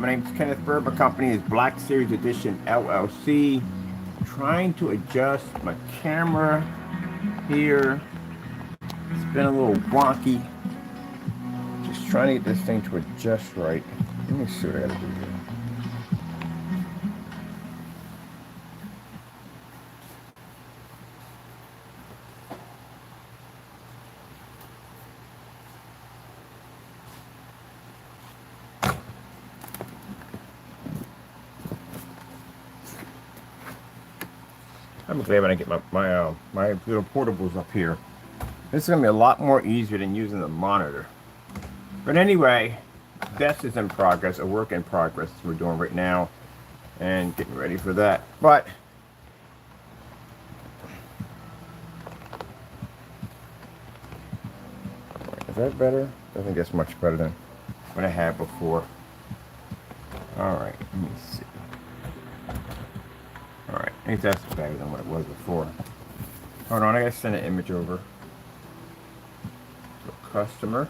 My name is Kenneth Bird. My company is Black Series Edition LLC. Trying to adjust my camera here. It's been a little wonky. Just trying to get this thing to adjust right. Let me see what I gotta do here. I'm glad when I get my little portables up here. This is gonna be a lot more easier than using the monitor. But anyway, this is in progress, a work in progress we're doing right now, and getting ready for that. But is that better? I think that's much better than what I had before. All right, let me see. All right, I think that's better than what it was before. Hold on, I gotta send an image over to a customer.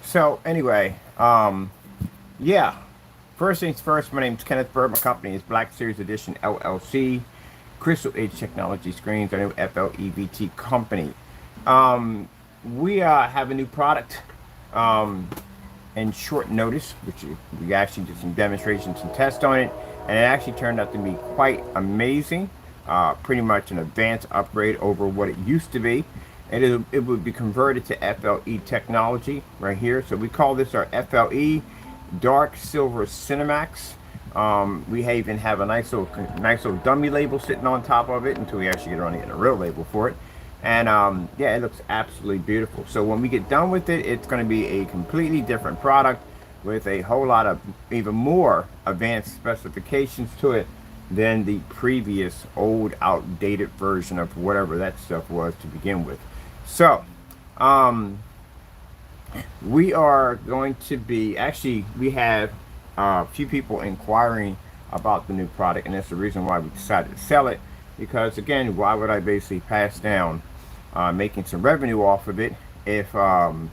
So anyway, yeah. First things first, my name is Kenneth Bird. My company is Black Series Edition LLC. Crystal Edge Technology Screens, our new FLE company. We have a new product in short notice, which we actually did some demonstrations and tests on it, and it actually turned out to be quite amazing. Pretty much an advanced upgrade over what it used to be. And it would be converted to FLE technology right here. So we call this our FLE Dark Silver CINEMAX. We even have a nice little dummy label sitting on top of it until we actually get around to getting a real label for it. And yeah, it looks absolutely beautiful. So when we get done with it, it's going to be a completely different product with a whole lot of even more advanced specifications to it than the previous old outdated version of whatever that stuff was to begin with. So we are going to be, actually we have a few people inquiring about the new product, and that's the reason why we decided to sell it. Because again, why would I basically pass down making some revenue off of it if we're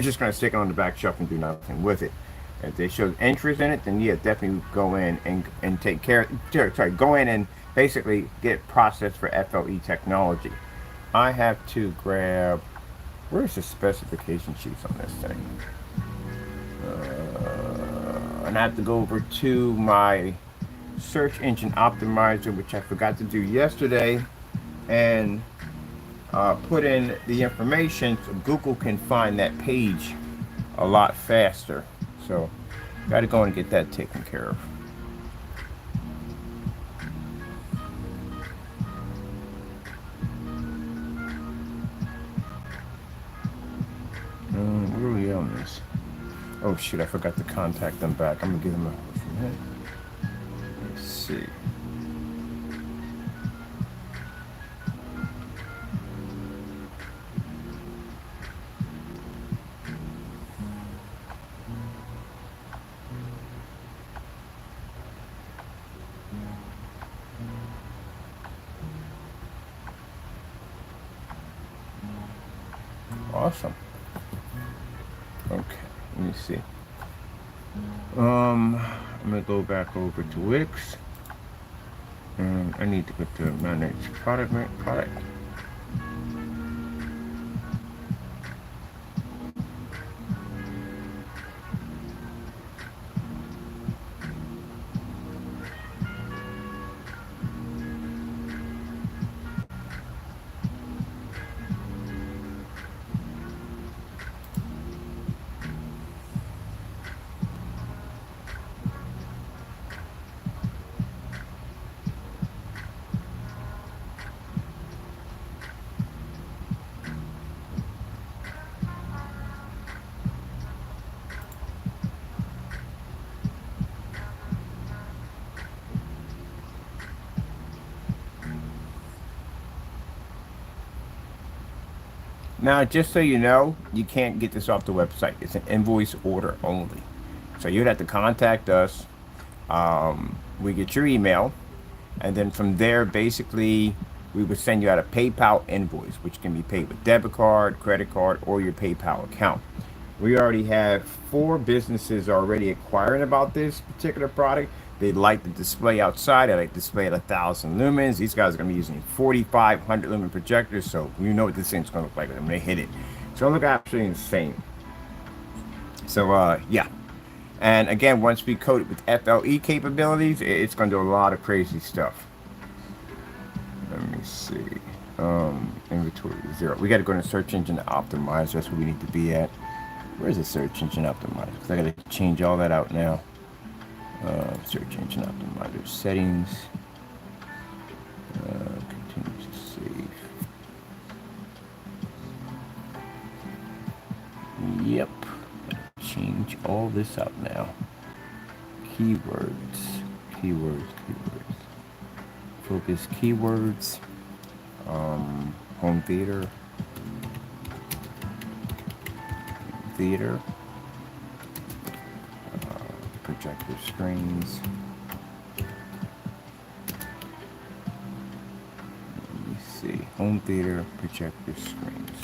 just going to stick it on the back shelf and do nothing with it? If they show interest in it, then yeah, definitely go in and take care. Sorry, go in and basically get processed for FLE technology. I have to grab. Where's the specification sheets on this thing? And I have to go over to my search engine optimizer, which I forgot to do yesterday, and put in the information so Google can find that page a lot faster. So got to go and get that taken care of. Where are we on this? Oh shoot, I forgot to contact them back. I'm gonna give them a minute. Let's see. Awesome. Okay, let me see. I'm gonna go back over to Wix, and I need to go to manage product. Now, just so you know, you can't get this off the website. It's an invoice order only. So you'd have to contact us. We get your email, and then from there, basically, we would send you out a PayPal invoice, which can be paid with debit card, credit card, or your PayPal account. We already have 4 businesses already inquiring about this particular product. They like the display outside. They like the display at 1,000 lumens. These guys are going to be using 4,500 lumen projectors, so you know what this thing's going to look like when they hit it. It's going to look absolutely insane. So, yeah. And again, once we coat it with FLE capabilities, it's going to do a lot of crazy stuff. Let me see. Inventory 0. We got to go to search engine optimizer. That's where we need to be at. Where's the search engine optimizer? Because I got to change all that out now. Search engine optimizer settings. Continue to save. Yep. Change all this out now. Keywords. Focus keywords. Home theater. Projector screens. Let me see. Home theater, projector screens.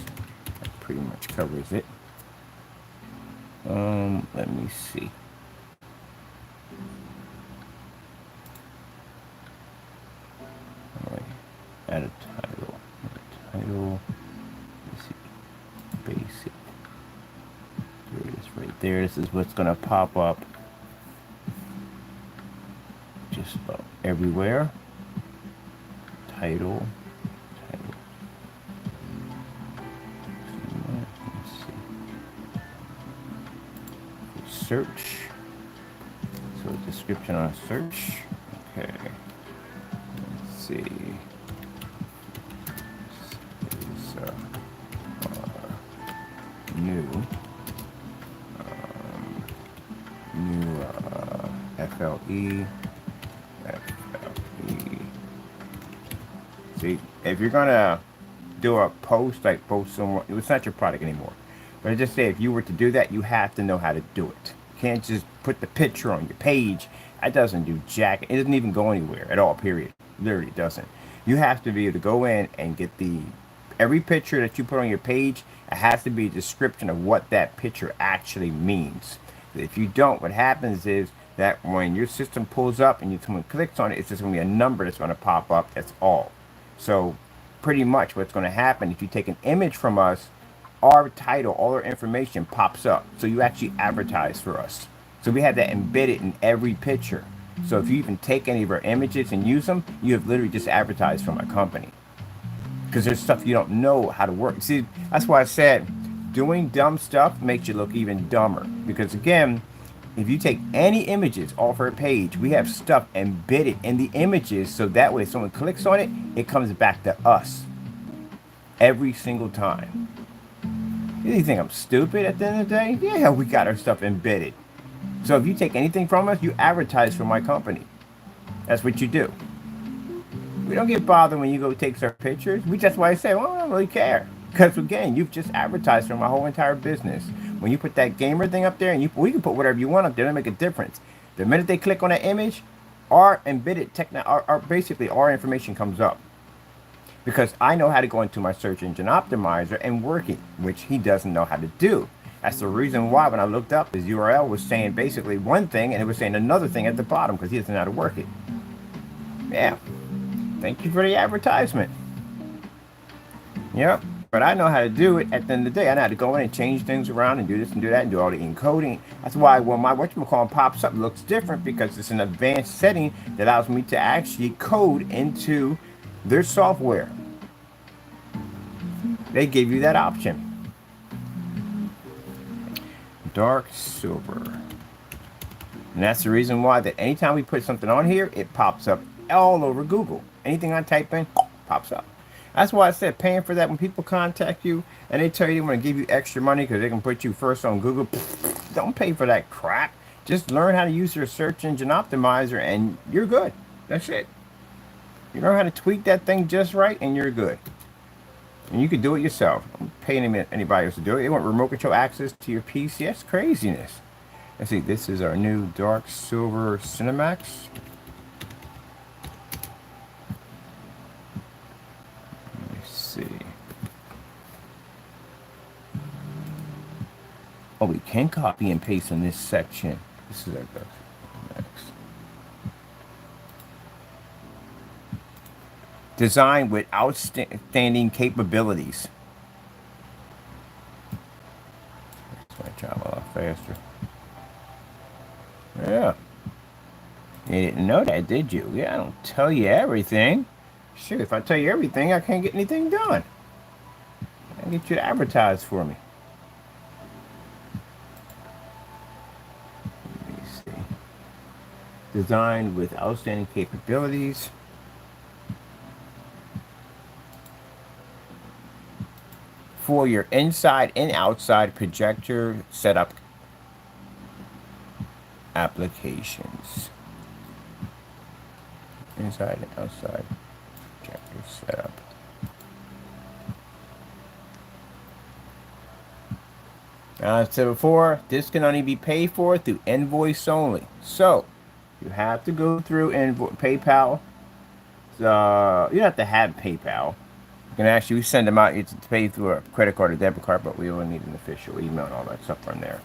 That pretty much covers it. Let me see. All right. Add a title. Let's see. Basic. There it is right there. This is what's going to pop up just about everywhere. Title. Let's see. Search. So description on search. Okay. Let's see. This is new FLE. See, if you're gonna do a post, like post somewhere, it's not your product anymore. But I just say, if you were to do that, you have to know how to do it. You can't just put the picture on your page. That doesn't do jack. It doesn't even go anywhere at all, period. Literally doesn't. You have to be able to go in and get every picture that you put on your page, it has to be a description of what that picture actually means. If you don't, what happens is that when your system pulls up and someone clicks on it, it's just going to be a number that's going to pop up. That's all. So pretty much what's going to happen, if you take an image from us, our title, all our information pops up. So you actually advertise for us. So we have that embedded in every picture. So if you even take any of our images and use them, you have literally just advertised for my company. Because there's stuff you don't know how to work. See, that's why I said doing dumb stuff makes you look even dumber. Because again, if you take any images off our page, we have stuff embedded in the images, so that way if someone clicks on it, it comes back to us every single time. You think I'm stupid at the end of the day? Yeah, we got our stuff embedded. So if you take anything from us, you advertise for my company. That's what you do. We don't get bothered when you go take our pictures. That's why I say, well, I don't really care. Because again, you've just advertised for my whole entire business. When you put that gamer thing up there, and we can put whatever you want up there, it'll make a difference. The minute they click on that image, our embedded basically our information comes up. Because I know how to go into my search engine optimizer and work it, which he doesn't know how to do. That's the reason why when I looked up, his URL was saying basically one thing, and it was saying another thing at the bottom, because he doesn't know how to work it. Yeah. Thank you for the advertisement. Yep. But I know how to do it at the end of the day. I know how to go in and change things around and do this and do that and do all the encoding. That's why when my whatchamacallit pops up, it looks different, because it's an advanced setting that allows me to actually code into their software. They give you that option. Dark silver. And that's the reason why that anytime we put something on here, it pops up all over Google. Anything I type in, pops up. That's why I said paying for that when people contact you and they tell you they want to give you extra money because they can put you first on Google. Don't pay for that crap. Just learn how to use your search engine optimizer and you're good. That's it. You learn how to tweak that thing just right and you're good. And you can do it yourself. I'm paying anybody else to do it. They want remote control access to your PC. That's craziness. Let's see. This is our new dark silver CINEMAX. see. Oh, we can copy and paste in this section. This is our next. Design with outstanding capabilities. Let's travel a lot faster. Yeah. You didn't know that, did you? Yeah, I don't tell you everything. Shoot, if I tell you everything, I can't get anything done. I get you to advertise for me. Let me see. Designed with outstanding capabilities. For your inside and outside projector setup applications. Inside and outside projector setup. Now, as I said before, this can only be paid for through invoice only. So, you have to go through PayPal. You don't have to have PayPal. You can actually send them out. You have to pay through a credit card or debit card, but we only need an official email and all that stuff from there.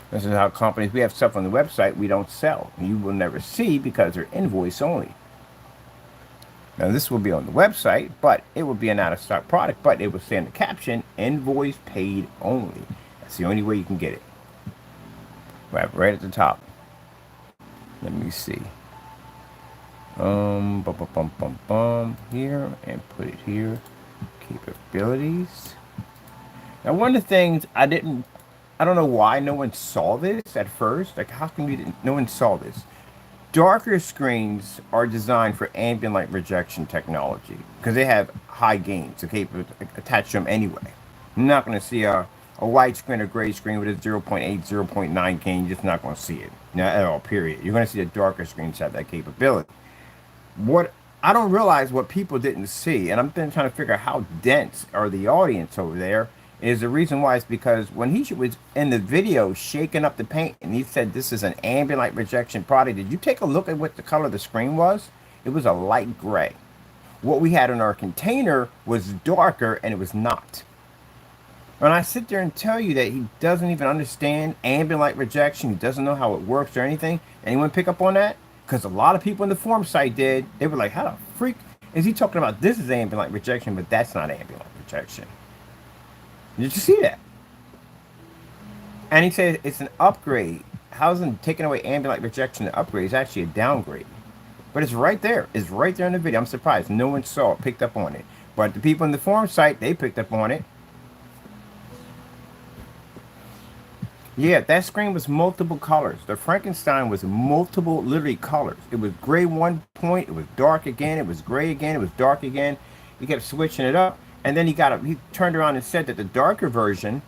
This is how companies, we have stuff on the website we don't sell. You will never see because they're invoice only. Now this will be on the website, but it will be an out-of-stock product, but it will say in the caption, invoice paid only. That's the only way you can get it. Right at the top. Let me see. Here, and put it here. Capabilities. Now one of the things I don't know why no one saw this at first. Like, how come no one saw this? Darker screens are designed for ambient light rejection technology because they have high gains, okay, attached to them anyway. You're not going to see a white screen or gray screen with a 0.8, 0.9 gain. You're just not going to see it, not at all, period. You're going to see the darker screens have that capability. What I don't realize what people didn't see, and I'm trying to figure out how dense are the audience over there, is the reason why is because when he was in the video shaking up the paint and he said this is an ambient light rejection product, did you take a look at what the color of the screen was? It was a light gray. What we had in our container was darker, and it was not. When I sit there and tell you that he doesn't even understand ambient light rejection, he doesn't know how it works or anything, anyone pick up on that? Because a lot of people in the forum site did. They were like, how the freak is he talking about this is ambient light rejection, but that's not ambient light rejection? Did you see that? And he said it's an upgrade. How's it taking away ambient light rejection to upgrade? It's actually a downgrade. But it's right there. It's right there in the video. I'm surprised no one saw it, picked up on it. But the people in the forum site, they picked up on it. Yeah, that screen was multiple colors. The Frankenstein was multiple, literally colors. It was gray one point, it was dark again, it was gray again, it was dark again. He kept switching it up. And then he turned around and said that the darker version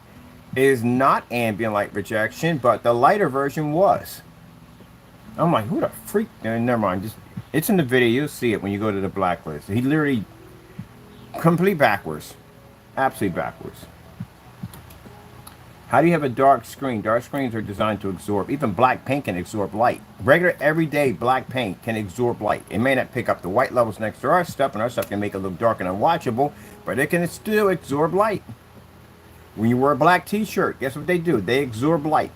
is not ambient light rejection, but the lighter version was. I'm like, who the freak? Never mind. It's in the video. You'll see it when you go to the blacklist. He literally complete backwards. Absolutely backwards. How do you have a dark screen? Dark screens are designed to absorb. Even black paint can absorb light. Regular, everyday black paint can absorb light. It may not pick up the white levels next to our stuff, and our stuff can make it look dark and unwatchable, but it can still absorb light. When you wear a black t-shirt, guess what they do? They absorb light.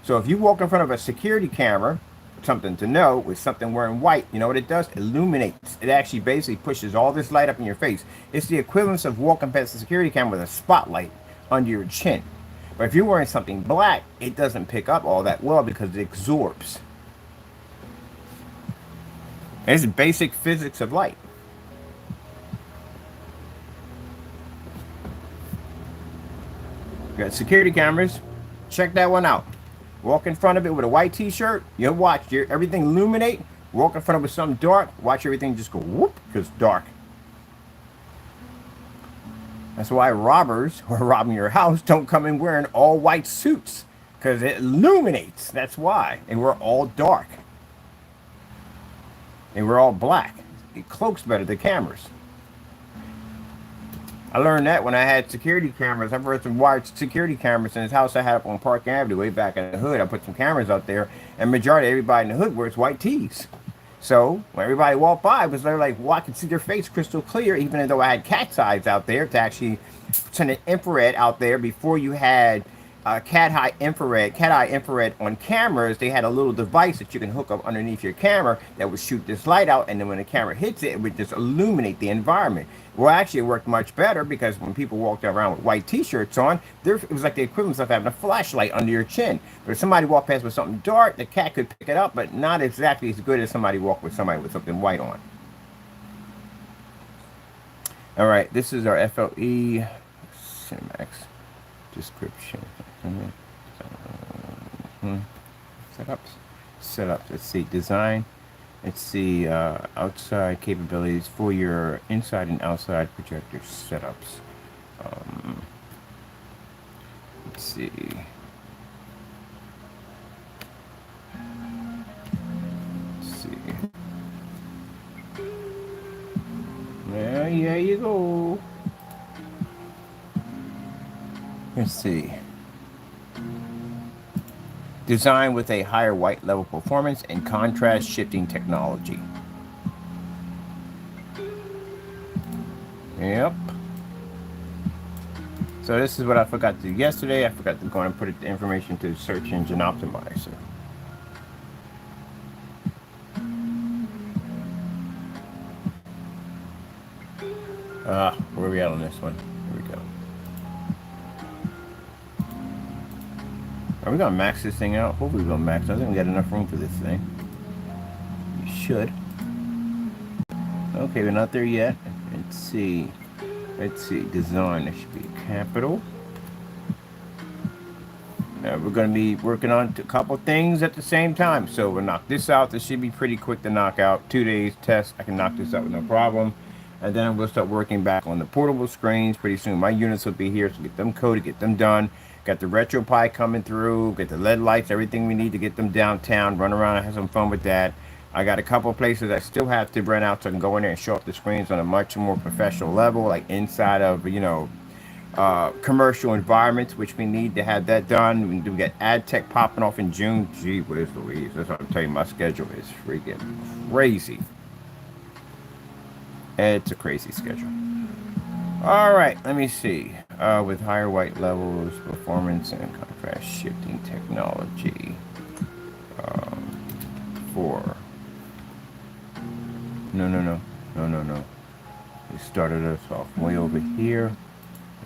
So if you walk in front of a security camera, something to know, with something wearing white, you know what it does? It illuminates. It actually basically pushes all this light up in your face. It's the equivalent of walking past the security camera with a spotlight under your chin. But if you're wearing something black, it doesn't pick up all that well because it absorbs. It's basic physics of light. You got security cameras. Check that one out. Walk in front of it with a white t-shirt. You'll watch everything illuminate. Walk in front of it with something dark. Watch everything just go whoop because it's dark. That's why robbers who are robbing your house don't come in wearing all white suits, because it illuminates. That's why. And we're all dark. And we're all black. It cloaks better than cameras. I learned that when I had security cameras. I've heard some wired security cameras in this house I had up on Park Avenue way back in the hood. I put some cameras out there, and majority of everybody in the hood wears white tees. So when everybody walked by, it was like, well, I could see their face crystal clear, even though I had cat's eyes out there to actually send an infrared out there. Before you had cat eye infrared on cameras, they had a little device that you can hook up underneath your camera that would shoot this light out, and then when the camera hits it, it would just illuminate the environment. Well, actually, it worked much better because when people walked around with white T-shirts on, it was like the equivalent of having a flashlight under your chin. But if somebody walked past with something dark, the cat could pick it up, but not exactly as good as somebody walked with somebody with something white on. All right, this is our FLE CINEMAX description. Setups. Let's see, design. Let's see, outside capabilities for your inside and outside projector setups. Let's see. Well, yeah, you go. Let's see. Designed with a higher white level performance and contrast shifting technology. Yep. So this is what I forgot to do yesterday. I forgot to go and put the information to the search engine optimizer. Where are we at on this one? Here we go. Are we gonna max this thing out? Hopefully we're gonna max. I think we got enough room for this thing. We should. Okay, we're not there yet. Let's see. Design. There should be a capital. Now we're gonna be working on a couple things at the same time. So we'll knock this out. This should be pretty quick to knock out. 2 days test. I can knock this out with no problem. And then we'll start working back on the portable screens pretty soon. My units will be here to get them coded, get them done. Got the RetroPie coming through, get the LED lights, everything we need to get them downtown, run around and have some fun with that. I got a couple of places I still have to rent out so I can go in there and show off the screens on a much more professional level, like inside of, commercial environments, which we need to have that done. We got ad tech popping off in June. Gee whiz Louise, that's what I'm telling you, my schedule is freaking crazy. It's a crazy schedule. All right, let me see. With higher white levels, performance and contrast shifting technology. 4. No. We started us off way over here.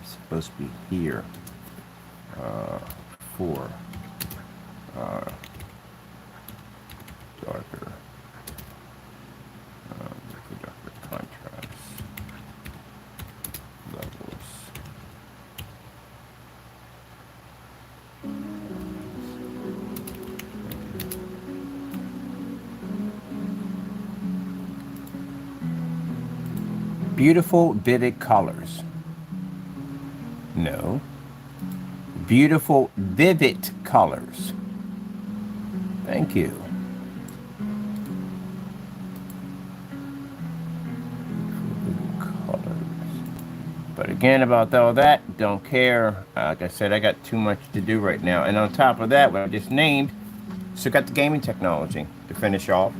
It's supposed to be here. 4. Darker. Darker contrast levels. Beautiful, vivid colors. No. Beautiful, vivid colors. Thank you. But again, about all that, don't care. Like I said, I got too much to do right now. And on top of that, what I just named, still got the gaming technology to finish off.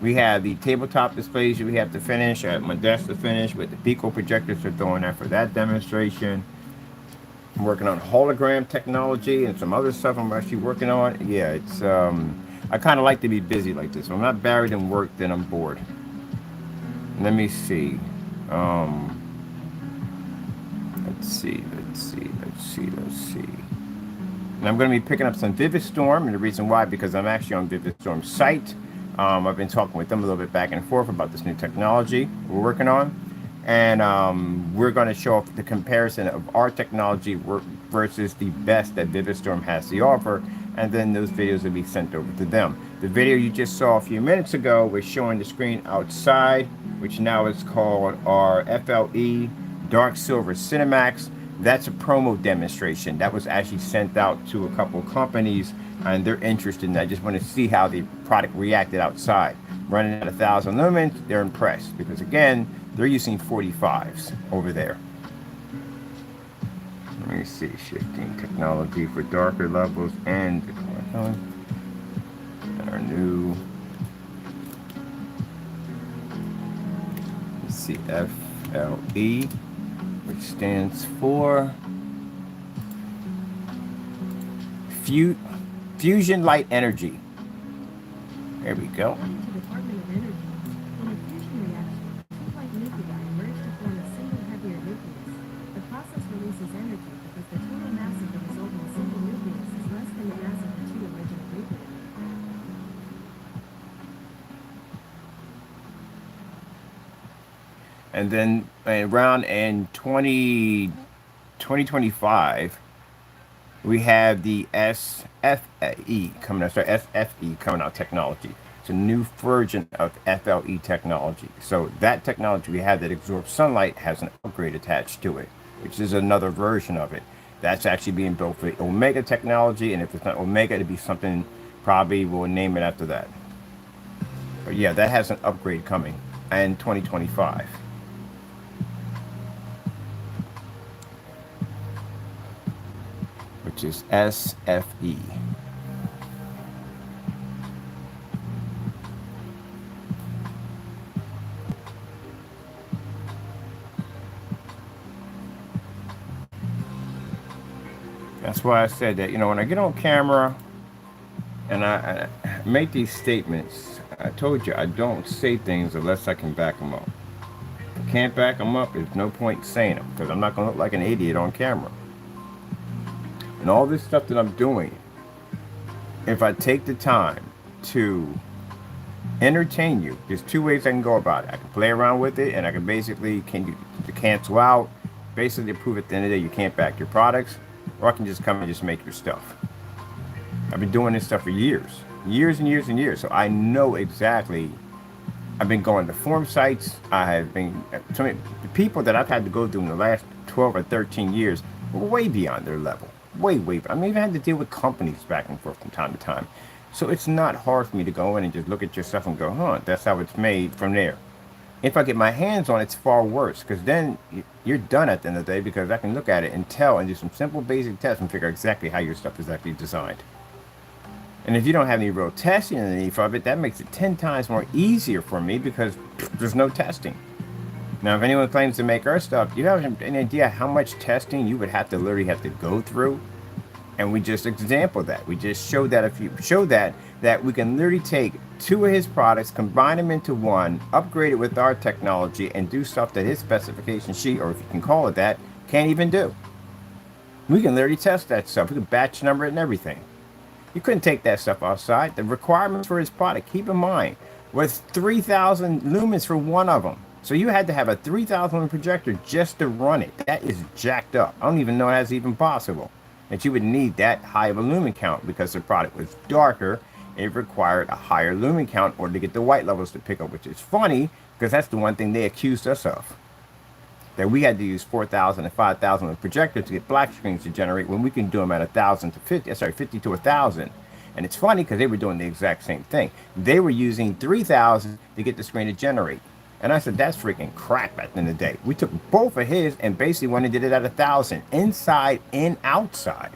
We have the tabletop displays we have to finish. I have my desk to finish with the Pico projectors they're throwing out for that demonstration. I'm working on hologram technology and some other stuff I'm actually working on. Yeah, it's I kind of like to be busy like this. When I'm not buried in work, then I'm bored. Let me see. Let's see. And I'm going to be picking up some Vivid Storm, and the reason why, because I'm actually on Vivid Storm's site. I've been talking with them a little bit back and forth about this new technology we're working on. And we're going to show off the comparison of our technology versus the best that Vivid Storm has to offer. And then those videos will be sent over to them. The video you just saw a few minutes ago was showing the screen outside, which now is called our FLE Dark Silver CINEMAX. That's a promo demonstration that was actually sent out to a couple of companies, and they're interested in that. I just want to see how the product reacted outside. Running at 1,000 lumens, they're impressed because, again, they're using 45s over there. Let me see, shifting technology for darker levels and our new CFLE, which stands for Fusion Light Energy. There we go. And then around in 2025, we have the SFE coming out. Sorry, SFE coming out technology. It's a new version of FLE technology. So that technology we have that absorbs sunlight has an upgrade attached to it, which is another version of it. That's actually being built for the Omega technology. And if it's not Omega, it'd be something, probably we'll name it after that. But yeah, that has an upgrade coming in 2025. Which is SFE. That's why I said that, when I get on camera and I make these statements, I told you I don't say things unless I can back them up. If I can't back them up, there's no point saying them, because I'm not going to look like an idiot on camera. And all this stuff that I'm doing, if I take the time to entertain you, there's two ways I can go about it. I can play around with it, and I can basically cancel out, basically prove at the end of the day you can't back your products, or I can just come and just make your stuff. I've been doing this stuff for years and years and years, so I know exactly. I've been going to forum sites. I have been, so many people that I've had to go through in the last 12 or 13 years were way beyond their level. Way. I mean, even had to deal with companies back and forth from time to time. So it's not hard for me to go in and just look at your stuff and go, huh, that's how it's made from there. If I get my hands on it, it's far worse, because then you're done at the end of the day, because I can look at it and tell and do some simple basic tests and figure out exactly how your stuff is actually designed. And if you don't have any real testing underneath of it, that makes it 10 times more easier for me, because there's no testing. Now, if anyone claims to make our stuff, do you have an idea how much testing you would literally have to go through? And we just example that. We just showed that that we can literally take two of his products, combine them into one, upgrade it with our technology, and do stuff that his specification sheet, or if you can call it that, can't even do. We can literally test that stuff. We can batch number it and everything. You couldn't take that stuff outside. The requirements for his product, keep in mind, was 3,000 lumens for one of them. So you had to have a 3,000 lumen projector just to run it. That is jacked up. I don't even know that's even possible, that you would need that high of a lumen count, because the product was darker. It required a higher lumen count in order to get the white levels to pick up, which is funny, because that's the one thing they accused us of. That we had to use 4,000 and 5,000 with projectors to get black screens to generate, when we can do them at 1,000 to 50, 50 to 1,000. And it's funny because they were doing the exact same thing. They were using 3,000 to get the screen to generate. And I said, that's freaking crap at the end of the day. We took both of his and basically went and did it at 1,000, inside and outside.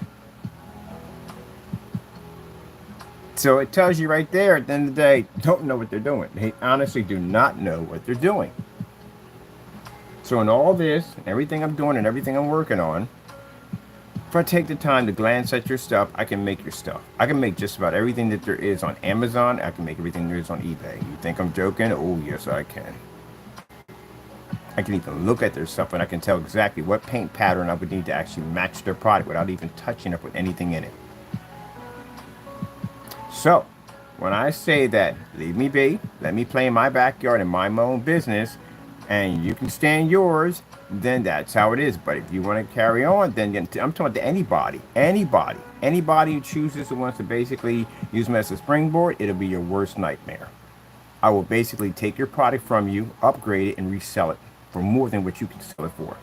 So it tells you right there, at the end of the day, don't know what they're doing. They honestly do not know what they're doing. So in all this, and everything I'm doing and everything I'm working on, if I take the time to glance at your stuff, I can make your stuff. I can make just about everything that there is on Amazon. I can make everything there is on eBay. You think I'm joking? Oh, yes, I can. I can even look at their stuff and I can tell exactly what paint pattern I would need to actually match their product without even touching up with anything in it. So, when I say that, leave me be, let me play in my backyard and mind my own business, and you can stand yours, then that's how it is. But if you want to carry on, then I'm talking to anybody who chooses and wants to basically use them as a springboard, it'll be your worst nightmare. I will basically take your product from you, upgrade it, and resell it for more than what you can sell it for,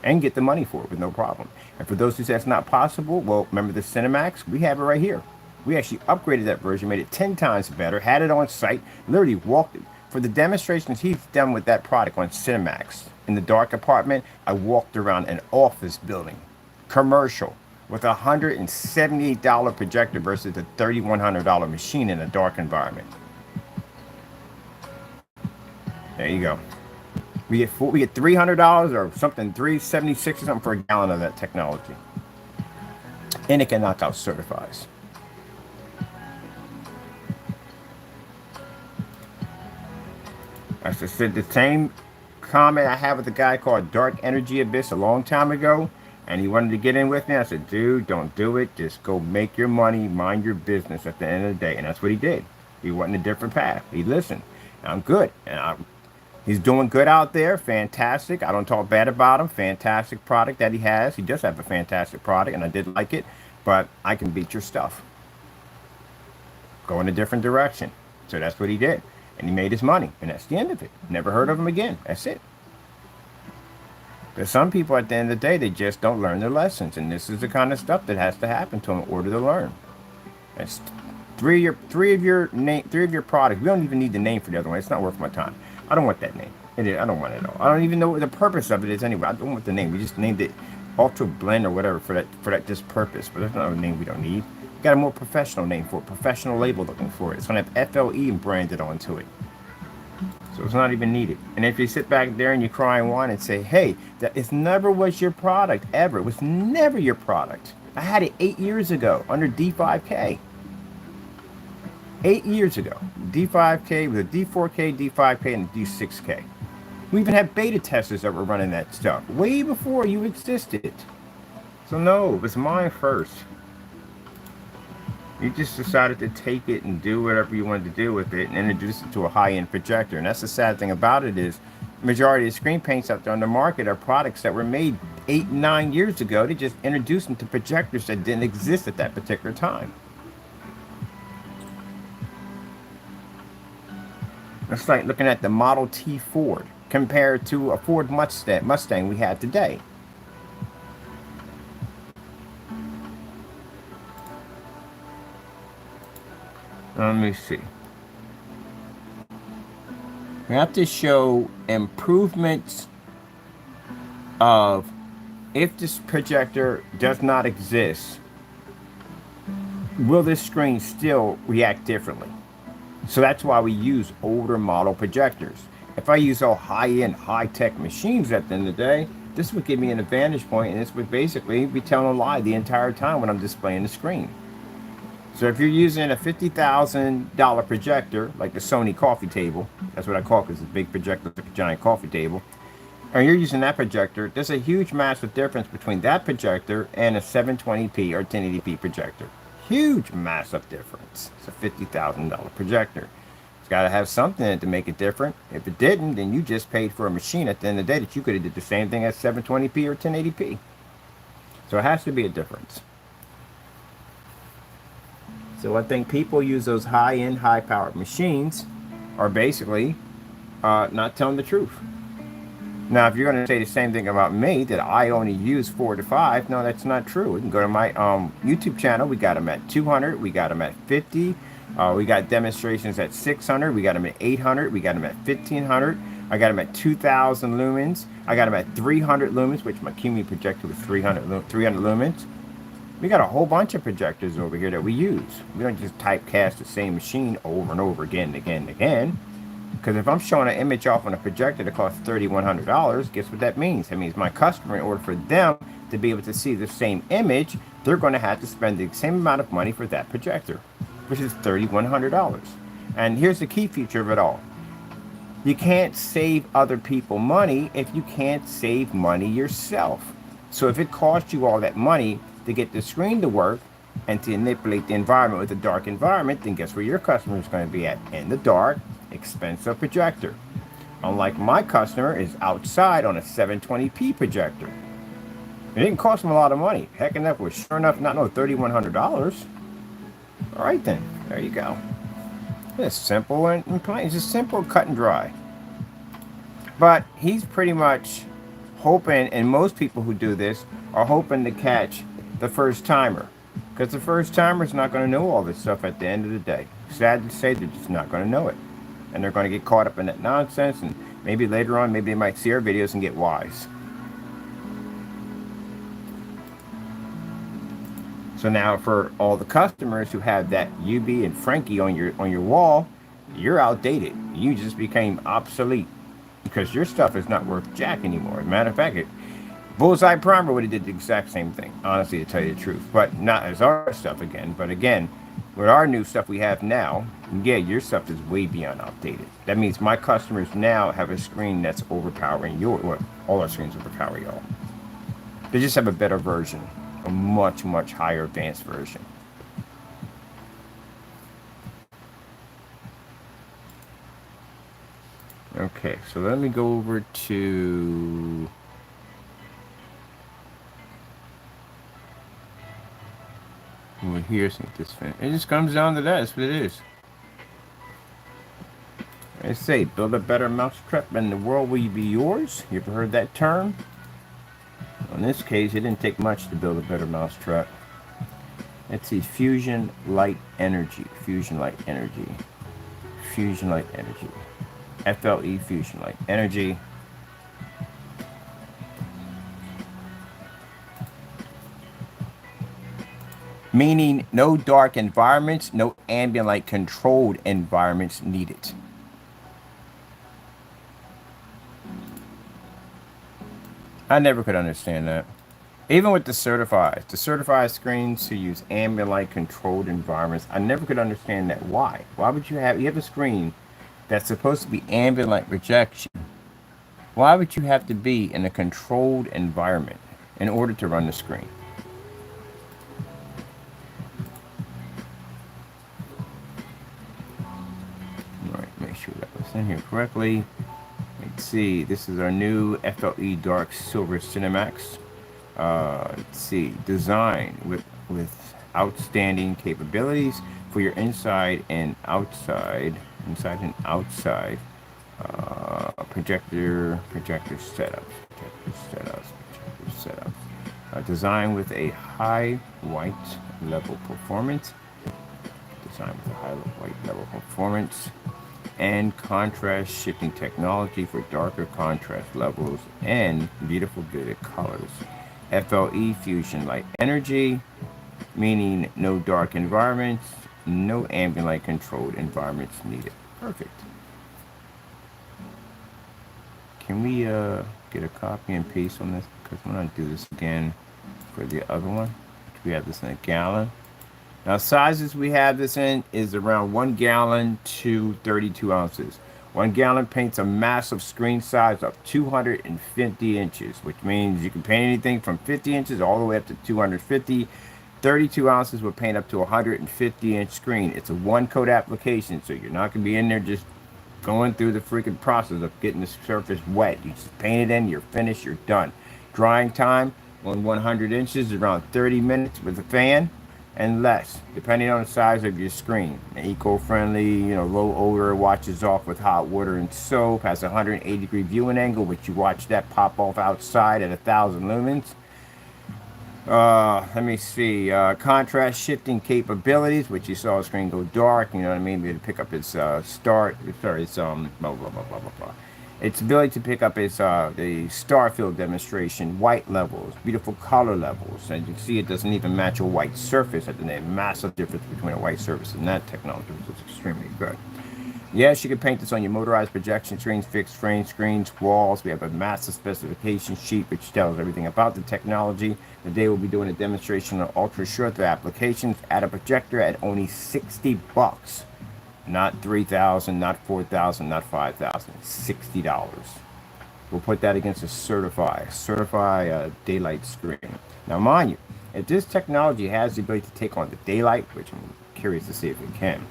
and get the money for it with no problem. And for those who say that's not possible, well, remember the CINEMAX? We have it right here. We actually upgraded that version, made it 10 times better, had it on site, literally walked it. For the demonstrations he's done with that product on CINEMAX, in the dark apartment, I walked around an office building, commercial, with a $178 projector versus a $3,100 machine in a dark environment. There you go. We get $300 or something, 376 or something for a gallon of that technology, and it can knock out certifies. I said the same comment I had with a guy called Dark Energy Abyss a long time ago, and he wanted to get in with me. I said, dude, don't do it. Just go make your money, mind your business at the end of the day. And that's what he did. He went in a different path. He listened. And I'm good. He's doing good out there. Fantastic. I don't talk bad about him. Fantastic product that he has. He does have a fantastic product, and I did like it. But I can beat your stuff. Go in a different direction. So that's what he did. And he made his money. And that's the end of it. Never heard of him again. That's it. There's some people at the end of the day, they just don't learn their lessons. And this is the kind of stuff that has to happen to them in order to learn. That's three of your products. We don't even need the name for the other one. It's not worth my time. I don't want that name. I don't want it at all. I don't even know what the purpose of it is anyway. I don't want the name. We just named it Ultra Blend or whatever for that just purpose. But there's not a name we don't need. We got a more professional name for it, professional label looking for it. It's gonna have FLE branded onto it. So it's not even needed. And if you sit back there and you cry and whine and say, hey, that it never was your product ever. It was never your product. I had it 8 years ago under D5K. 8 years ago, D5K with a D4K, D5K, and a D6K. We even had beta testers that were running that stuff way before you existed. So no, it was mine first. You just decided to take it and do whatever you wanted to do with it and introduce it to a high-end projector. And that's the sad thing about it is the majority of screen paints out there on the market are products that were made 8, 9 years ago. They just introduced them to projectors that didn't exist at that particular time. It's like looking at the Model T Ford compared to a Ford Mustang we had today. Let me see. We have to show improvements of if this projector does not exist, will this screen still react differently? So that's why we use older model projectors. If I use all high-end, high-tech machines at the end of the day, this would give me an advantage point, and this would basically be telling a lie the entire time when I'm displaying the screen. So if you're using a $50,000 projector, like the Sony coffee table, that's what I call it because it's a big projector, like a giant coffee table, and you're using that projector, there's a huge massive difference between that projector and a 720p or 1080p projector. Huge massive difference. It's a $50,000 projector. It's got to have something to make it different. If it didn't, then you just paid for a machine at the end of the day that you could have did the same thing as 720p or 1080p. So it has to be a difference. So I think people use those high-end, high-powered machines are basically not telling the truth. Now, if you're going to say the same thing about me, that I only use 4 to 5, no, that's not true. You can go to my YouTube channel. We got them at 200. We got them at 50. We got demonstrations at 600. We got them at 800. We got them at 1500. I got them at 2000 lumens. I got them at 300 lumens, which my Kimi projector was 300 lumens. We got a whole bunch of projectors over here that we use. We don't just typecast the same machine over and over again and again and again. Because if I'm showing an image off on a projector that costs $3,100, guess what that means? That means my customer, in order for them to be able to see the same image, they're going to have to spend the same amount of money for that projector, which is $3,100. And here's the key feature of it all. You can't save other people money if you can't save money yourself. So if it costs you all that money to get the screen to work and to manipulate the environment with a dark environment, then guess where your customer is going to be at? In the dark, expensive projector. Unlike my customer is outside on a 720p projector. It didn't cost them a lot of money. Heck enough was sure enough not no $3,100. All right then, there you go. It's simple and plain. It's just simple, cut and dry. But he's pretty much hoping, and most people who do this are hoping to catch the first timer, because the first timer is not going to know all this stuff at the end of the day. Sad to say, they're just not going to know it, and they're going to get caught up in that nonsense, and maybe later on, maybe they might see our videos and get wise. So now for all the customers who have that UB and Frankie on your wall, you're outdated. You just became obsolete. because your stuff is not worth jack anymore. As a matter of fact, Bullseye Primer would have did the exact same thing, honestly, to tell you the truth. But not as our stuff again. But again, with our new stuff we have now, yeah, your stuff is way beyond outdated. That means my customers now have a screen that's overpowering your. Well, all our screens overpower y'all. They just have a better version, a much, much higher advanced version. Okay, so let me go over to over here. See this fin. It just comes down to that. That's what it is. I say, build a better mousetrap and the world will be yours. You ever heard that term? In this case, it didn't take much to build a better mousetrap. Let's see, fusion light energy. Fusion light energy. Fusion light energy. FLE fusion light energy. Meaning no dark environments, no ambient light controlled environments needed. I never could understand that. Even with the certified screens who use ambient light controlled environments, I never could understand that. Why? Why would you have a screen that's supposed to be ambient light projection? Why would you have to be in a controlled environment in order to run the screen? All right, make sure that was in here correctly. Let's see, this is our new FLE Dark Silver CINEMAX. Let's see, design with outstanding capabilities for your inside and outside projector setups. Designed with a high white level performance. And contrast shifting technology for darker contrast levels and beautiful vivid colors. FLE fusion light energy, meaning no dark environments, no ambient light controlled environments needed. Perfect. Can we get a copy and paste on this? Because I'm going to do this again for the other one. We have this in a gallon. Now, sizes we have this in is around 1 gallon to 32 ounces. 1 gallon paints a massive screen size of 250 inches, which means you can paint anything from 50 inches all the way up to 250. 32 ounces will paint up to a 150-inch screen. It's a one-coat application, so you're not going to be in there just going through the freaking process of getting the surface wet. You just paint it in, you're finished, you're done. Drying time on 100 inches is around 30 minutes with a fan. And less, depending on the size of your screen. Eco-friendly, low odor, washes off with hot water and soap, has a 180-degree viewing angle, which you watch that pop off outside at 1,000 lumens. Let me see, contrast shifting capabilities, which you saw the screen go dark, you know what I mean, to pick up its its ability to pick up its the star field demonstration, white levels, beautiful color levels. And you can see it doesn't even match a white surface. There's a massive difference between a white surface and that technology, which is extremely good. Yes, you can paint this on your motorized projection screens, fixed frame screens, walls. We have a massive specification sheet which tells everything about the technology. Today we'll be doing a demonstration on ultra short applications at a projector at only $60. Not $3,000, not $4,000, not $5,000. $60. We'll put that against a certify daylight screen. Now, mind you, if this technology has the ability to take on the daylight, which I'm curious to see if it can,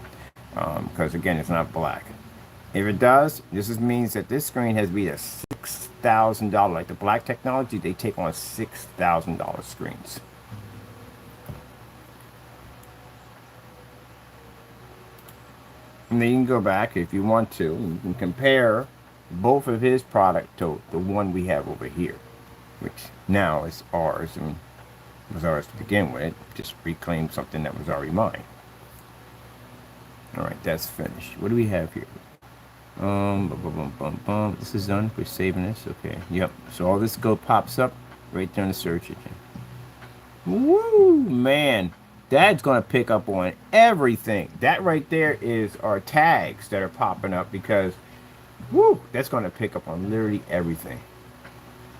because again, it's not black. If it does, this means that this screen has to be a $6,000. Like the black technology, they take on $6,000 screens. And then you can go back if you want to. You can compare both of his product to the one we have over here, which now is ours and was ours to begin with. Just reclaimed something that was already mine. All right, that's finished. What do we have here? This is done. We're saving this. Okay. Yep. So all this pops up right there in the search engine. Woo, man. That's going to pick up on everything. That right there is our tags that are popping up because Woo! That's going to pick up on literally everything.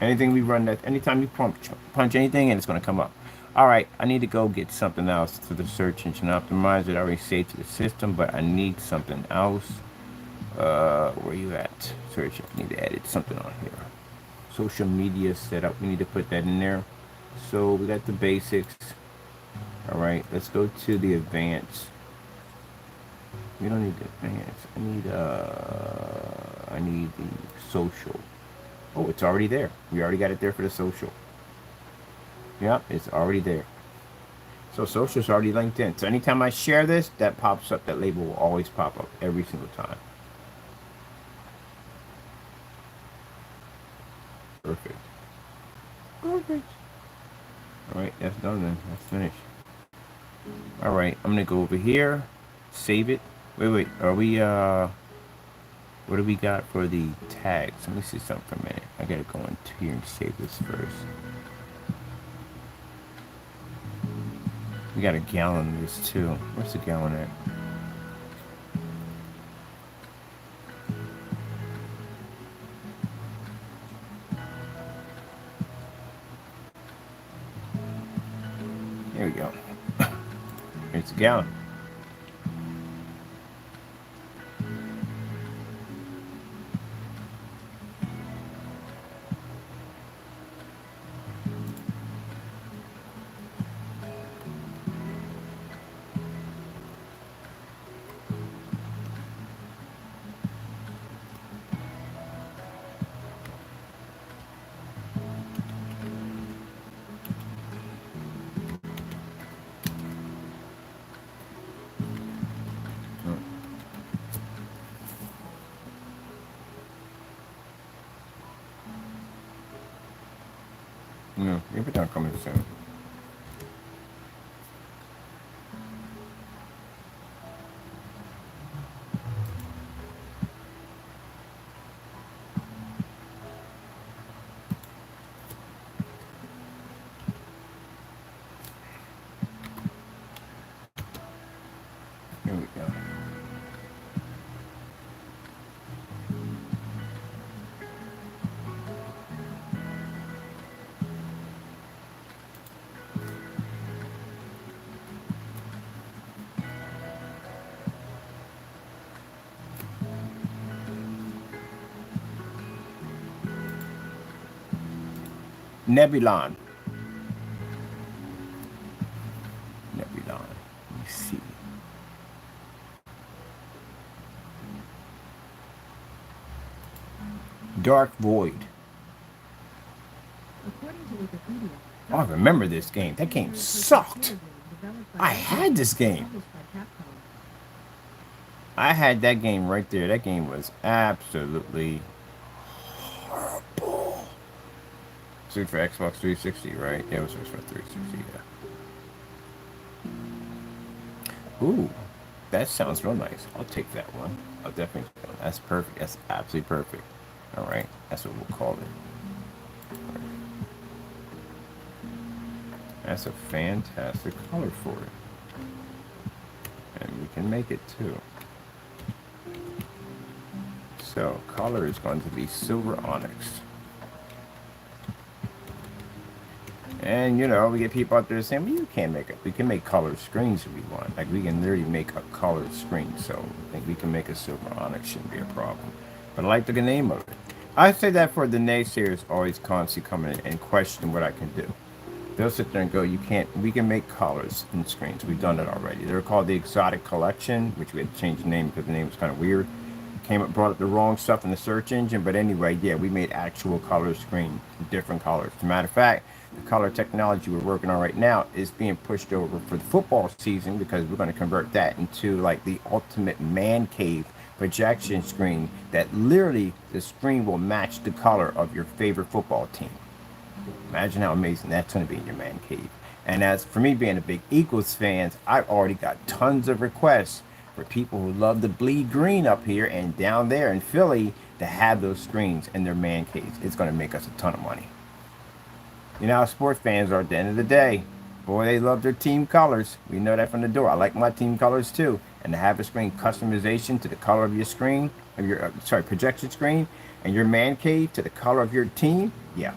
Anything we run that, anytime you punch anything, and it's going to come up. All right, I need to go get something else to the search engine optimizer. I already saved to the system, but I need something else. Where you at? Search. I need to edit something on here. Social media setup. We need to put that in there. So we got the basics. All right, let's go to the advanced. We don't need the advanced. I need the social. Oh, it's already there. We already got it there for the social. Yep, it's already there. So social's already linked in. So anytime I share this, that pops up. That label will always pop up every single time. Perfect. Perfect. All right, that's done then. That's finished. All right, I'm gonna go over here, save it. Wait, are we, what do we got for the tags? Let me see something for a minute. I gotta go into here and save this first. We got a gallon of this too. Where's the gallon at? There we go. It's a gallon. No, maybe not coming soon. Here we go. Nebulon. Nebulon. Let me see. Dark Void. Oh, I remember this game. That game sucked. I had this game. I had that game right there. That game was absolutely horrible. It's for Xbox 360, right? Yeah, it was for 360, yeah. Ooh, that sounds real nice. I'll take that one. I'll definitely take that one. That's perfect. That's absolutely perfect. All right, that's what we'll call it. That's a fantastic color for it. And we can make it too. So, color is going to be silver onyx. And, you know, we get people out there saying, well, you can't make it. We can make colored screens if we want. Like, we can literally make a colored screen. So, I think we can make a silver onyx. Shouldn't be a problem. But I like the name of it. I say that for the naysayers always constantly coming in and question what I can do. They'll sit there and go, you can't, we can make colors in screens. We've done it already. They're called the Exotic Collection, which we had to change the name because the name was kind of weird. Brought up the wrong stuff in the search engine. But anyway, yeah, we made actual color screen, different colors. As a matter of fact, the color technology we're working on right now is being pushed over for the football season because we're going to convert that into like the ultimate man cave projection screen that literally the screen will match the color of your favorite football team. Imagine how amazing that's going to be in your man cave. And as for me being a big Eagles fan, I've already got tons of requests for people who love the bleed green up here and down there in Philly to have those screens in their man caves. It's going to make us a ton of money. You know how sports fans are at the end of the day. Boy, they love their team colors. We know that from the door. I like my team colors too. and to have a screen customization to the color of your screen, of your projection screen, and your man cave to the color of your team, yeah.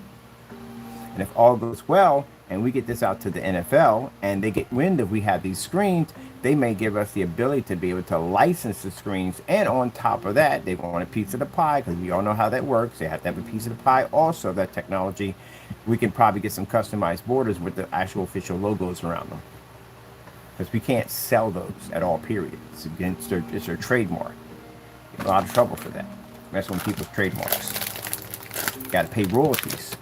And if all goes well and we get this out to the NFL and they get wind of we have these screens, they may give us the ability to be able to license the screens. And on top of that, they want a piece of the pie, because we all know how that works. They have to have a piece of the pie also, that technology. We can probably get some customized borders with the actual official logos around them, because we can't sell those at all, period. It's their trademark. A lot of trouble for that. That's when people's trademarks. Got to pay royalties.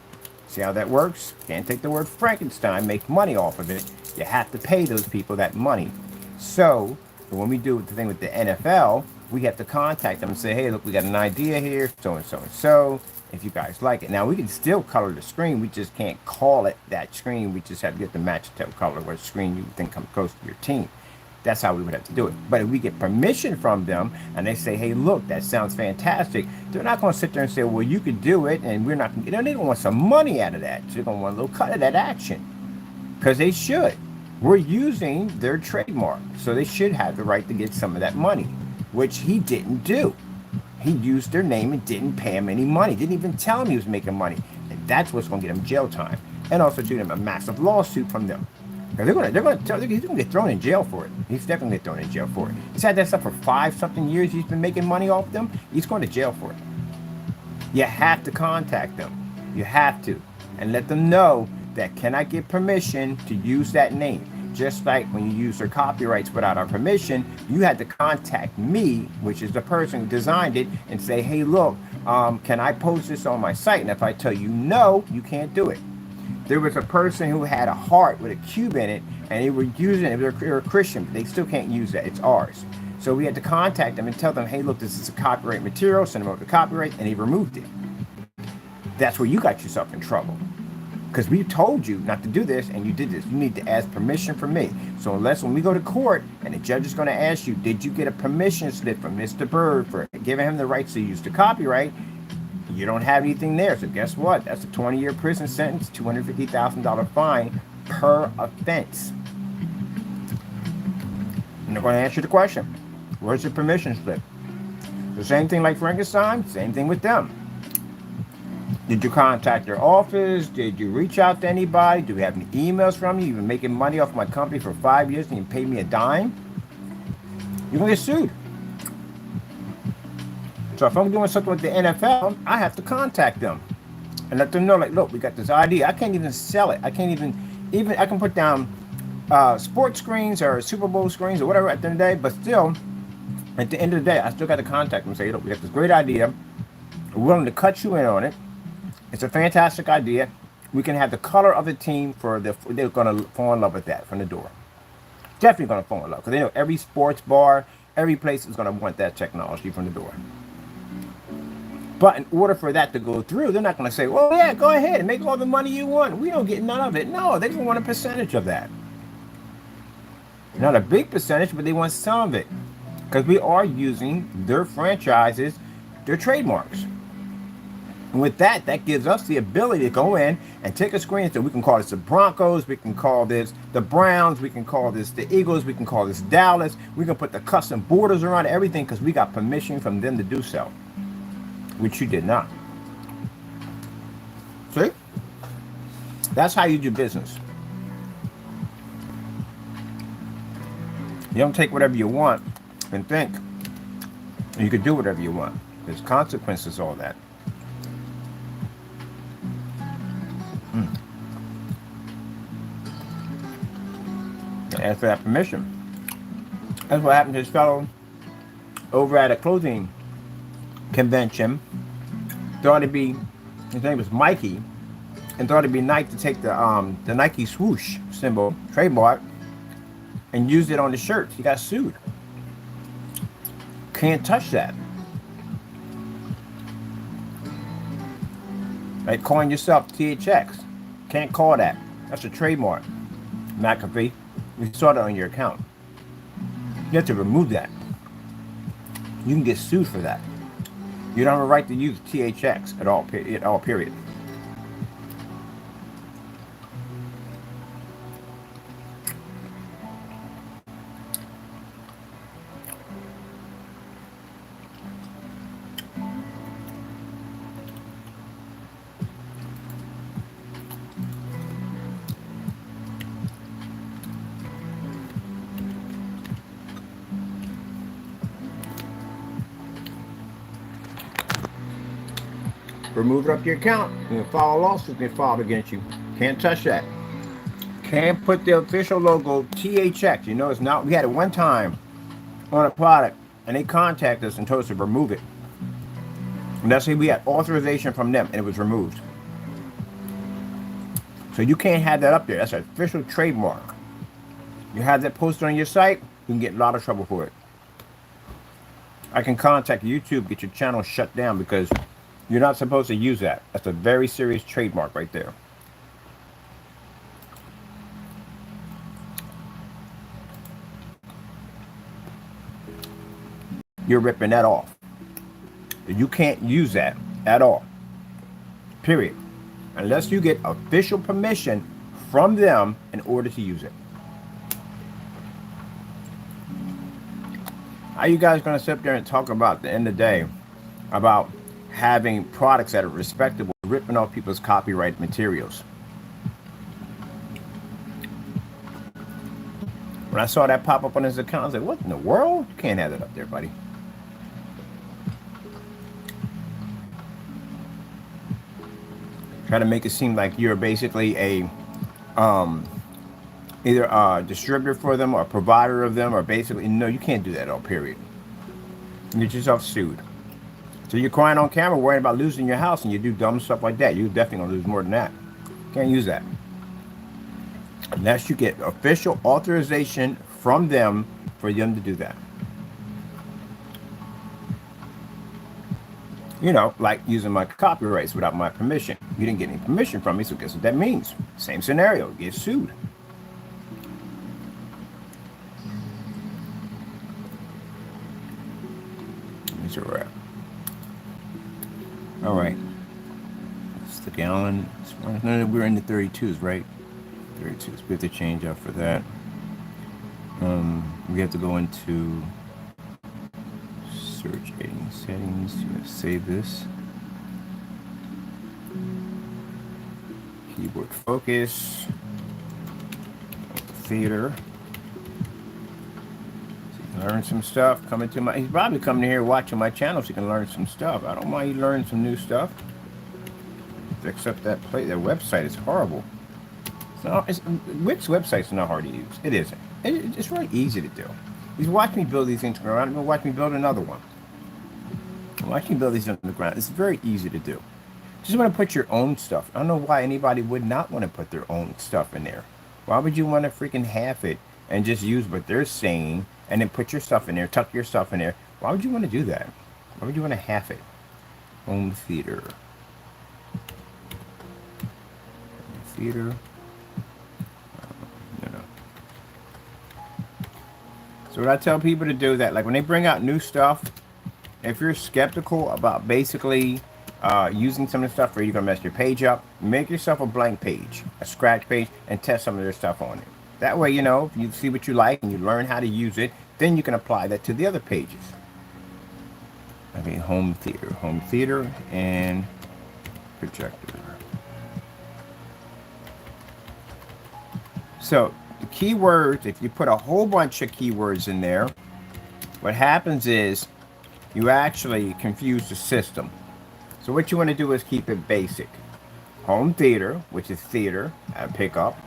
See how that works? Can't take the word Frankenstein, make money off of it. You have to pay those people that money. So when we do the thing with the NFL, we have to contact them and say, hey, look, we got an idea here, so and so and so, if you guys like it. Now, we can still color the screen. We just can't call it that screen. We just have to get the match type color where the screen you think comes close to your team. That's how we would have to do it. But if we get permission from them and they say, hey, look, that sounds fantastic, they're not going to sit there and say, well, you could do it, and we're not going to, they don't want some money out of that. So they're going to want a little cut of that action, because they should. We're using their trademark, so they should have the right to get some of that money, which he didn't do. He used their name and didn't pay him any money, didn't even tell him he was making money. And that's what's going to get him jail time, and also do him a massive lawsuit from them. They're going to get thrown in jail for it. He's definitely going to get thrown in jail for it. He's had that stuff for 5-something years. He's been making money off them. He's going to jail for it. You have to contact them. You have to. And let them know that, can I get permission to use that name? Just like when you use their copyrights without our permission, you had to contact me, which is the person who designed it, and say, hey, look, can I post this on my site? And if I tell you no, you can't do it. There was a person who had a heart with a cube in it, and they were using it. They were a Christian, but they still can't use that. It's ours. So we had to contact them and tell them, hey, look, this is a copyright material. Send them over the copyright, and he removed it. That's where you got yourself in trouble, because we told you not to do this, and you did this. You need to ask permission from me. So unless when we go to court and the judge is going to ask you, did you get a permission slip from Mr. Bird for giving him the rights to use the copyright, you don't have anything there. So guess what? That's a 20-year prison sentence, $250,000 fine per offense. And they're going to answer the question, where's the permission slip? The same thing like Frankenstein, same thing with them. Did you contact their office? Did you reach out to anybody? Do we have any emails from you? You've been making money off my company for 5 years and you paid me a dime? You're going to get sued. So if I'm doing something with the NFL, I have to contact them and let them know, like, look, we got this idea. I can't even sell it. I can't even I can put down sports screens or Super Bowl screens or whatever at the end of the day, but still, at the end of the day, I still got to contact them and say, look, we got this great idea. We're willing to cut you in on it. It's a fantastic idea. We can have the color of the team they're going to fall in love with that from the door. Definitely going to fall in love, because they know every sports bar, every place is going to want that technology from the door. But in order for that to go through, they're not going to say, well, yeah, go ahead and make all the money you want. We don't get none of it. No, they don't want a percentage of that. Not a big percentage, but they want some of it. Because we are using their franchises, their trademarks. And with that, that gives us the ability to go in and take a screen. So we can call this the Broncos. We can call this the Browns. We can call this the Eagles. We can call this Dallas. We can put the custom borders around everything, because we got permission from them to do so, which you did not. See? That's how you do business. You don't take whatever you want and think you can do whatever you want. There's consequences, all that. Ask for that permission. That's what happened to this fellow over at a clothing convention. Thought it'd be, his name was Mikey, and thought it'd be nice to take the Nike swoosh symbol, trademark, and use it on the shirts. He got sued. Can't touch that. Like calling yourself THX. Can't call that. That's a trademark. McAfee, you saw that on your account. You have to remove that. You can get sued for that. You don't have a right to use THX at all, period. remove it off your account. You can file a lawsuit get filed against you. Can't touch that. Can't put the official logo THX. You know, it's not. We had it one time on a product, and they contacted us and told us to remove it. And that's we had authorization from them, and it was removed. So you can't have that up there. That's an official trademark. You have that posted on your site, you can get in a lot of trouble for it. I can contact YouTube, get your channel shut down because you're not supposed to use that. That's a very serious trademark right there. You're ripping that off. You can't use that at all. Period. Unless you get official permission from them in order to use it. How you guys going to sit there and talk about, at the end of the day, about having products that are respectable, ripping off people's copyright materials? When I saw that pop up on his account, I was like, what in the world? You can't have that up there, buddy. Try to make it seem like you're basically a either a distributor for them or a provider of them, or basically, no, you can't do that at all, period. You get yourself sued. So you're crying on camera worrying about losing your house and you do dumb stuff like that. You're definitely going to lose more than that. Can't use that. Unless you get official authorization from them for them to do that. You know, like using my copyrights without my permission. You didn't get any permission from me, so guess what that means? Same scenario, get sued. These are wrap. All right. It's the gallon. No, we're in the 32s, right? 32s. We have to change up for that. We have to go into search settings. Save this. Keyboard focus. Theater. So you can learn some stuff. Coming to my. He's probably coming here watching my channel so you can learn some stuff. I don't mind you learning some new stuff. Except that their website is horrible. So Wix website's not hard to use. It isn't. It's really easy to do. He's watching me build these things around. I'm gonna watch me build another one. Watch me build these on the ground. It's very easy to do. Just want to put your own stuff. I don't know why anybody would not want to put their own stuff in there. Why would you want to freaking half it and just use what they're saying and then put your stuff in there, tuck your stuff in there? Why would you want to do that? Why would you want to half it? Home theater. Theater. So what I tell people to do that, like when they bring out new stuff, if you're skeptical about basically using some of the stuff where you're gonna mess your page up, make yourself a blank page, a scratch page, and test some of their stuff on it. That way, you know, if you see what you like and you learn how to use it, then you can apply that to the other pages. Okay, home theater, and projector. So the keywords, if you put a whole bunch of keywords in there, what happens is you actually confuse the system. So what you want to do is keep it basic. Home theater, which is theater, pick up.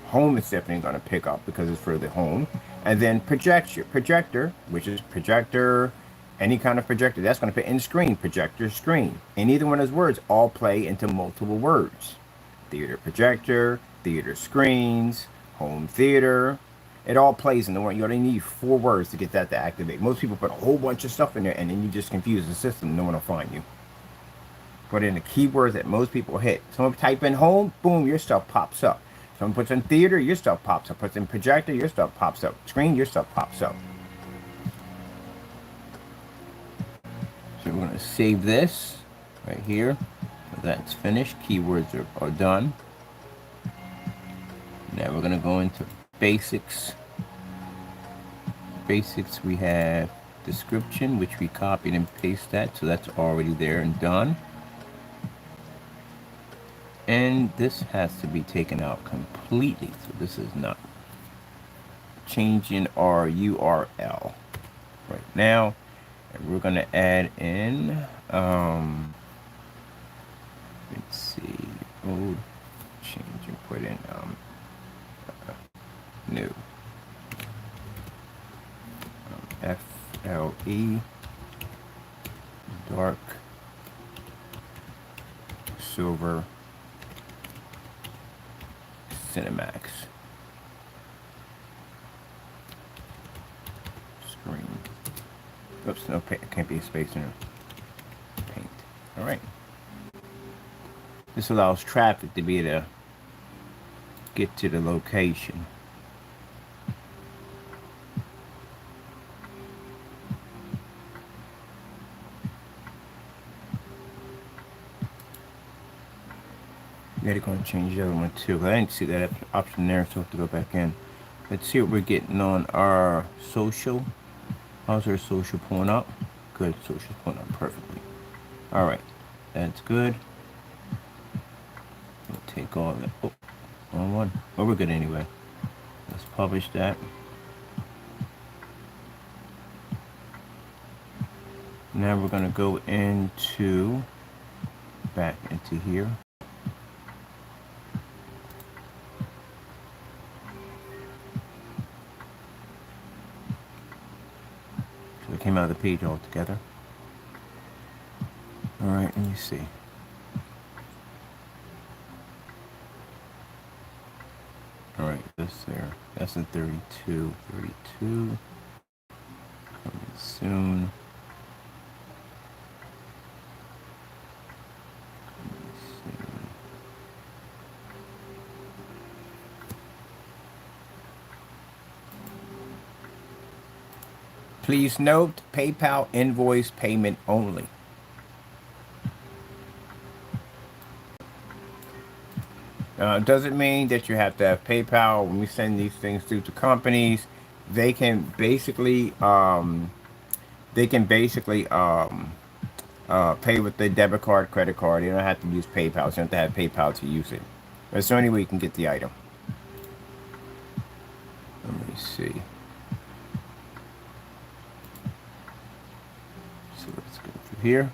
Home is definitely going to pick up because it's for the home. And then projector, which is projector, any kind of projector. That's going to put in screen, projector, screen. And either one of those words all play into multiple words. Theater projector, theater screens, home theater. It all plays in the one. You only need 4 words to get that to activate. Most people put a whole bunch of stuff in there and then you just confuse the system. No one will find you. Put in the keywords that most people hit. Someone type in home, boom, your stuff pops up. Someone puts in theater, your stuff pops up. Puts in projector, your stuff pops up. Screen, your stuff pops up. So we're going to save this right here. So that's finished. Keywords are done. Now we're going to go into basics. Basics, we have description, which we copied and pasted that. So that's already there and done. And this has to be taken out completely. So this is not changing our URL right now. And we're going to add in in new. FLE, dark silver CINEMAX screen. Oops, no paint. Can't be a space in there. Paint. All right. This allows traffic to be able to get to the location. Yeah, they're going to change the other one too. I didn't see that option there, so I have to go back in. Let's see what we're getting on our social. How's our social pulling up? Good, social's pulling up perfectly. All right, that's good. We'll take all that. Oh, wrong one. Oh, we're good anyway. Let's publish that. Now we're going to go into, back into here. So it came out of the page altogether. All right, let me see. All right, this there. That's a 32. 32. Coming soon. Please note, PayPal invoice payment only. Doesn't mean that you have to have PayPal. When we send these things through to companies, they can basically pay with their debit card, credit card. You don't have to use PayPal. So you don't have to have PayPal to use it. That's the only way you can get the item. Let me see. So let's go through here.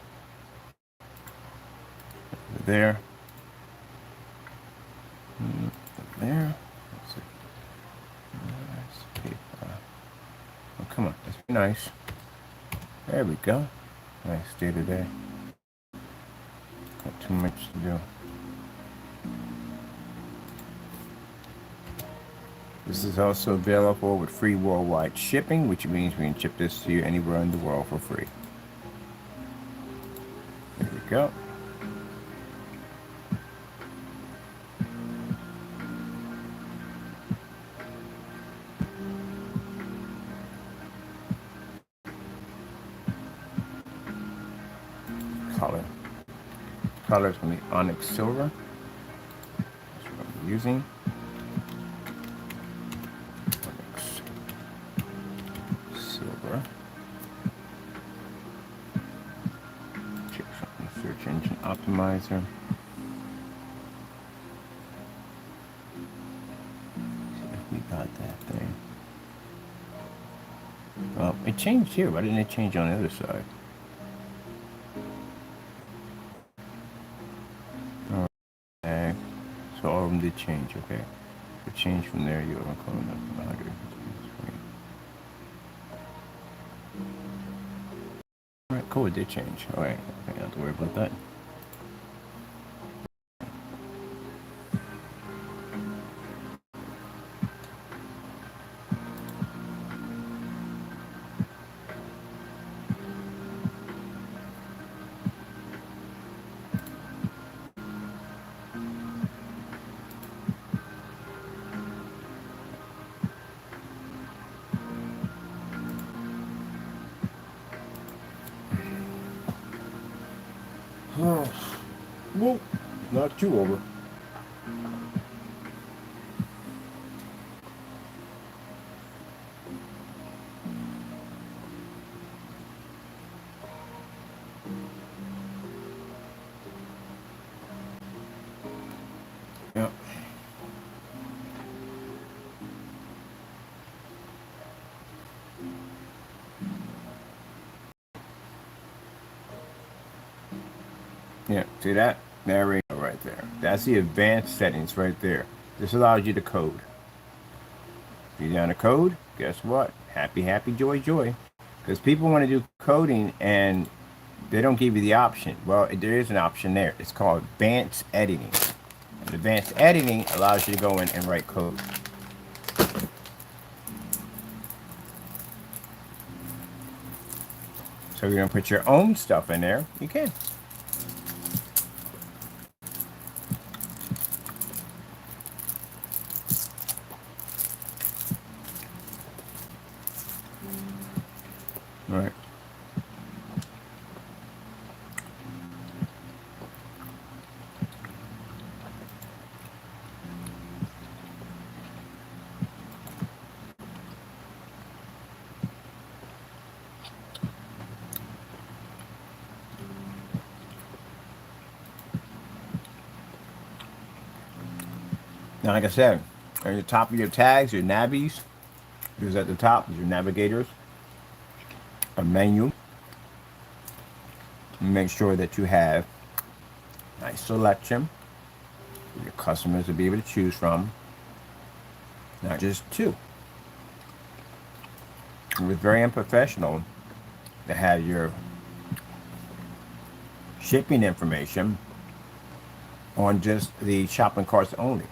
Over there. There. Let's see. PayPal. Oh, come on. Let's be nice. There we go. Nice day today. Got too much to do. This is also available with free worldwide shipping, which means we can ship this to you anywhere in the world for free. There we go. Color is going to be onyx silver. That's what I'm using. Onyx silver. Check something. Search engine optimizer. See if we got that thing. Well, it changed here. Why didn't it change on the other side? So all of them did change, okay? The change from there, you are calling up 100. Alright, cool, it did change. Alright, I don't have to worry about that. Whoa, knocked you over. Yep. Yeah, see that? There we go, right there. That's the advanced settings right there. This allows you to code. If you're down to code, guess what? Happy, happy, joy, joy. Because people want to do coding and they don't give you the option. Well, there is an option there. It's called advanced editing. And advanced editing allows you to go in and write code. So you're going to put your own stuff in there. You can. All right. Now, like I said, at the top of your tags, your navies, is at the top, your navigators, a menu. Make sure that you have a nice selection for your customers to be able to choose from, not just two. It was very unprofessional to have your shipping information on just the shopping carts only.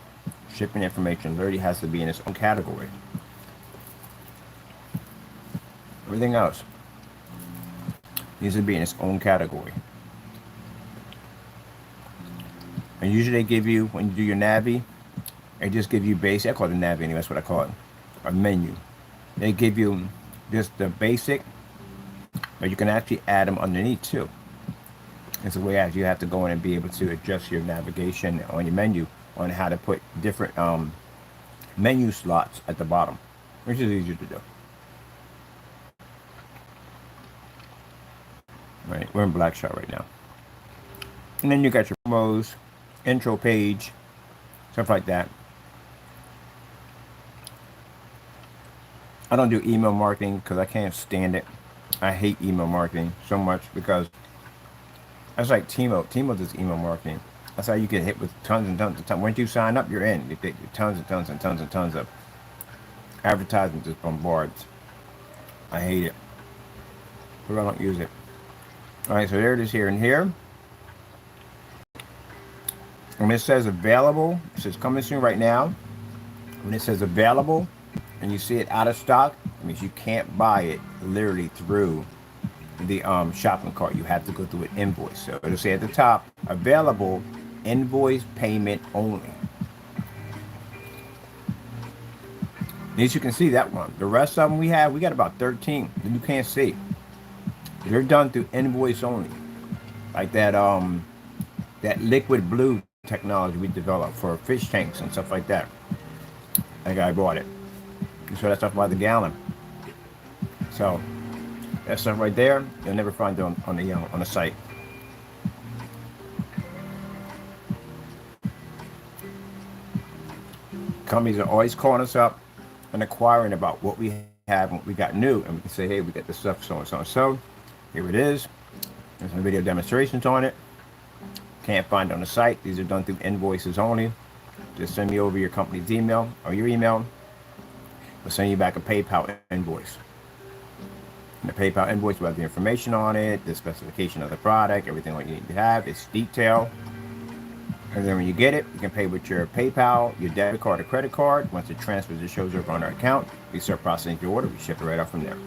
Shipping information literally has to be in its own category. Everything else needs to be in its own category. And usually they give you, when you do your Navi, they just give you basic. I call it a Navi anyway, that's what I call it. A menu. They give you just the basic, but you can actually add them underneath too. It's a way as you have to go in and be able to adjust your navigation on your menu on how to put different menu slots at the bottom, which is easier to do. Right, we're in Blackshot right now. And then you got your promos, intro page, stuff like that. I don't do email marketing because I can't stand it. I hate email marketing so much because that's like Timo. Timo does email marketing. That's how you get hit with tons and tons of time. Once you sign up, you're in. You get tons and tons and tons and tons of advertising just bombards. I hate it. But I don't use it. Alright, so there it is here and here. When it says available, it says coming soon right now. When it says available and you see it out of stock, it means you can't buy it literally through the shopping cart. You have to go through an invoice. So it'll say at the top, available, invoice payment only. As you can see that one. The rest of them we got about 13 that you can't see. They're done through invoice only. Like that that liquid blue technology we developed for fish tanks and stuff like that. That guy bought it. You saw that stuff by the gallon. So that stuff right there, you'll never find it on the site. Companies are always calling us up and inquiring about what we have and what we got new, and we can say, hey, we got this stuff, so and so and so. Here it is. There's some video demonstrations on it. Can't find it on the site. These are done through invoices only. Just send me over your company's email or your email. We'll send you back a PayPal invoice. And the PayPal invoice will have the information on it, the specification of the product, everything what you need to have. It's detailed. And then when you get it, you can pay with your PayPal, your debit card, or credit card. Once it transfers, it shows up on our account. We start processing your order. We ship it right off from there.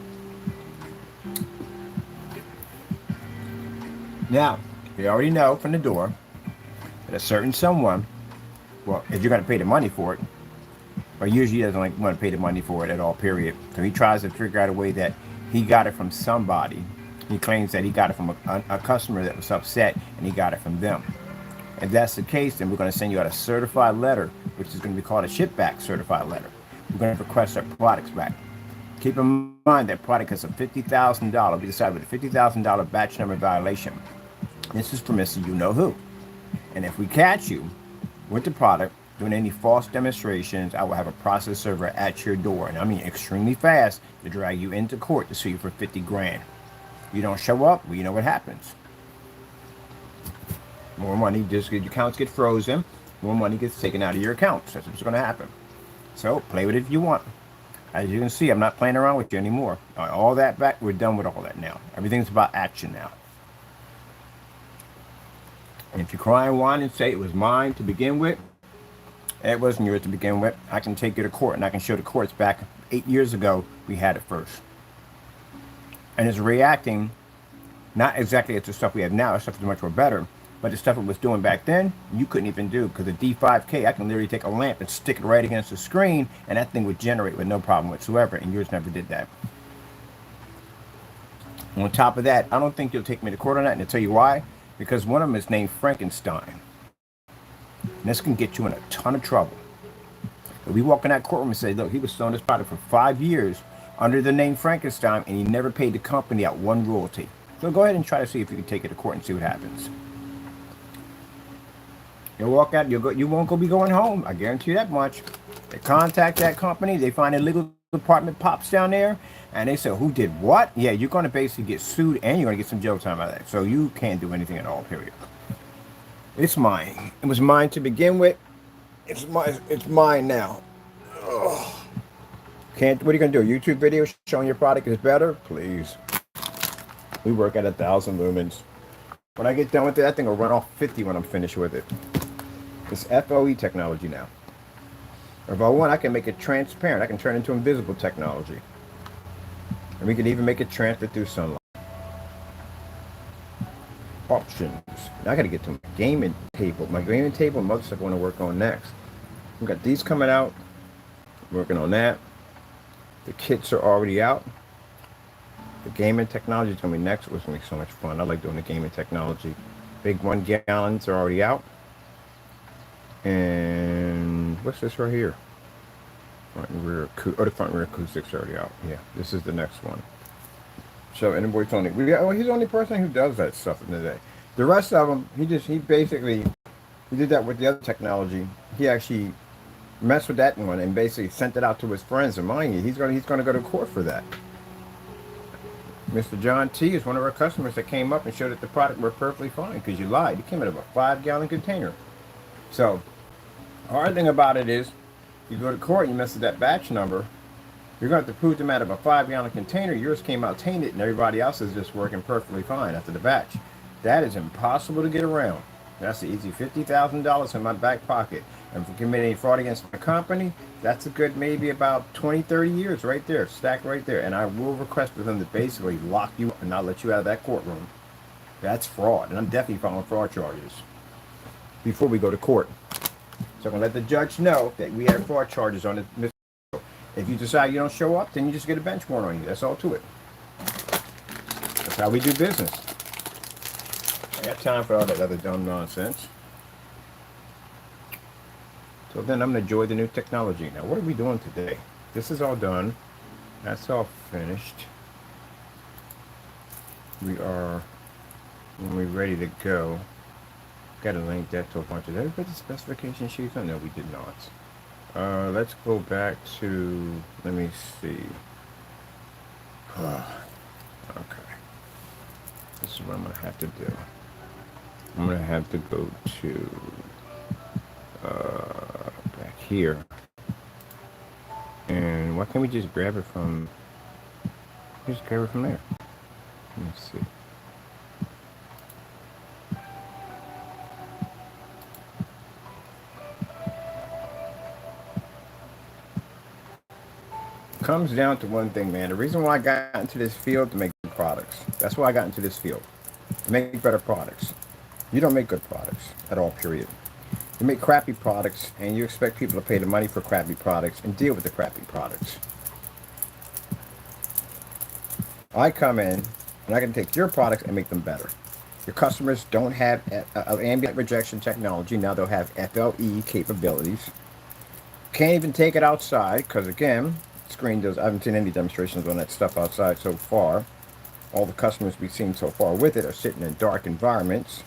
Now, you already know from the door that a certain someone, well, if you're going to pay the money for it, or usually he doesn't want to pay the money for it at all, period. So he tries to figure out a way that he got it from somebody. He claims that he got it from a customer that was upset and he got it from them. If that's the case, then we're going to send you out a certified letter, which is going to be called a ship back certified letter. We're going to request our products back. Keep in mind that product has a $50,000. We decided with a $50,000 batch number violation. This is from Mr. You Know Who. And if we catch you with the product doing any false demonstrations, I will have a process server at your door, and I mean extremely fast, to drag you into court to sue you for 50 grand. You don't show up, well, you know what happens. More money, just your accounts get frozen, more money gets taken out of your account. That's what's going to happen. So play with it if you want. As you can see, I'm not playing around with you anymore. All that back, we're done with all that now. Everything's about action now. And if you cry and whine and say it was mine to begin with, it wasn't yours to begin with, I can take you to court and I can show the courts back 8 years ago we had it first. And it's reacting not exactly as the stuff we have now. The stuff is much more better. But the stuff it was doing back then, you couldn't even do, because the D5K, I can literally take a lamp and stick it right against the screen, and that thing would generate with no problem whatsoever, and yours never did that. On top of that, I don't think you'll take me to court on that, and I'll tell you why. Because one of them is named Frankenstein. And this can get you in a ton of trouble. If we walk in that courtroom and say, look, he was selling this product for 5 years under the name Frankenstein, and he never paid the company out one royalty. So go ahead and try to see if you can take it to court and see what happens. You'll walk out, you won't be going home. I guarantee you that much. They contact that company, they find a legal department pops down there, and they say, who did what? Yeah, you're going to basically get sued, and you're going to get some jail time out of that. So you can't do anything at all, period. It's mine. It was mine to begin with. It's mine now. Ugh. What are you going to do? A YouTube video showing your product is better? Please. We work at 1,000 lumens. When I get done with it, that thing will run off 50 when I'm finished with it. It's FLE technology now. If I want, I can make it transparent. I can turn it into invisible technology. And we can even make it transfer through sunlight. Options. Now I got to get to my gaming table. My gaming table and other stuff I want to work on next. We've got these coming out. Working on that. The kits are already out. The gaming technology is going to be next. It's going to be so much fun. I like doing the gaming technology. Big 1 gallons are already out. And what's this right here? Front and rear, the front and rear acoustics are already out. Yeah, this is the next one. So, and he's the only person who does that stuff in the day. The rest of them, he did that with the other technology. He actually messed with that one and basically sent it out to his friends. And mind you, he's going to go to court for that. Mr. John T is one of our customers that came up and showed that the product worked perfectly fine because you lied. It came in a 5-gallon container. So, the hard thing about it is, you go to court and you mess with that batch number, you're going to have to prove them out of a 5-gallon container. Yours came out tainted and everybody else is just working perfectly fine after the batch. That is impossible to get around. That's an easy $50,000 in my back pocket. And if we commit any fraud against my company, that's a good maybe about 20, 30 years right there, stacked right there. And I will request for them to basically lock you up and not let you out of that courtroom. That's fraud. And I'm definitely filing fraud charges before we go to court. So I'm going to let the judge know that we have fraud charges on it. If you decide you don't show up, then you just get a bench warrant on you. That's all to it. That's how we do business. I got time for all that other dumb nonsense. So then I'm going to enjoy the new technology. Now, what are we doing today? This is all done. That's all finished. We're ready to go. Got to link that to a bunch of... Did we put the specification sheets on? No, we did not. Let's go back to... Let me see. Okay. This is what I'm going to have to do. I'm going to have to go to... back here. And why can't we just grab it from... Just grab it from there. Let me see. Comes down to one thing, man. The reason why I got into this field to make good products. That's why I got into this field. To make better products. You don't make good products at all, period. You make crappy products and you expect people to pay the money for crappy products and deal with the crappy products. I come in and I can take your products and make them better. Your customers don't have ambient rejection technology. Now they'll have FLE capabilities. Can't even take it outside because, again, screen does. I haven't seen any demonstrations on that stuff outside so far. All the customers we've seen so far with it are sitting in dark environments.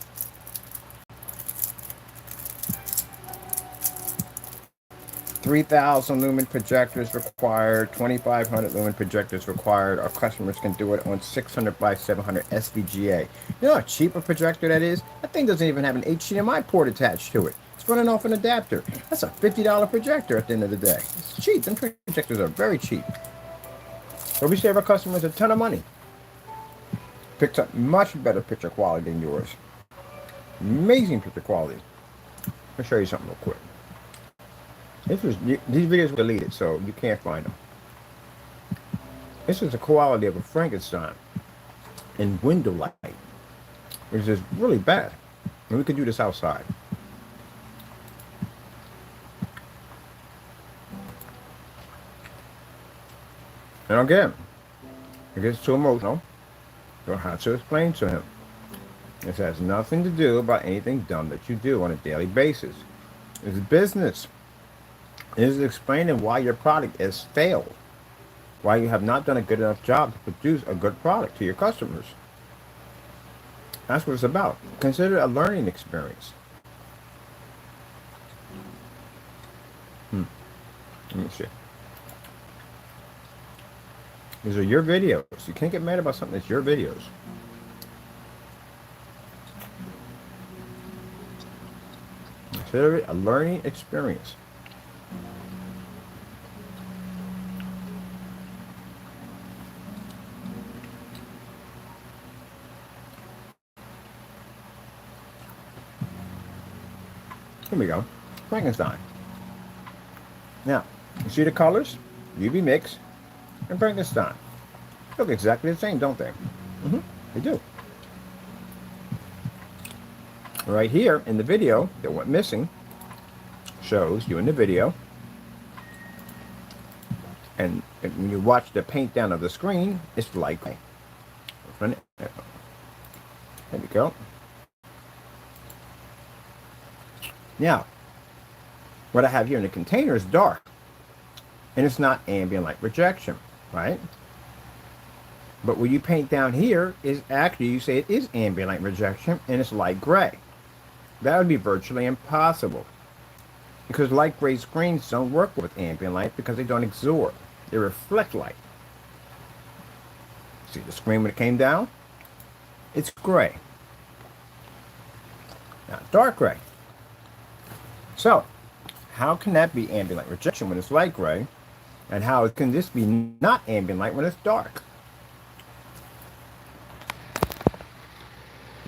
$3,000 lumen projectors required, 2,500 lumen projectors required. Our customers can do it on 600 by 700 SVGA. You know how cheap a projector that is? That thing doesn't even have an HDMI port attached to it. It's It's running off an adapter. That's a $50 projector at the end of the day. It's cheap. Them projectors are very cheap. So we save our customers a ton of money. Picks up much better picture quality than yours. Amazing picture quality. I'll show you something real quick. These videos were deleted, so you can't find them. This is the quality of a Frankenstein in window light, which is really bad. And we could do this outside. And again, it gets too emotional. You'll have to explain to him. This has nothing to do about anything dumb that you do on a daily basis. It's business. It is explaining why your product has failed. Why you have not done a good enough job to produce a good product to your customers. That's what it's about. Consider it a learning experience. Let me see. These are your videos. You can't get mad about something that's your videos. Consider it a learning experience. Here we go. Frankenstein. Now, you see the colors? UV mix and Frankenstein. Look exactly the same, don't they? They do. Right here in the video that went missing shows you in the video, and when you watch the paint down of the screen, it's light gray. There we go. Now, what I have here in the container is dark, and it's not ambient light rejection, right? But what you paint down here is actually, you say it is ambient light rejection, and it's light gray. That would be virtually impossible, because light gray screens don't work with ambient light because they don't absorb. They reflect light. See the screen when it came down? It's gray. Now, dark gray. So, how can that be ambient light rejection when it's light gray? And how can this be not ambient light when it's dark?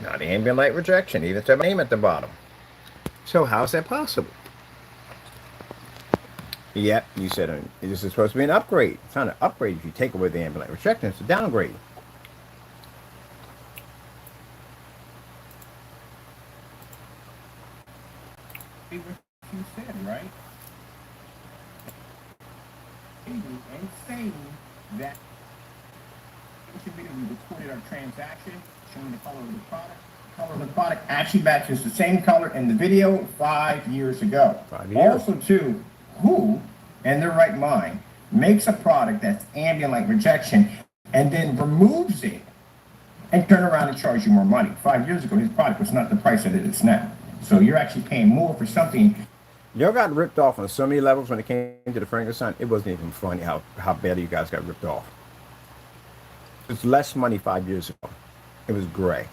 Not ambient light rejection, even to name at the bottom. So how is that possible? Yep, you said this is supposed to be an upgrade. It's not an upgrade if you take away the ambient light rejection, it's a downgrade. What you said, right? And saying that we recorded our transaction, showing the color of the product. The color of the product actually matches the same color in the video 5 years ago. 5 years. Also, too, who, in their right mind, makes a product that's ambient light rejection and then removes it and turn around and charge you more money? 5 years ago, his product was not the price that it is now. So you're actually paying more for something. Y'all got ripped off on so many levels when it came to the Frankenstein. It wasn't even funny how bad you guys got ripped off. It's less money 5 years ago. It was gray.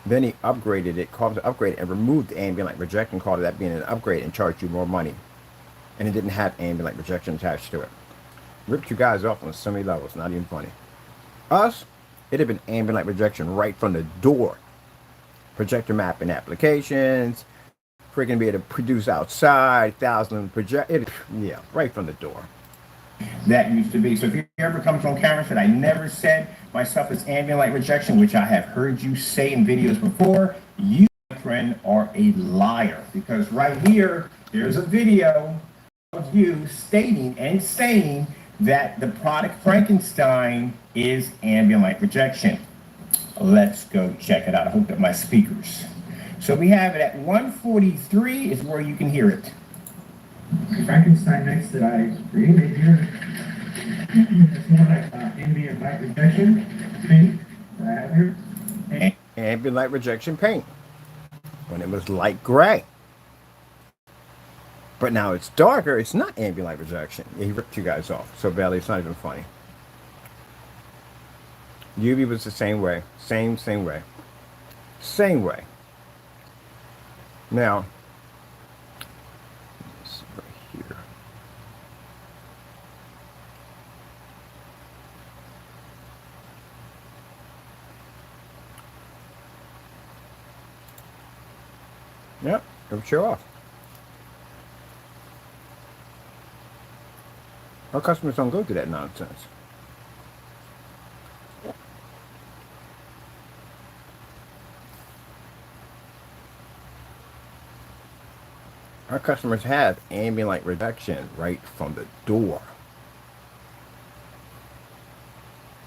Then he upgraded it, called it an upgrade, and removed the ambient light rejection, called it that being an upgrade, and charged you more money. And it didn't have ambient light rejection attached to it. Ripped you guys off on so many levels, not even funny. Us, it'd have been ambient light rejection right from the door. Projector mapping applications, freaking be able to produce outside, 1,000 yeah, right from the door. That used to be. So if you ever comes on camera and said, I never said my stuff is ambient light rejection, which I have heard you say in videos before, you, my friend, are a liar. Because right here, there's a video of you stating and saying that the product Frankenstein is ambient light rejection. Let's go check it out. I hope that my speakers. So we have it at 143 is where you can hear it. Frankenstein mix that I created here. It's more like ambient light rejection paint that I have here. Ambient light rejection paint. When it was light gray. But now it's darker, it's not ambient light rejection. He ripped you guys off so badly, it's not even funny. UV was the same way. Same way. Same way. Now, Yep, it'll show off. Our customers don't go through that nonsense. Our customers have ambient light reduction right from the door.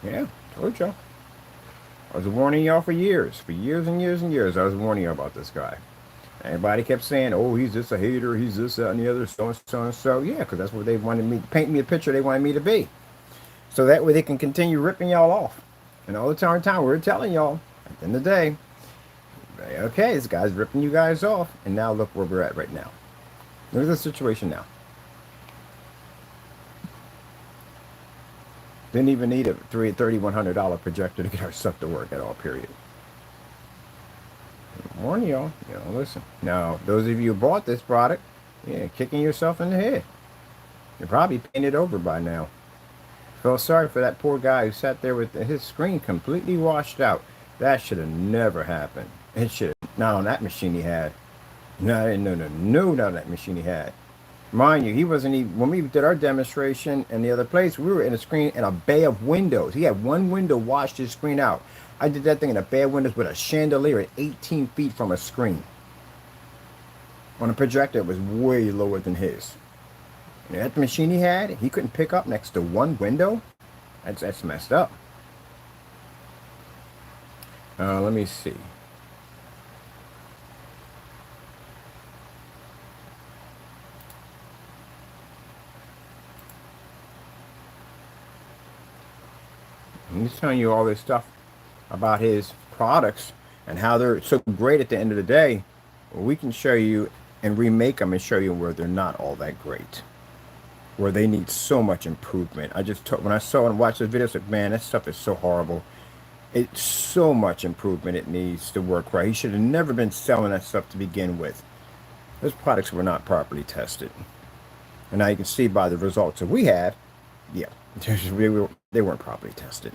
Yeah, told y'all. I was warning y'all for years and years and years. I was warning y'all about this guy. Everybody kept saying, "Oh, he's just a hater. He's this, that, and the other, so and so and so." Yeah, because that's what they wanted me to paint me a picture they wanted me to be. So that way they can continue ripping y'all off. And all the time we're telling y'all, at the end of the day, okay, this guy's ripping you guys off. And now look where we're at right now. Look at the situation now. Didn't even need a $3,100 projector to get our stuff to work at all, period. Warn y'all, listen. Now, those of you who bought this product, yeah, kicking yourself in the head. You're probably painted over by now. Felt sorry for that poor guy who sat there with his screen completely washed out. That should have never happened. It should have. Not on that machine he had. No, not on that machine he had. Mind you, he wasn't even, when we did our demonstration in the other place, we were in a screen in a bay of windows. He had one window washed his screen out. I did that thing in a bay of windows with a chandelier at 18 feet from a screen. On a projector, it was way lower than his. And that machine he had, he couldn't pick up next to one window. That's messed up. Let me see. I'm just telling you all this stuff about his products and how they're so great at the end of the day. Well, we can show you and remake them and show you where they're not all that great, where they need so much improvement. I just when I saw and watched the videos, like, man, that stuff is so horrible. It's so much improvement. It needs to work right. He should have never been selling that stuff to begin with. Those products were not properly tested. And now you can see by the results that we had, yeah, they weren't properly tested.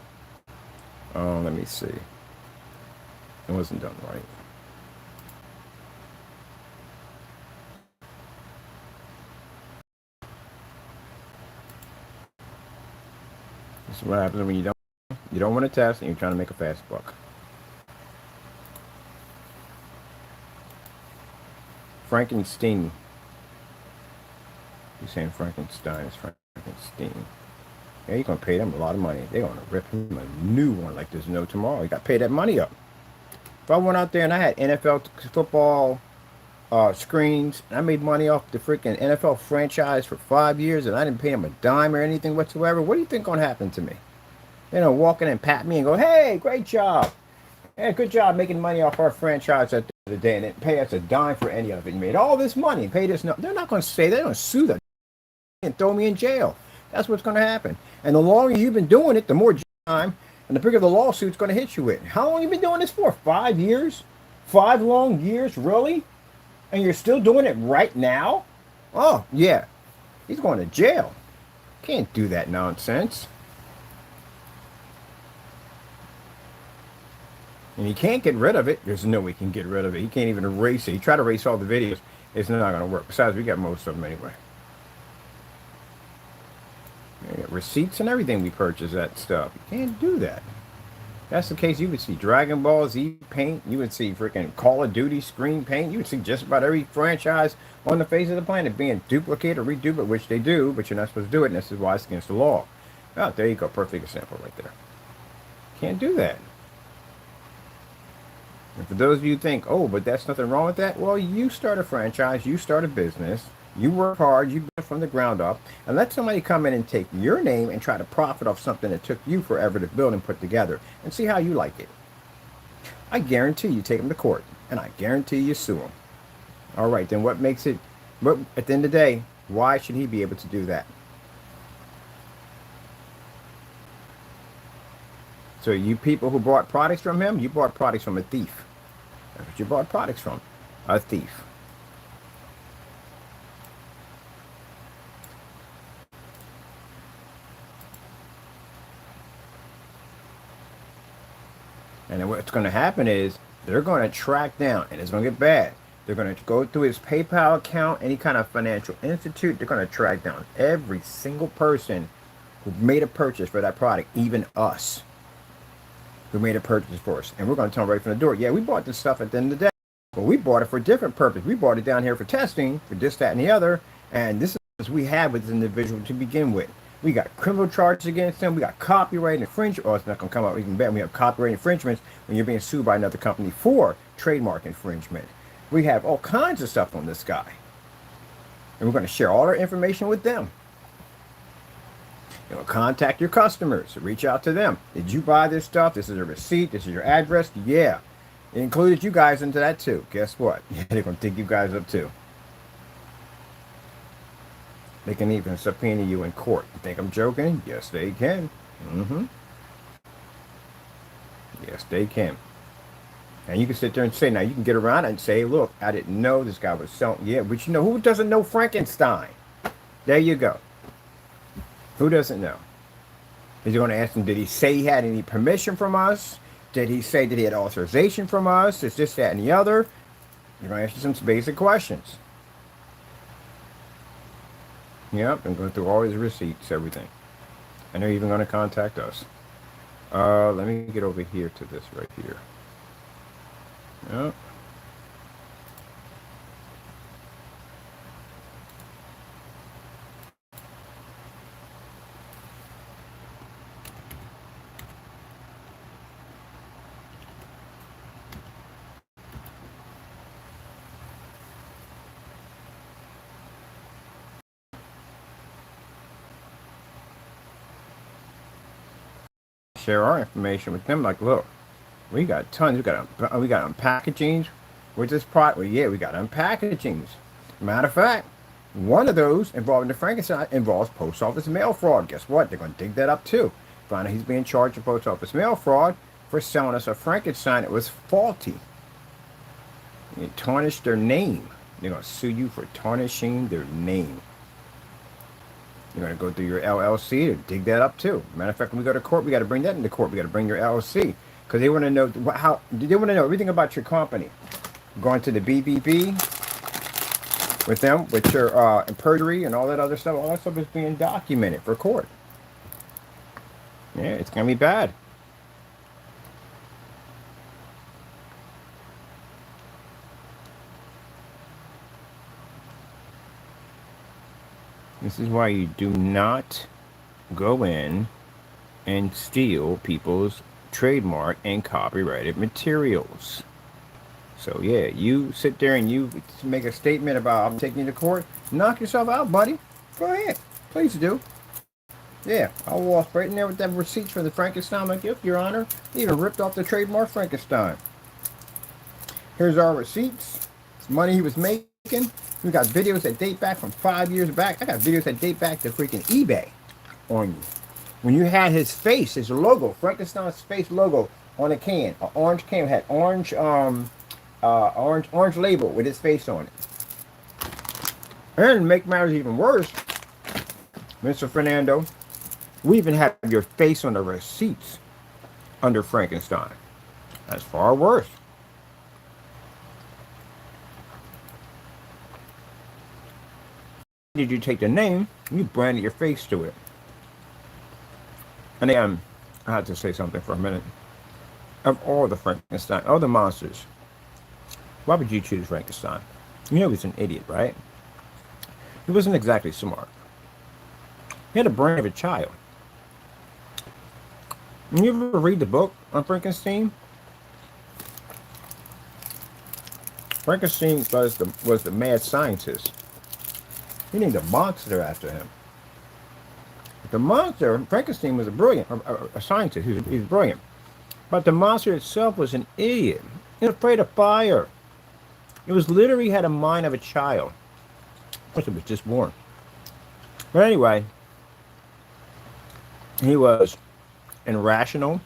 Let me see. It wasn't done right. This is what happens when you don't want to test and you're trying to make a fast buck. Frankenstein. You're saying Frankenstein is Frankenstein. Yeah, you're going to pay them a lot of money. They're going to rip him a new one like there's no tomorrow. You got to pay that money up. If I went out there and I had NFL football screens, and I made money off the freaking NFL franchise for 5 years, and I didn't pay them a dime or anything whatsoever, what do you think going to happen to me? Walk in and pat me and go, "Hey, great job. Hey, good job making money off our franchise at the end of the day, and didn't pay us a dime for any of it. You made all this money and paid us no." They're not going to say, they're going to sue them and throw me in jail. That's what's going to happen. And the longer you've been doing it, the more time and the bigger the lawsuit's going to hit you with. How long have you been doing this for? 5 years? 5 long years, really? And you're still doing it right now? Oh, yeah. He's going to jail. Can't do that nonsense. And he can't get rid of it. There's no way he can get rid of it. He can't even erase it. He tried to erase all the videos. It's not going to work. Besides, we got most of them anyway. Receipts and everything we purchase that stuff. You can't do that. That's the case. You would see Dragon Ball Z paint. You would see freaking Call of Duty screen paint. You would see just about every franchise on the face of the planet being duplicated or reduplicated, which they do, but you're not supposed to do it, and this is why it's against the law. Oh, there you go. Perfect example right there. Can't do that. And for those of you who think, oh, but that's nothing wrong with that, well, you start a franchise, you start a business, you work hard, you build from the ground up, and let somebody come in and take your name and try to profit off something that took you forever to build and put together, and see how you like it. I guarantee you take them to court, and I guarantee you sue them. All right, then what makes it, but at the end of the day, why should he be able to do that? So you people who bought products from him, you bought products from a thief. That's what you bought products from, a thief. And then what's going to happen is they're going to track down, and it's going to get bad. They're going to go through his PayPal account, any kind of financial institute. They're going to track down every single person who made a purchase for that product, even us who made a purchase for us. And we're going to tell them right from the door, yeah, we bought this stuff at the end of the day, but we bought it for a different purpose. We bought it down here for testing, for this, that, and the other. And this is what we had with this individual to begin with. We got criminal charges against them. We got copyright infringement. Oh, it's not going to come out even better. We have copyright infringements when you're being sued by another company for trademark infringement. We have all kinds of stuff on this guy. And we're going to share all our information with them. You know, contact your customers. Reach out to them. Did you buy this stuff? This is a receipt. This is your address. Yeah. It included you guys into that too. Guess what? Yeah, they're going to dig you guys up too. They can even subpoena you in court. You think I'm joking? Yes, they can. Yes, they can. And you can sit there and say, now you can get around it and say, look, I didn't know this guy was selling. Yeah, but you know, who doesn't know Frankenstein? There you go. Who doesn't know? Is he going to ask him, did he say he had any permission from us? Did he say that he had authorization from us? Is this, that, and the other? You're going to ask you some basic questions. Yep, and go through all his receipts, everything. And they're even going to contact us. Let me get over here to this right here. Yep. Share our information with them. Like, look, we got tons. We got unpackagings with this product. Well, yeah, we got unpackagings. Matter of fact, one of those involving the Frankenstein involves post office mail fraud. Guess what? They're going to dig that up too. Find out he's being charged of post office mail fraud for selling us a Frankenstein that was faulty. You tarnished their name. They're going to sue you for tarnishing their name. You're going to go through your LLC to dig that up too. Matter of fact, when we go to court, we got to bring that into court. We got to bring your LLC because they want to know they want to know everything about your company. Going to the BBB with them, with your perjury and all that other stuff. All that stuff is being documented for court. Yeah, it's going to be bad. This is why you do not go in and steal people's trademark and copyrighted materials. So yeah, you sit there and you make a statement about I'm taking you to court. Knock yourself out, buddy. Go ahead. Please do. Yeah, I'll walk right in there with them receipts for the Frankenstein. Like, yep, Your Honor, he even ripped off the trademark Frankenstein. Here's our receipts. It's money he was making. We got videos that date back from 5 years back. I got videos that date back to freaking eBay on you. When you had his face, his logo, Frankenstein's face logo on a can, an orange can, had orange label with his face on it. And to make matters even worse, Mr. Fernando, we even have your face on the receipts under Frankenstein. That's far worse. Did you take the name? You branded your face to it. And then I had to say something for a minute. Of all the Frankenstein, all the monsters, why would you choose Frankenstein? You know he's an idiot, right? He wasn't exactly smart. He had the brain of a child. You ever read the book on Frankenstein? Frankenstein was the mad scientist. He named a monster after him. The monster, Frankenstein was a scientist. He was brilliant. But the monster itself was an idiot. He was afraid of fire. It was literally had a mind of a child. Of course, it was just born. But anyway, he was irrational,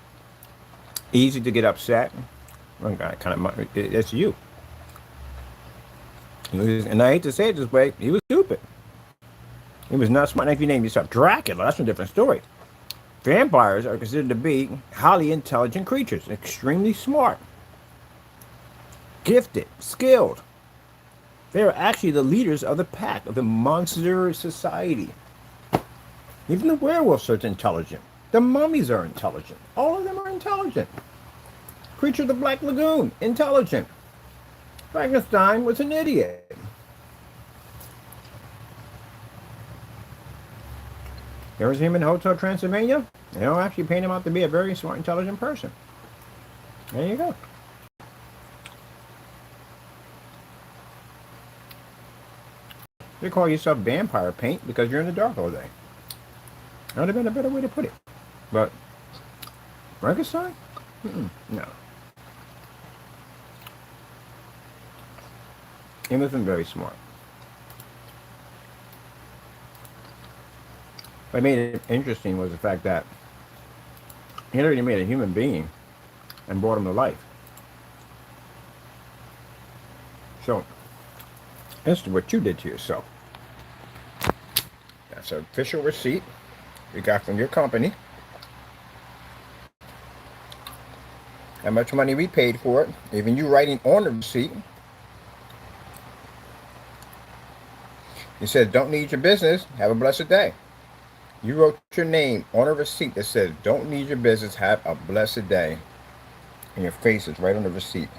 easy to get upset. That's you. And I hate to say it this way, he was stupid. He was not smart. Now, if you name yourself Dracula, that's a different story. Vampires are considered to be highly intelligent creatures, extremely smart, gifted, skilled. They are actually the leaders of the pack, of the monster society. Even the werewolves are intelligent. The mummies are intelligent. All of them are intelligent. Creature of the Black Lagoon, intelligent. Frankenstein was an idiot. You ever see him in Hotel Transylvania? They don't actually paint him out to be a very smart, intelligent person. There you go. They call yourself vampire paint because you're in the dark all day. That would have been a better way to put it. But Frankenstein? No. He wasn't very smart. What made it interesting was the fact that he already made a human being and brought him to life. So, that's what you did to yourself. That's an official receipt you got from your company. How much money we paid for it. Even you writing on the receipt. You said, don't need your business. Have a blessed day. You wrote your name on a receipt that says, don't need your business. Have a blessed day. And your face is right on the receipt.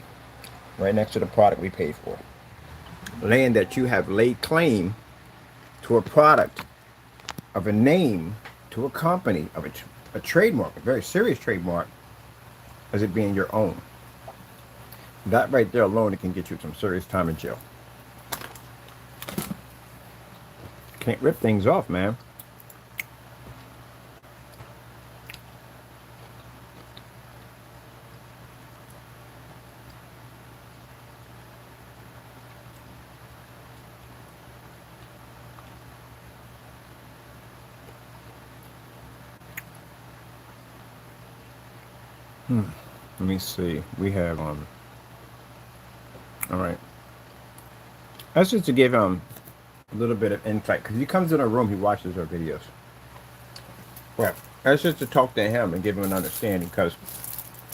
Right next to the product we paid for. Laying that you have laid claim to a product, of a name, to a company, of a trademark, a very serious trademark, as it being your own. That right there alone, it can get you some serious time in jail. Can't rip things off, man. Let me see. We have all right. That's just to give him a little bit of insight, because he comes in our room, he watches our videos. Well, that's just to talk to him and give him an understanding, because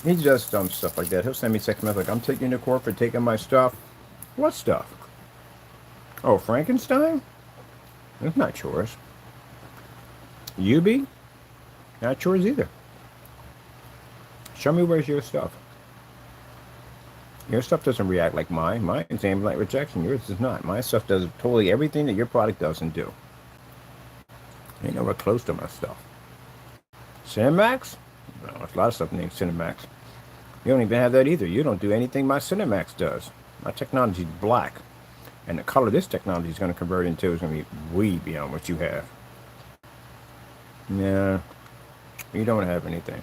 he does dumb stuff like that. He'll send me text messages like, I'm taking you to court for taking my stuff. What stuff? Oh, Frankenstein? That's not yours. You be? Not yours either. Show me where's your stuff. Your stuff doesn't react like mine. Mine is ambient rejection. Yours does not. My stuff does totally everything that your product doesn't do. Ain't nowhere close to my stuff. CINEMAX? No, there's a lot of stuff named CINEMAX. You don't even have that either. You don't do anything my CINEMAX does. My technology is black. And the color this technology is going to convert into is going to be way beyond what you have. Yeah. You don't have anything.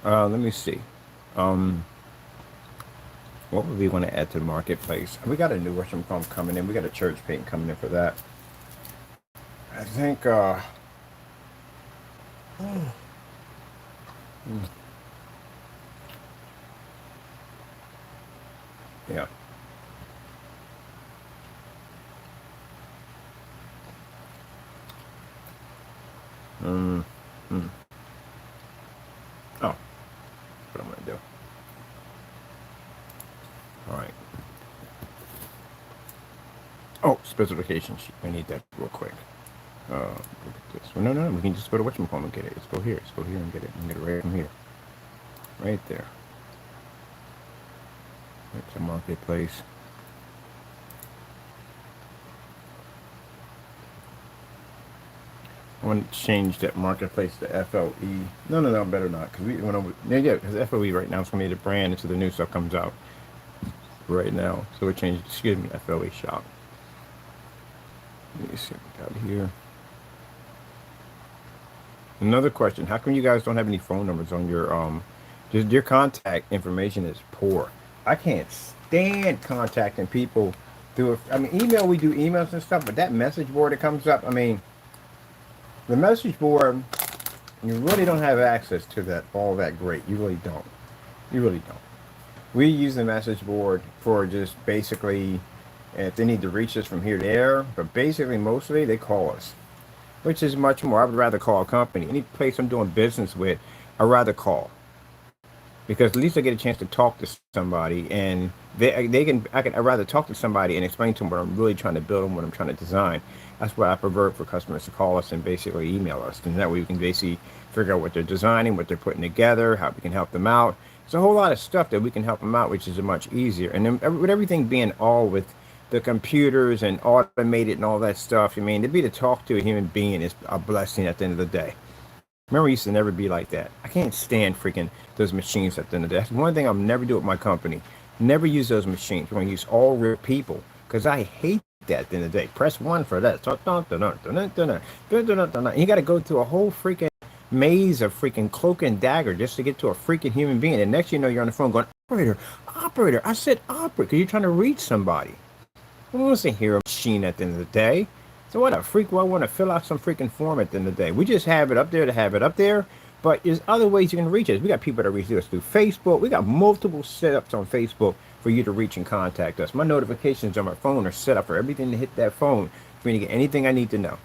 Let me see. What would we want to add to the marketplace? We got a new worship phone coming in. We got a church paint coming in for that. I think, yeah. Oh, what I'm going to do. All right. Oh, specification sheet. I need that real quick. Look at this. Well, no. We can just go to whatchamacallit and get it. Let's go here. Let's go here and get it. And get it right from here. Right there. That's the marketplace. I want to change that marketplace to FLE. No, better not. Because because FLE right now is going to be the brand until the new stuff comes out. Right now. So we changed, FLE shop. Let me see what we got here. Another question. How come you guys don't have any phone numbers on your, just your contact information is poor. I can't stand contacting people through, email, we do emails and stuff, but that message board that comes up, the message board, you really don't have access to that all that great. You really don't. We use the message board for just basically, if they need to reach us from here to there, but basically mostly they call us, which is much more. I would rather call a company. Any place I'm doing business with, I'd rather call. because at least I get a chance to talk to somebody, and I'd rather talk to somebody and explain to them what I'm really trying to build and what I'm trying to design. That's why I prefer for customers to call us and basically email us, and that way we can basically figure out what they're designing, what they're putting together, how we can help them out. It's a whole lot of stuff that we can help them out, which is much easier. And then with everything being all with the computers and automated and all that stuff, I mean, to be to talk to a human being is a blessing at the end of the day. Remember, it used to never be like that. I can't stand freaking those machines at the end of the day. That's one thing I'll never do with my company. Never use those machines. We're going to use all real people, because I hate that at the end of the day. Press 1 for that. You got to go through a whole freaking maze of freaking cloak and dagger just to get to a freaking human being. And next you know, you're on the phone going, operator. I said operator, because you're trying to reach somebody. I don't want to hear a machine at the end of the day. So what a freak, well, I want to fill out some freaking form at the end of the day. We just have it up there to have it up there, but there's other ways you can reach us. We got people that reach us through Facebook. We got multiple setups on Facebook for you to reach and contact us. My notifications on my phone are set up for everything to hit that phone for me to get anything I need to know.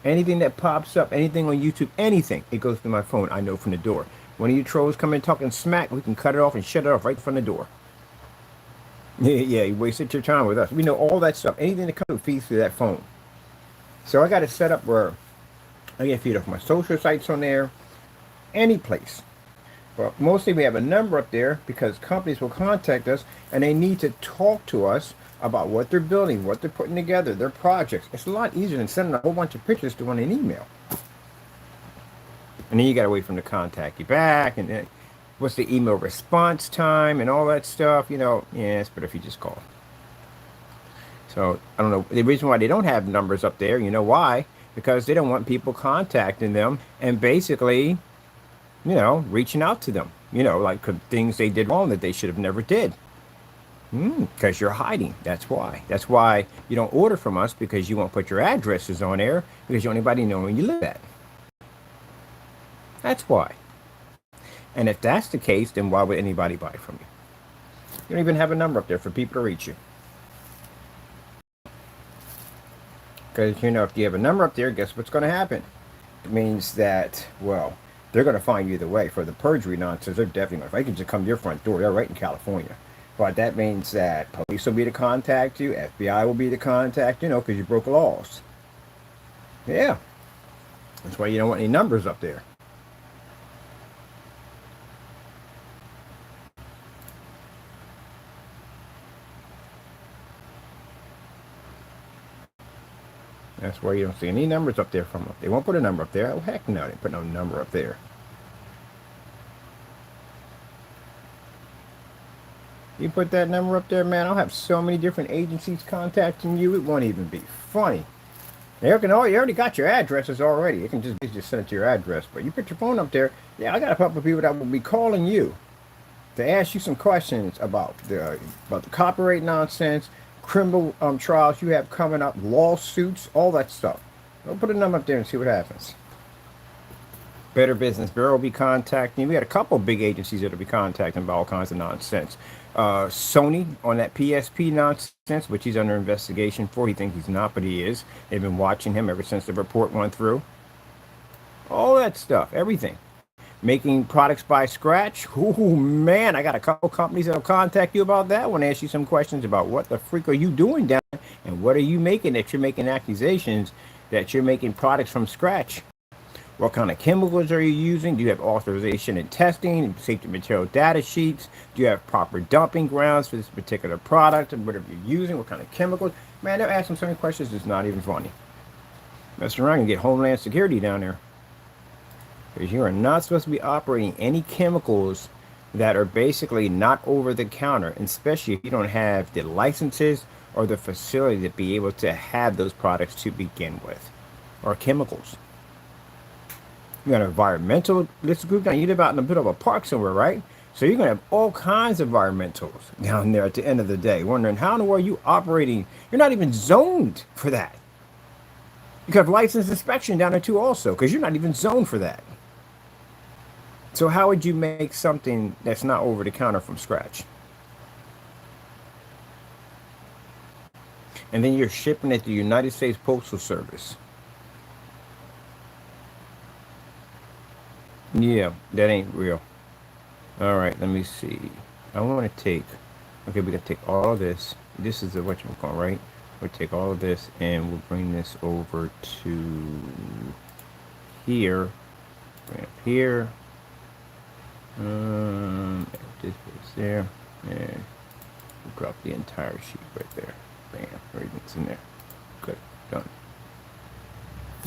Anything that pops up, anything on YouTube, anything, it goes through my phone. I know from the door. One of you trolls come in talking smack, we can cut it off and shut it off right from the door. Yeah, you wasted your time with us. We know all that stuff. Anything that comes feeds through that phone. So I got it set up where I get feed off my social sites on there, any place. But mostly we have a number up there because companies will contact us and they need to talk to us about what they're building, what they're putting together, their projects. It's a lot easier than sending a whole bunch of pictures to an email. And then you got to wait for them to contact you back, and then what's the email response time and all that stuff. You know, yeah, it's better if you just call. So I don't know the reason why they don't have numbers up there. You know why? Because they don't want people contacting them and basically, you know, reaching out to them. You know, like things they did wrong that they should have never did. Because you're hiding. That's why. That's why you don't order from us, because you won't put your addresses on there, because you don't want anybody to know where you live at. That's why. And if that's the case, then why would anybody buy from you? You don't even have a number up there for people to reach you. Because, you know, if you have a number up there, guess what's going to happen? It means that, well, they're going to find you either way. For the perjury nonsense, they're definitely going to. If I can just come to your front door, they're right in California. But that means that police will be to contact you, FBI will be to contact you, know, because you broke laws. Yeah. That's why you don't want any numbers up there. That's why you don't see any numbers up there from them. They won't put a number up there. Oh, heck no, they put no number up there. You put that number up there, man, I'll have so many different agencies contacting you, it won't even be funny. You already got your addresses already. You can just send it to your address. But you put your phone up there, yeah, I got a couple of people that will be calling you to ask you some questions about the copyright nonsense, criminal trials you have coming up, lawsuits, all that stuff. I'll put a number up there and see what happens. Better Business Bureau will be contacting you. We got a couple big agencies that will be contacting about all kinds of nonsense. Sony on that PSP nonsense, which he's under investigation for. He thinks he's not, but he is. They've been watching him ever since the report went through. All that stuff, everything. Making products by scratch. Oh man, I got a couple companies that'll contact you about that. I want to ask you some questions about what the freak are you doing down there, and what are you making that you're making accusations that you're making products from scratch. What kind of chemicals are you using? Do you have authorization and testing, safety material data sheets? Do you have proper dumping grounds for this particular product and whatever you're using? What kind of chemicals? Man, they're asking so many questions, it's not even funny. Messing around and get Homeland Security down there. Because you are not supposed to be operating any chemicals that are basically not over the counter, especially if you don't have the licenses or the facility to be able to have those products to begin with, or chemicals. You got an environmentalist group down. You live out in the middle of a park somewhere, right? So you're going to have all kinds of environmentals down there at the end of the day, wondering how in the world are you operating? You're not even zoned for that. You have license inspection down there too also, because you're not even zoned for that. So how would you make something that's not over the counter from scratch? And then you're shipping it to the United States Postal Service. Yeah, that ain't real. All right, let me see. I want to take, okay, we got to take all of this. This is the whatchamacallit, right? We'll take all of this and we'll bring this over to here. Bring it up here. This is there. And we'll drop the entire sheet right there. Bam, everything's in there. Good, done.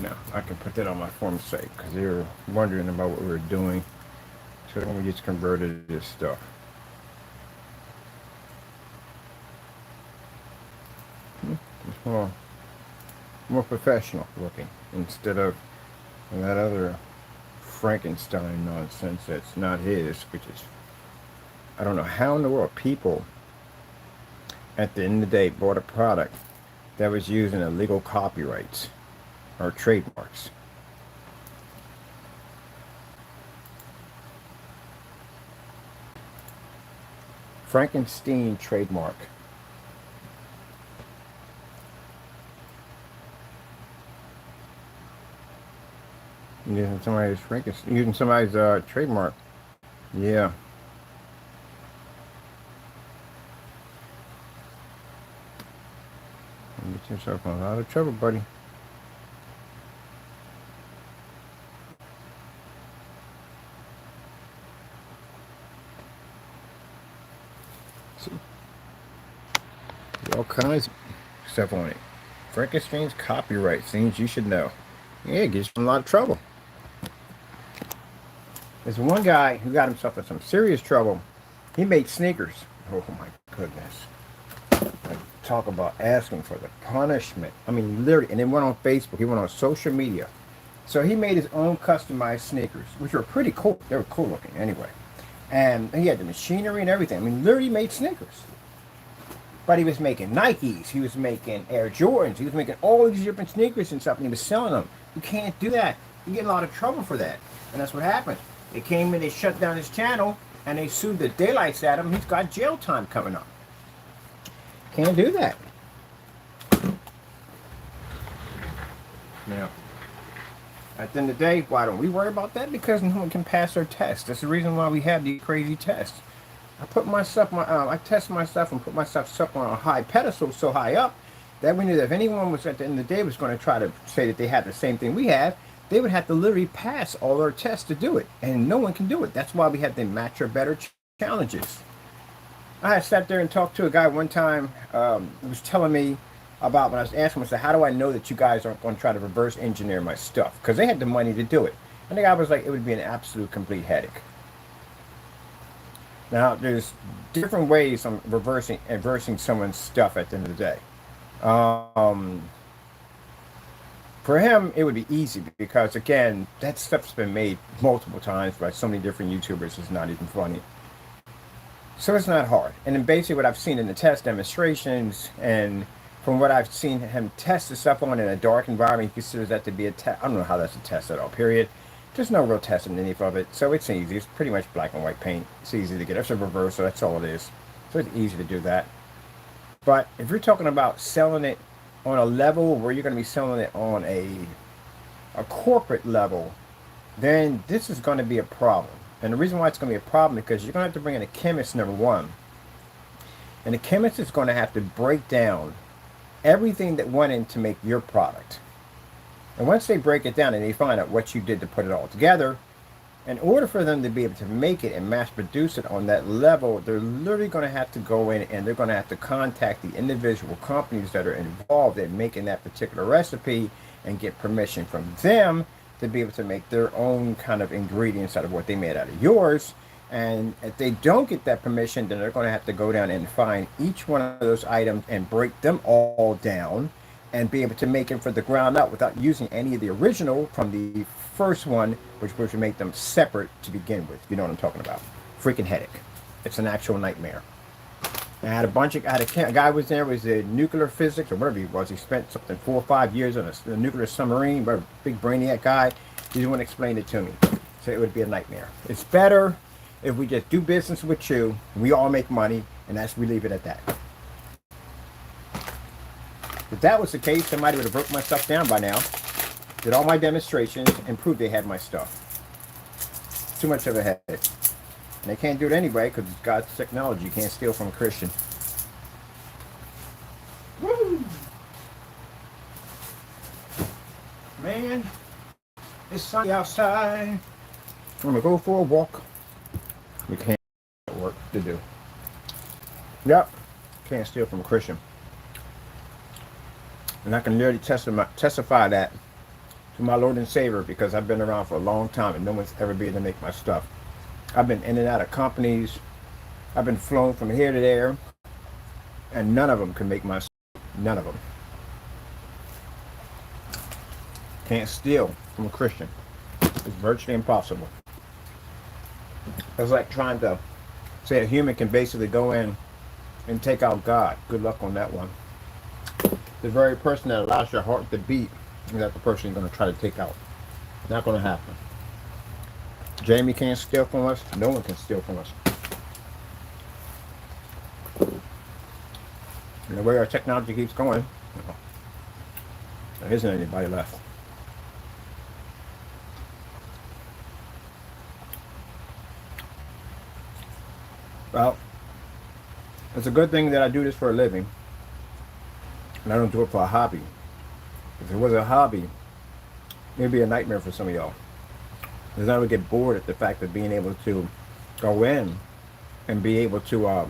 Now, I can put that on my form site because they were wondering about what we were doing. So then we just converted this stuff. It's more professional looking instead of that other Frankenstein nonsense that's not his, which is, I don't know how in the world people at the end of the day bought a product that was using illegal copyrights or trademarks. Frankenstein trademark. Using somebody's Frankenstein, using somebody's trademark. Yeah. You get yourself in a lot of trouble, buddy. See? All kinds of stuff on it. Frankenstein's copyright, things you should know. Yeah, it gets you in a lot of trouble. There's one guy who got himself in some serious trouble. He made sneakers. Oh my goodness. Like, talk about asking for the punishment. I mean, literally, and then went on Facebook. He went on social media. So he made his own customized sneakers, which were pretty cool. They were cool looking anyway. And he had the machinery and everything. I mean, literally made sneakers. But he was making Nikes. He was making Air Jordans. He was making all these different sneakers and stuff, and he was selling them. You can't do that. You get in a lot of trouble for that. And that's what happened. They came in, they shut down his channel, and they sued the daylights at him. He's got jail time coming up. Can't do that. Now, at the end of the day, why don't we worry about that? Because no one can pass their test. That's the reason why we have these crazy tests. I put myself, I test myself and put myself up on a high pedestal so high up that we knew that if anyone was at the end of the day was going to try to say that they had the same thing we have, they would have to literally pass all their tests to do it. And no one can do it. That's why we have the match or better challenges. I had sat there and talked to a guy one time who was telling me about, when I was asking him, I said, how do I know that you guys aren't going to try to reverse engineer my stuff? Because they had the money to do it. And the guy was like, it would be an absolute complete headache. Now, there's different ways of reversing someone's stuff at the end of the day. For him, it would be easy because, again, that stuff's been made multiple times by so many different YouTubers, it's not even funny. So it's not hard. And then basically what I've seen in the test demonstrations and from what I've seen him test the stuff on in a dark environment, he considers that to be a test. I don't know how that's a test at all, period. There's no real test in any of it, so it's easy. It's pretty much black and white paint. It's easy to get. That's a reversal, that's all it is. So it's easy to do that. But if you're talking about selling it on a level where you're going to be selling it on a corporate level, then this is going to be a problem. And the reason why it's going to be a problem is because you're going to have to bring in a chemist, number one. And the chemist is going to have to break down everything that went in to make your product. And once they break it down and they find out what you did to put it all together, in order for them to be able to make it and mass produce it on that level, they're literally going to have to go in and they're going to have to contact the individual companies that are involved in making that particular recipe and get permission from them to be able to make their own kind of ingredients out of what they made out of yours. And if they don't get that permission, then they're going to have to go down and find each one of those items and break them all down and be able to make them from the ground up without using any of the original from the first one, which would make them separate to begin with. You know what I'm talking about. Freaking headache. It's an actual nightmare. I had a guy was there, was a nuclear physics or whatever he was. He spent something 4 or 5 years on a nuclear submarine, but a big brainiac guy. He didn't want to explain it to me. So it would be a nightmare. It's better if we just do business with you, and we all make money, and we leave it at that. If that was the case, somebody would have broke my stuff down by now, did all my demonstrations, and proved they had my stuff. Too much of a headache. And they can't do it anyway because it's God's technology. You can't steal from a Christian. Woo! Man, it's sunny outside. I'm gonna go for a walk. We can't work to do. Yep, can't steal from a Christian. And I can literally testify that to my Lord and Savior because I've been around for a long time and no one's ever been able to make my stuff. I've been in and out of companies. I've been flown from here to there, and none of them can make my stuff. None of them. Can't steal from a Christian. It's virtually impossible. It's like trying to say a human can basically go in and take out God. Good luck on that one. The very person that allows your heart to beat is that the person you're going to try to take out. Not going to happen. Jamie can't steal from us. No one can steal from us. And the way our technology keeps going, there isn't anybody left. Well, it's a good thing that I do this for a living. And I don't do it for a hobby. If it was a hobby, it'd be a nightmare for some of y'all. Because I would get bored at the fact of being able to go in and be able to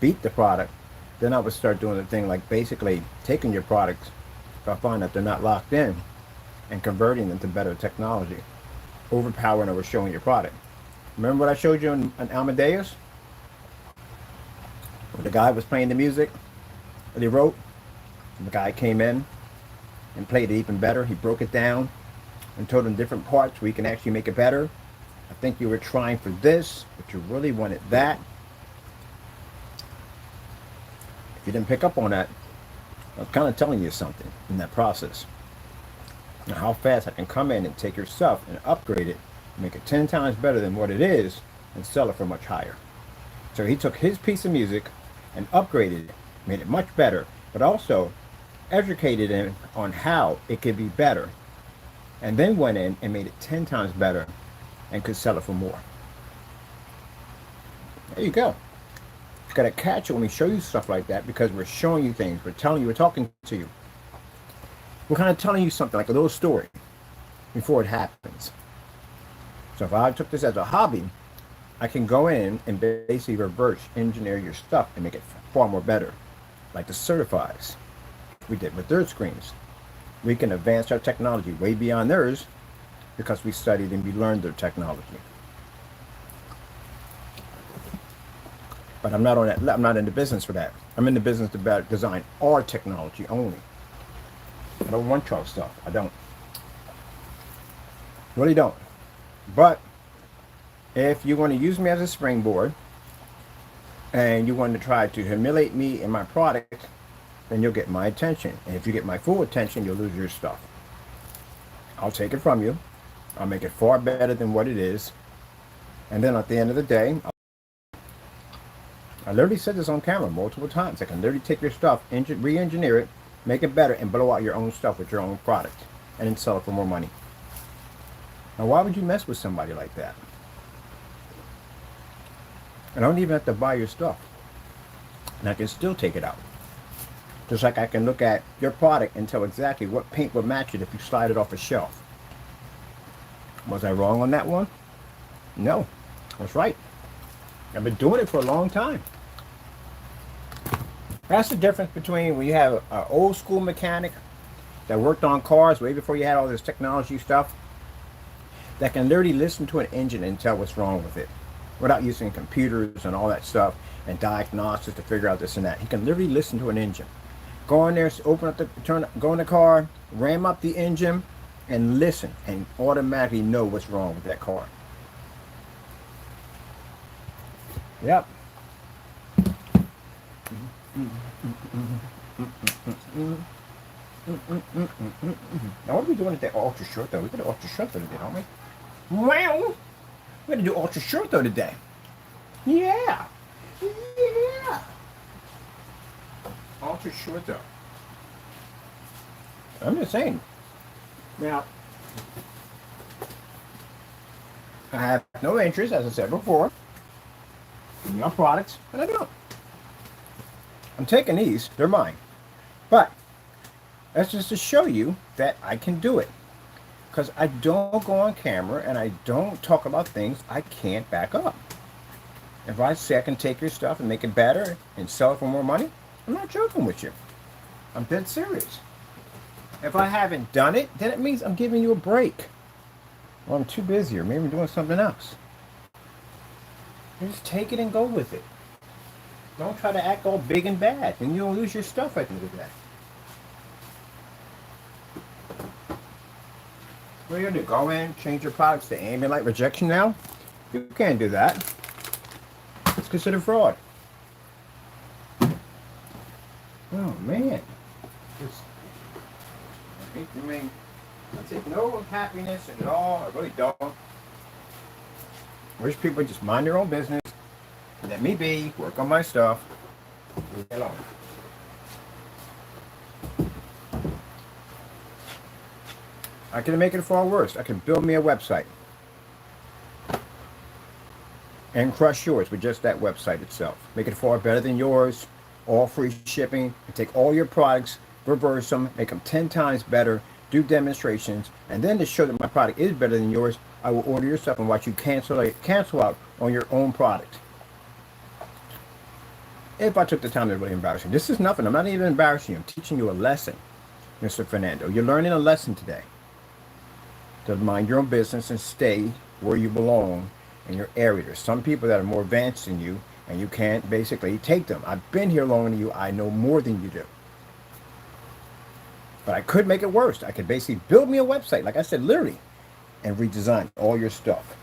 beat the product. Then I would start doing the thing like basically taking your products if I find that they're not locked in and converting them to better technology. Overpowering or showing your product. Remember what I showed you in Amadeus? Where the guy was playing the music that he wrote? And the guy came in and played it even better. He broke it down and told him different parts where you can actually make it better. I think you were trying for this, but you really wanted that. If you didn't pick up on that, I was kind of telling you something in that process. Now how fast I can come in and take your stuff and upgrade it, make it 10 times better than what it is, and sell it for much higher. So he took his piece of music and upgraded it, made it much better, but also educated him on how it could be better, and then went in and made it 10 times better and could sell it for more. There you go. You gotta catch it when we show you stuff like that because we're showing you things, we're telling you, we're talking to you. We're kind of telling you something like a little story before it happens. So if I took this as a hobby, I can go in and basically reverse engineer your stuff and make it far more better. Like the certifies we did with their screens. We can advance our technology way beyond theirs because we studied and we learned their technology. But I'm not on that. I'm not in the business for that. I'm in the business to design our technology only. I don't want y'all stuff. I don't. Really don't. But if you want to use me as a springboard and you want to try to humiliate me and my product, then you'll get my attention. And if you get my full attention, you'll lose your stuff. I'll take it from you. I'll make it far better than what it is. And then at the end of the day, I literally said this on camera multiple times. I can literally take your stuff, re-engineer it, make it better, and blow out your own stuff with your own product. And then sell it for more money. Now, why would you mess with somebody like that? I don't even have to buy your stuff. And I can still take it out. Just like I can look at your product and tell exactly what paint would match it if you slide it off a shelf. Was I wrong on that one? No, I was right. I've been doing it for a long time. That's the difference between when you have an old school mechanic that worked on cars way before you had all this technology stuff that can literally listen to an engine and tell what's wrong with it without using computers and all that stuff and diagnostics to figure out this and that. He can literally listen to an engine. Go in there, open up go in the car, ram up the engine, and listen, and automatically know what's wrong with that car. Yep. Now what are we doing today? Ultra short though. We got an ultra short though today, don't we? Well, we're gonna do ultra short though today. Yeah. Yeah. Ultra short though. I'm just saying. Now, I have no interest, as I said before, your products, and I don't. I'm taking these, they're mine. But that's just to show you that I can do it. Because I don't go on camera and I don't talk about things I can't back up. If I say I can take your stuff and make it better and sell it for more money, I'm not joking with you. I'm dead serious. If I haven't done it, then it means I'm giving you a break. Or I'm too busy, or maybe I'm doing something else. You just take it and go with it. Don't try to act all big and bad, and you'll lose your stuff at the end of the day. What are you gonna do? Go in, change your products to ambient light rejection now? You can't do that. It's considered fraud. Oh man. I mean, I take no happiness in it all. I really don't. I wish people would just mind their own business. Let me be, work on my stuff. Leave me alone. I can make it far worse. I can build me a website and crush yours with just that website itself. Make it far better than yours, all free shipping, and take all your products, reverse them, make them 10 times better, do demonstrations, and then to show that my product is better than yours, I will order your stuff and watch you cancel out on your own product. If I took the time to really embarrass you. This is nothing. I'm not even embarrassing you. I'm teaching you a lesson, Mr. Fernando. You're learning a lesson today. To mind your own business and stay where you belong in your area. There's some people that are more advanced than you, and you can't basically take them. I've been here longer than you. I know more than you do. But I could make it worse. I could basically build me a website, like I said, literally, and redesign all your stuff.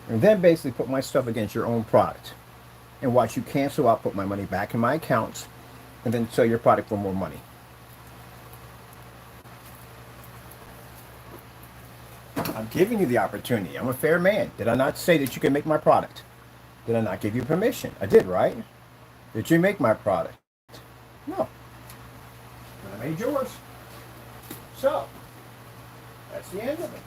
And then basically put my stuff against your own product. And watch you cancel out, put my money back in my accounts, and then sell your product for more money. I'm giving you the opportunity. I'm a fair man. Did I not say that you can make my product? Did I not give you permission? I did, right? Did you make my product? No. But I made yours. So, that's the end of it.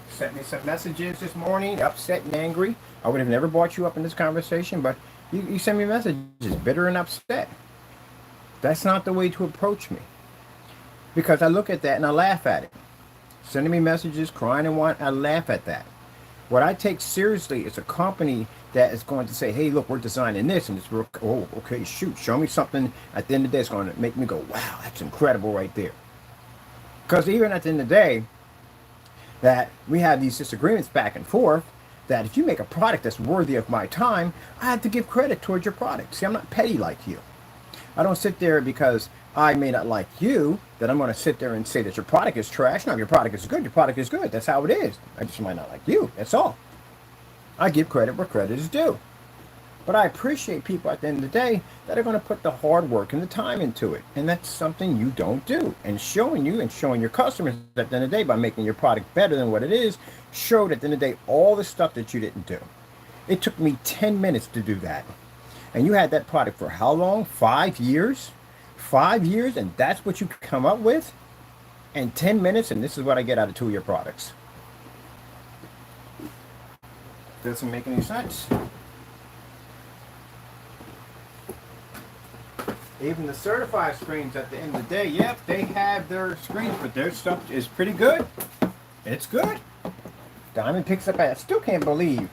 Sent me some messages this morning, upset and angry. I would have never brought you up in this conversation, but you send me messages, bitter and upset. That's not the way to approach me. Because I look at that and I laugh at it. Sending me messages, crying and whining, I laugh at that. What I take seriously is a company that is going to say, hey, look, we're designing this, and it's, oh, okay, shoot, show me something at the end of the day that's going to make me go, wow, that's incredible right there. Because even at the end of the day, that we have these disagreements back and forth, that if you make a product that's worthy of my time, I have to give credit towards your product. See, I'm not petty like you. I don't sit there because I may not like you, that I'm going to sit there and say that your product is trash. No, your product is good. Your product is good. That's how it is. I just might not like you. That's all. I give credit where credit is due. But I appreciate people at the end of the day that are going to put the hard work and the time into it. And that's something you don't do. And showing you and showing your customers at the end of the day by making your product better than what it is, showed at the end of the day all the stuff that you didn't do. It took me 10 minutes to do that. And you had that product for how long? 5 years? 5 years, and that's what you come up with? And 10 minutes, and this is what I get out of 2 of your products. Doesn't make any sense. Even the certified screens at the end of the day, yep, they have their screens, but their stuff is pretty good. It's good. Diamond picks up at, I still can't believe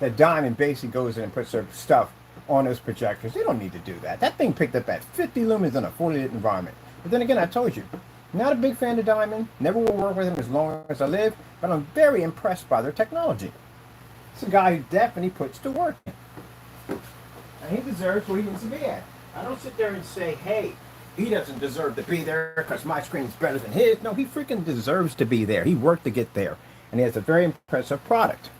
that Diamond basically goes in and puts their stuff on those projectors. They don't need to do that. That thing picked up at 50 lumens in a 40-lit environment. But then again, I told you, not a big fan of Diamond. Never will work with them as long as I live. But I'm very impressed by their technology. It's a guy who definitely puts to work. And he deserves where he needs to be at. I don't sit there and say, hey, he doesn't deserve to be there because my screen's better than his. No, he freaking deserves to be there. He worked to get there. And he has a very impressive product.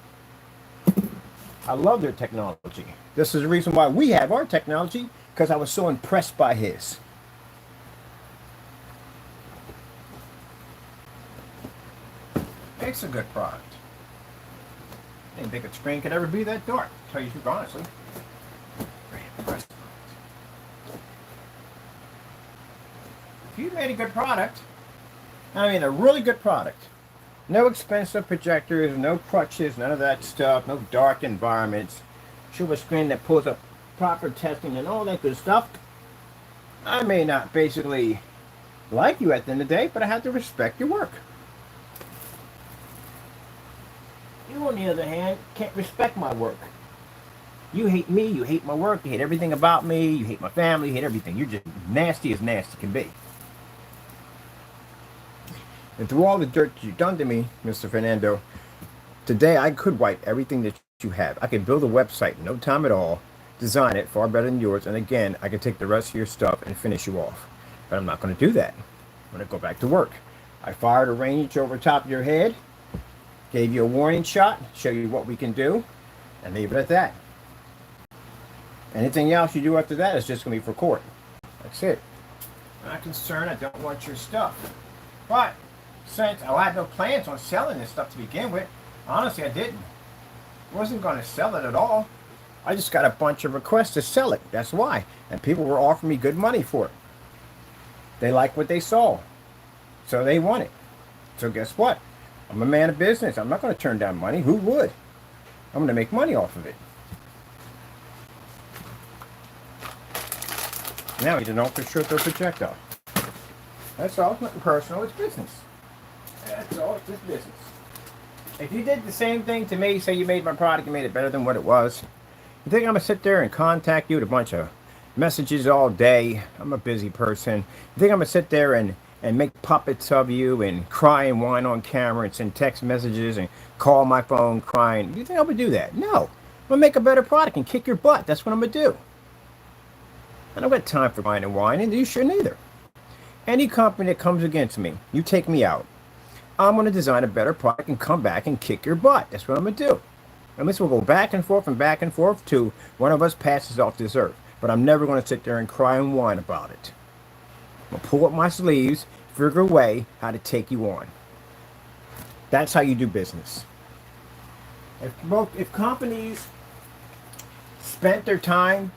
I love their technology. This is the reason why we have our technology, because I was so impressed by his. It's a good product. I didn't think a screen could ever be that dark, to tell you the truth, honestly. Very impressed. If you made a good product, I mean a really good product, no expensive projectors, no crutches, none of that stuff, no dark environments, show a screen that pulls up proper testing and all that good stuff. I may not basically like you at the end of the day, but I have to respect your work. You, on the other hand, can't respect my work. You hate me, you hate my work, you hate everything about me, you hate my family, you hate everything. You're just nasty as nasty can be. And through all the dirt you've done to me, Mr. Fernando, today I could wipe everything that you have. I could build a website in no time at all, design it far better than yours, and again, I could take the rest of your stuff and finish you off. But I'm not going to do that. I'm going to go back to work. I fired a range over top of your head, gave you a warning shot, show you what we can do, and leave it at that. Anything else you do after that is just going to be for court. That's it. I'm not concerned. I don't want your stuff. But since I had no plans on selling this stuff to begin with, honestly, I didn't. I wasn't going to sell it at all. I just got a bunch of requests to sell it. That's why. And people were offering me good money for it. They liked what they saw. So they want it. So guess what? I'm a man of business. I'm not going to turn down money. Who would? I'm going to make money off of it. Now you don't for sure throw projectile. That's all. It's nothing personal. It's business. That's all. It's just business. If you did the same thing to me, say you made my product and made it better than what it was, you think I'm going to sit there and contact you with a bunch of messages all day? I'm a busy person. You think I'm going to sit there and make puppets of you and cry and whine on camera and send text messages and call my phone crying? You think I'm going to do that? No. I'm going to make a better product and kick your butt. That's what I'm going to do. I don't got time for crying and whining, and you shouldn't either. Any company that comes against me, you take me out, I'm going to design a better product and come back and kick your butt. That's what I'm going to do. And this will go back and forth till one of us passes off this earth. But I'm never going to sit there and cry and whine about it. I'm going to pull up my sleeves, figure a way how to take you on. That's how you do business. If companies spent their time,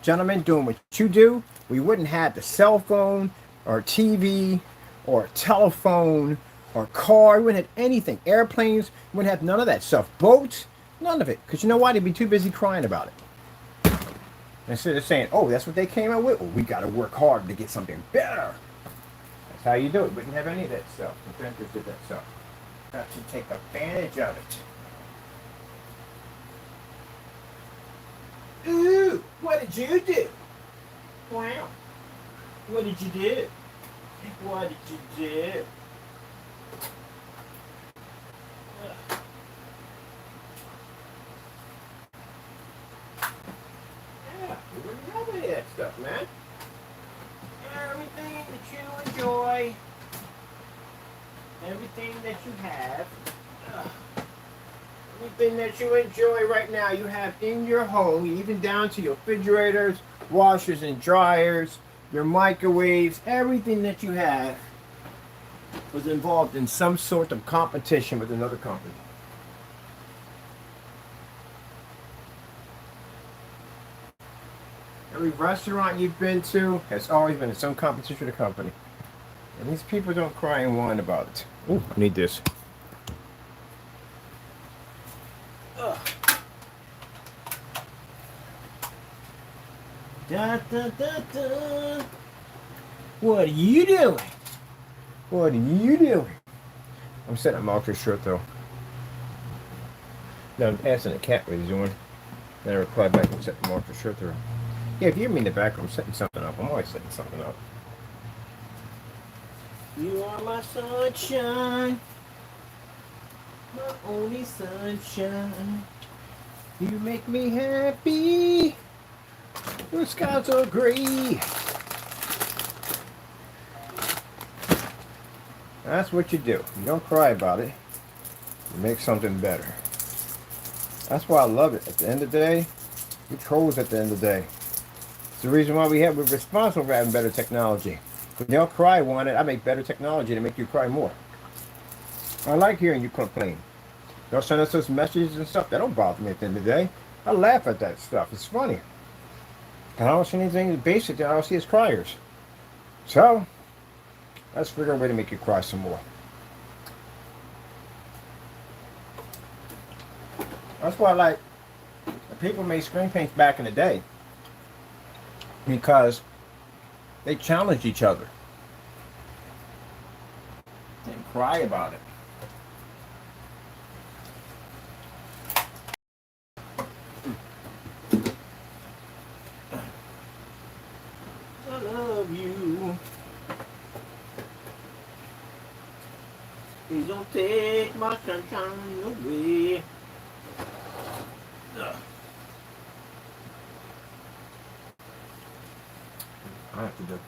gentlemen, doing what you do, we wouldn't have the cell phone or TV or telephone or car. We wouldn't have anything. Airplanes, we wouldn't have none of that stuff. Boats, none of it. Because you know why? They'd be too busy crying about it. Instead of saying, oh, that's what they came out with. Well, we got to work hard to get something better. That's how you do it. We wouldn't have any of that stuff. Inventors did that stuff. Got to take advantage of it. Ooh, what did you do? Wow. What did you do? What did you do? Yeah, you wouldn't have any of that stuff, man. Everything that you enjoy, everything that you have, everything that you enjoy right now, you have in your home, even down to your refrigerators, washers and dryers, your microwaves, everything that you have was involved in some sort of competition with another company. Every restaurant you've been to has always been in some competition with a company. And these people don't cry and whine about it. Ooh, I need this. Ugh. Da, da, da, da. What are you doing? What are you doing? I'm setting my ultra short though. Now I'm asking the cat what he's doing. Then I reply back and set the ultra short through. Yeah, if you hear me in the background, I'm setting something up. I'm always setting something up. You are my sunshine, my only sunshine. You make me happy. Your skies are gray. That's what you do. You don't cry about it. You make something better. That's why I love it. At the end of the day, we trolls at the end of the day. It's the reason why we're responsible for having better technology. When y'all cry on it, I make better technology to make you cry more. I like hearing you complain. Y'all send us those messages and stuff. That don't bother me at the end of the day. I laugh at that stuff. It's funny. And I don't see anything basic that I don't see as criers. So, let's figure out a way to make you cry some more. That's why I like people made screen paints back in the day because they challenged each other and cry about it. I love you. Please don't take my sunshine away. Ugh. I have to do.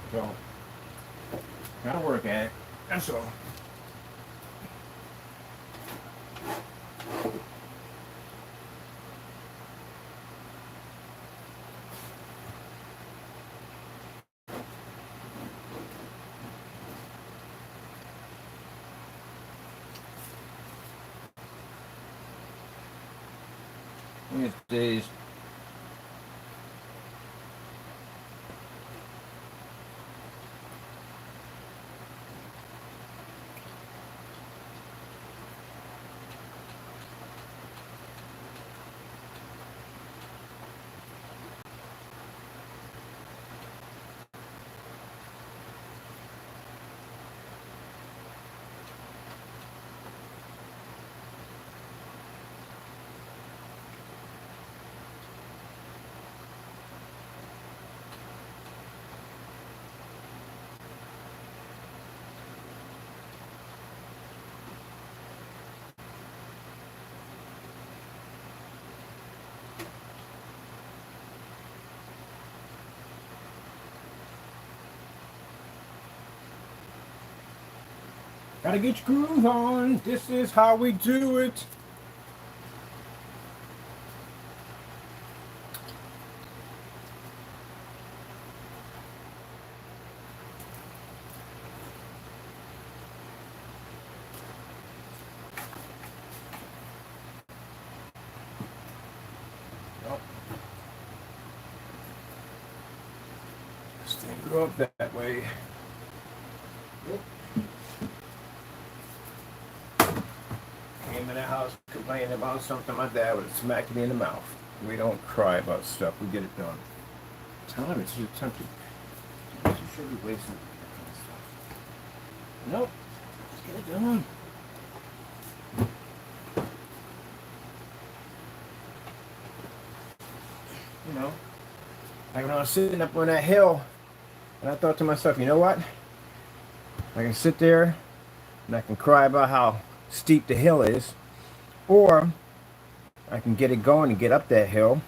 So, gotta work at it. That's all. These days. Gotta get your groove on. This is how we do it. Nope. This thing grew up that way. Yep. Came in the house complaining about something, my dad would have smacked me in the mouth. We don't cry about stuff, we get it done. Time it's your time to. You should be wasting that kind of stuff. Nope. Let's get it done. You know, like when I was sitting up on that hill, and I thought to myself, you know what? I can sit there and I can cry about how steep the hill is, or I can get it going and get up that hill,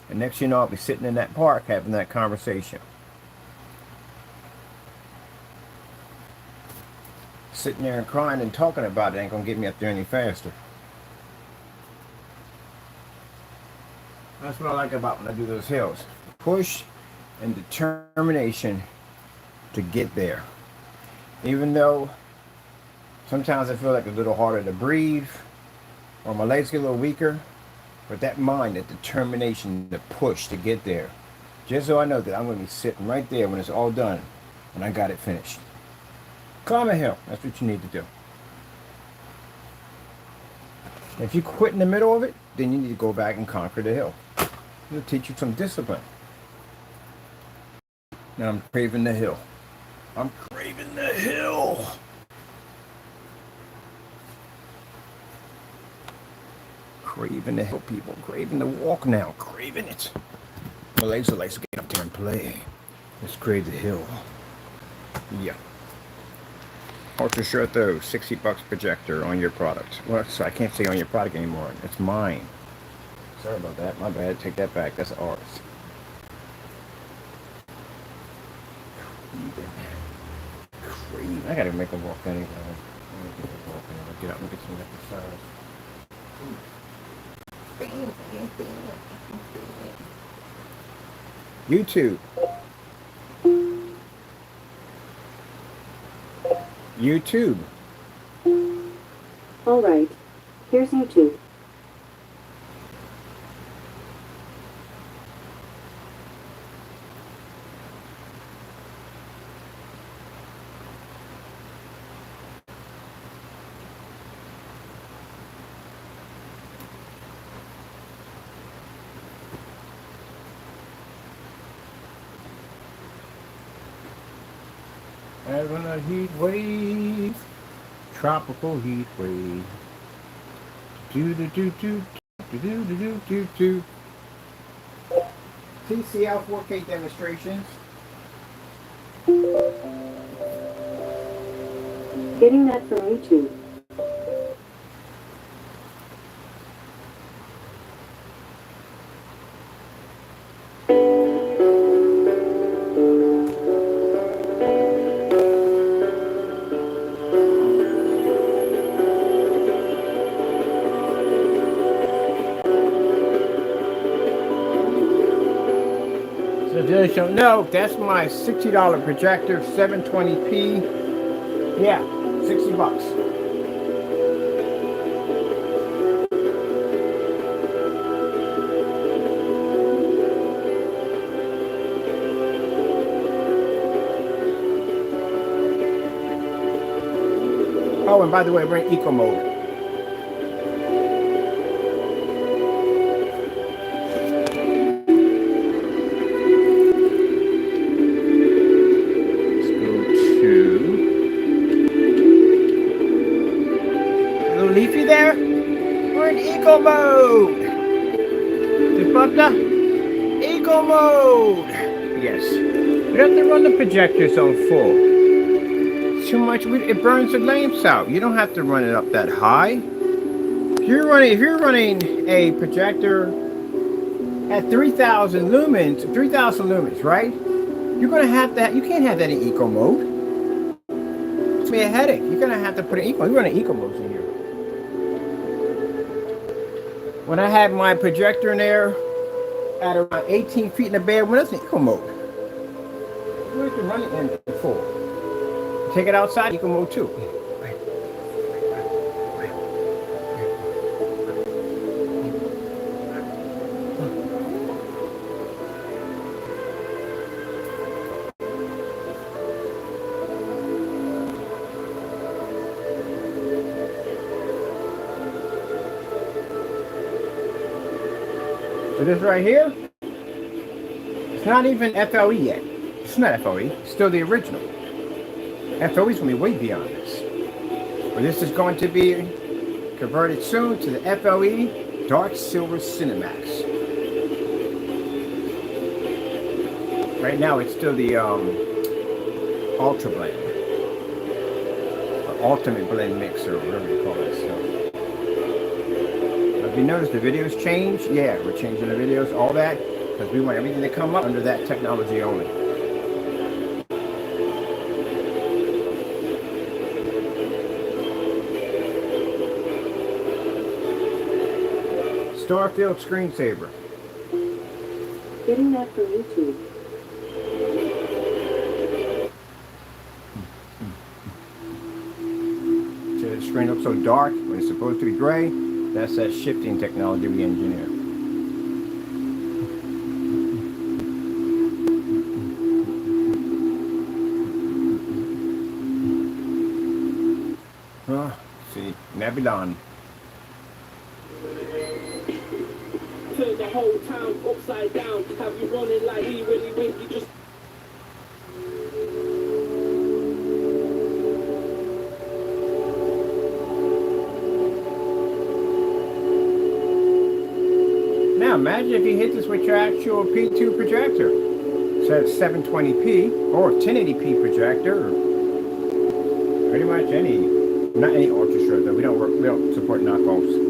and next you know I'll be sitting in that park having that conversation. Sitting there and crying and talking about it ain't gonna get me up there any faster. That's what I like about when I do those hills. Push and determination to get there. Even though sometimes I feel like it's a little harder to breathe, or my legs get a little weaker, but that mind, that determination to push to get there. Just so I know that I'm going to be sitting right there when it's all done, and I got it finished. Climb a hill, that's what you need to do. If you quit in the middle of it, then you need to go back and conquer the hill. It'll teach you some discipline. Now I'm craving the hill. I'm craving the hill. Craving the hill, people. Craving the walk now. Craving it. My legs are like, so get up there and play. Let's crave the hill. Yeah. Ultra short though, $60 projector on your product. Well, so I can't say on your product anymore. It's mine. Sorry about that. My bad. Take that back. That's ours. I gotta make a walk anyway. get up and get some exercise. YouTube. YouTube. All right. Here's YouTube. Having a heat wave, tropical heat wave. Do do do do do do do do do do. TCL 4K demonstrations. Getting that from YouTube. So just so no, that's my $60 projector, 720p. Yeah, 60 bucks. Oh, and by the way, we're in eco mode. Let's go to a little leafy there. We're in eco mode. The butler, eco mode. Yes. We have to run the projectors on full. Too much, it burns the lamps out. You don't have to run it up that high. If you're running a projector at 3,000 lumens, right? You're gonna have that. You can't have that in eco mode. It's gonna be a headache. You're gonna have to put an eco. You're running eco modes in here. When I had my projector in there at around 18 feet in the bed, when it's in eco mode, you have to run it in full. Take it outside, eco mode too. So this right here, it's not even FLE yet. It's not FLE, it's still the original. FLE is going to be way beyond this. But this is going to be converted soon to the FLE Dark Silver CINEMAX. Right now it's still the Ultra Blend. Or Ultimate Blend Mix, or whatever you call it. So, if you notice the videos change, yeah, we're changing the videos, all that, because we want everything to come up under that technology only. Starfield screensaver. Getting that from YouTube. So the screen looks so dark when it's supposed to be gray. That's that shifting technology we engineer. See, Nebulon. Turn the whole town upside down. Have you running like he really wink? You just Now imagine if you hit this with your actual P2 projector. So it's 720p or 1080p projector. Or pretty much any, not any ultra short though. We don't support knockoffs.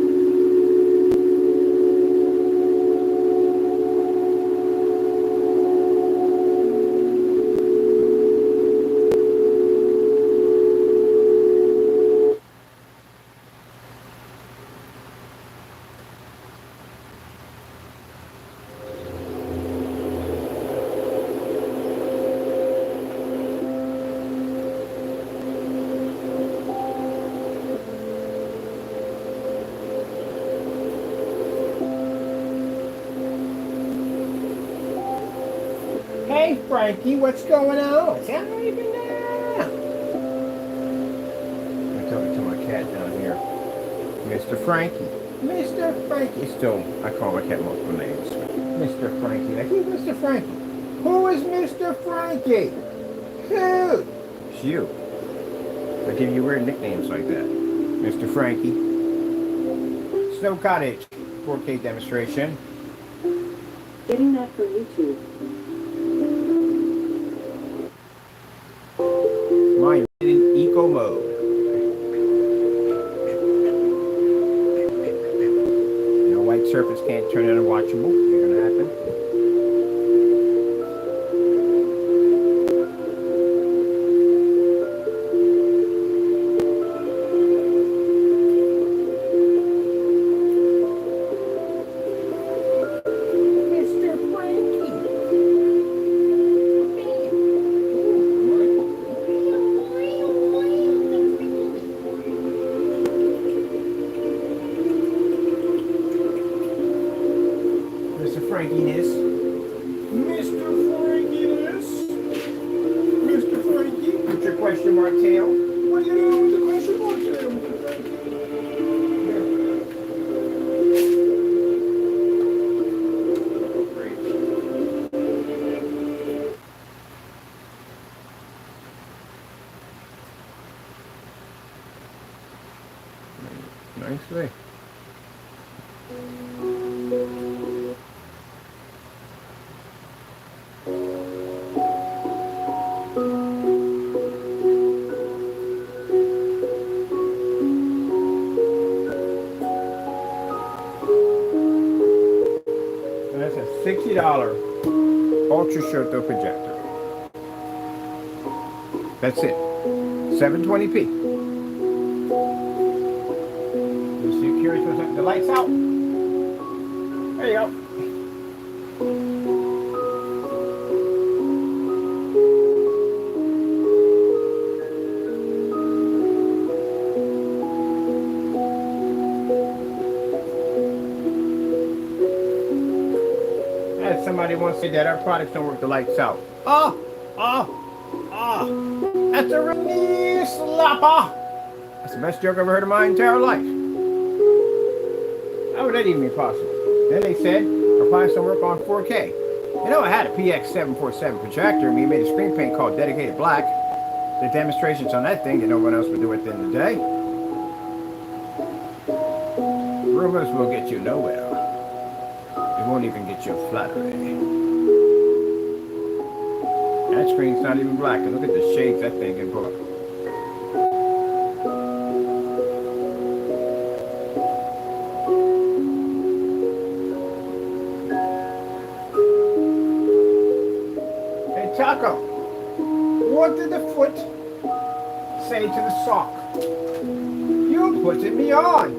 Hey, Frankie, what's going on? It's not even now. I'm talking to my cat down here. Mr. Frankie. Mr. Frankie. Still, I call my cat multiple names. Mr. Frankie. Like, who's Mr. Frankie? Who is Mr. Frankie? Who? It's you. I give you weird nicknames like that. Mr. Frankie. Snow Cottage. 4K demonstration. Getting that from YouTube. Mine in eco mode. No white surface can't turn it unwatchable. Ain't gonna happen. Mr. Frankie. Mr. Frankiness. Mr. Frankiness. Mr. Frankie. Put your question mark tail. What are you doing with the question mark tail, Mr. Frankie? Nicely. And that's a $60 ultra short throw projector. That's it. 720p. So you're curious what's up? The lights out. There you go. I had somebody once say that our products don't work the lights out. That's a real slapper. That's the best joke I've ever heard in my entire life. How would that even be possible? Then they said, our products don't work on 4K. You know, I had a PX747 projector, and we made a screen paint called Dedicated Black. The demonstrations on that thing that no one else would do at the end of the day. Rumors will get you nowhere. It won't even get you flattery. That screen's not even black, and look at the shades that thing can put. Hey Taco, what did the foot say to the sock? You putting me on.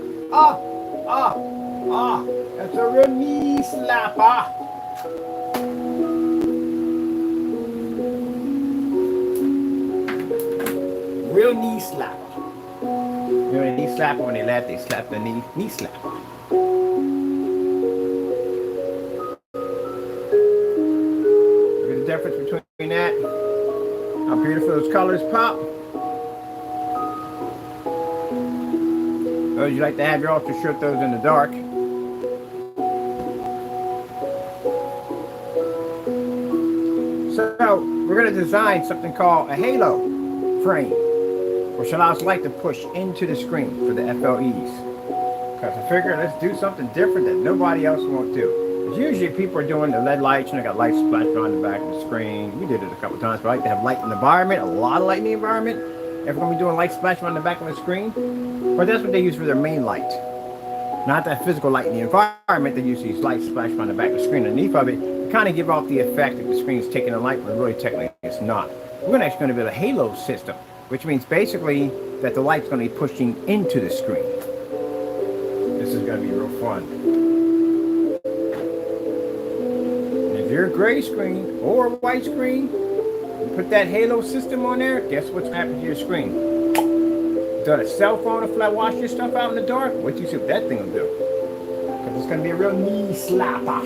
That's a real knee slapper. Real knee slapper. You know, a knee slapper, when they laugh, they slap the knee slapper. Look at the difference between that. How beautiful those colors pop. Those you like to have your ultra short those in the dark. So we're going to design something called a halo frame, which allows light to push into the screen for the FLEs. Because I figured let's do something different that nobody else won't do. Because usually people are doing the LED lights, and they got lights splashed on the back of the screen. We did it a couple of times, but I like to have light in the environment, a lot of light in the environment. If we're going to be doing light splashing on the back of the screen, but that's what they use for their main light. Not that physical light in the environment, they use these lights splashed on the back of the screen underneath of it to kind of give off the effect that the screen is taking the light, but really technically it's not. We're actually going to build a halo system, which means basically that the light's going to be pushing into the screen. This is going to be real fun. And if you're a gray screen or a white screen, you put that halo system on there, guess what's going to happen to your screen? Got a cell phone to flat wash your stuff out in the dark? Wait till you see what that thing will do. Because it's going to be a real knee slapper.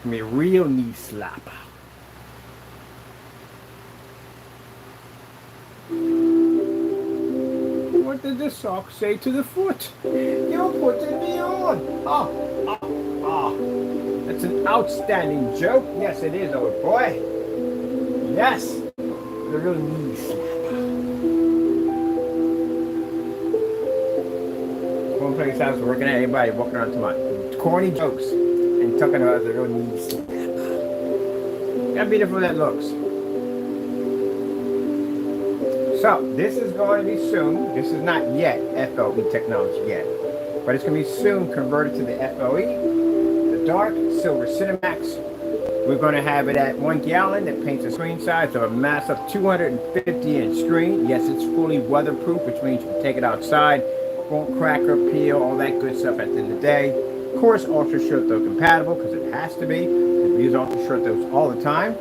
gonna be a real knee slapper. What did the sock say to the foot? You're putting me on. That's an outstanding joke. Yes, it is, old boy. Yes, the real knee slapper. One place I was working at, everybody walking around to my corny jokes and talking about the real knee slapper. How beautiful that looks. So, this is going to be soon. This is not yet FLE technology yet, but it's going to be soon converted to the FLE, the dark silver CINEMAX. We're going to have it at 1 gallon that paints a screen size of a massive 250-inch screen. Yes, it's fully weatherproof, which means you can take it outside, won't crack or peel, all that good stuff at the end of the day. Of course, ultra short throw compatible because it has to be. We use ultra short throws all the time.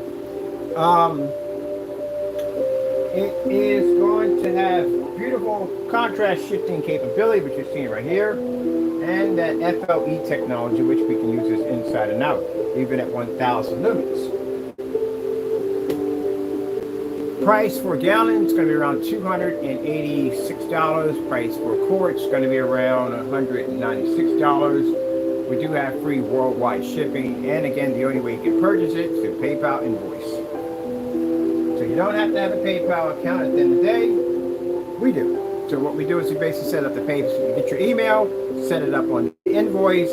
It is going to have beautiful contrast shifting capability, which you're seeing right here, and that FLE technology, which we can use this inside and out, even at 1,000 lumens. Price for a gallon is going to be around $286. Price for a quart is going to be around $196. We do have free worldwide shipping, and again, the only way you can purchase it is through PayPal invoice. So you don't have to have a PayPal account at the end of the day. We do. So what we do is we basically set up the page. You get your email, set it up on the invoice,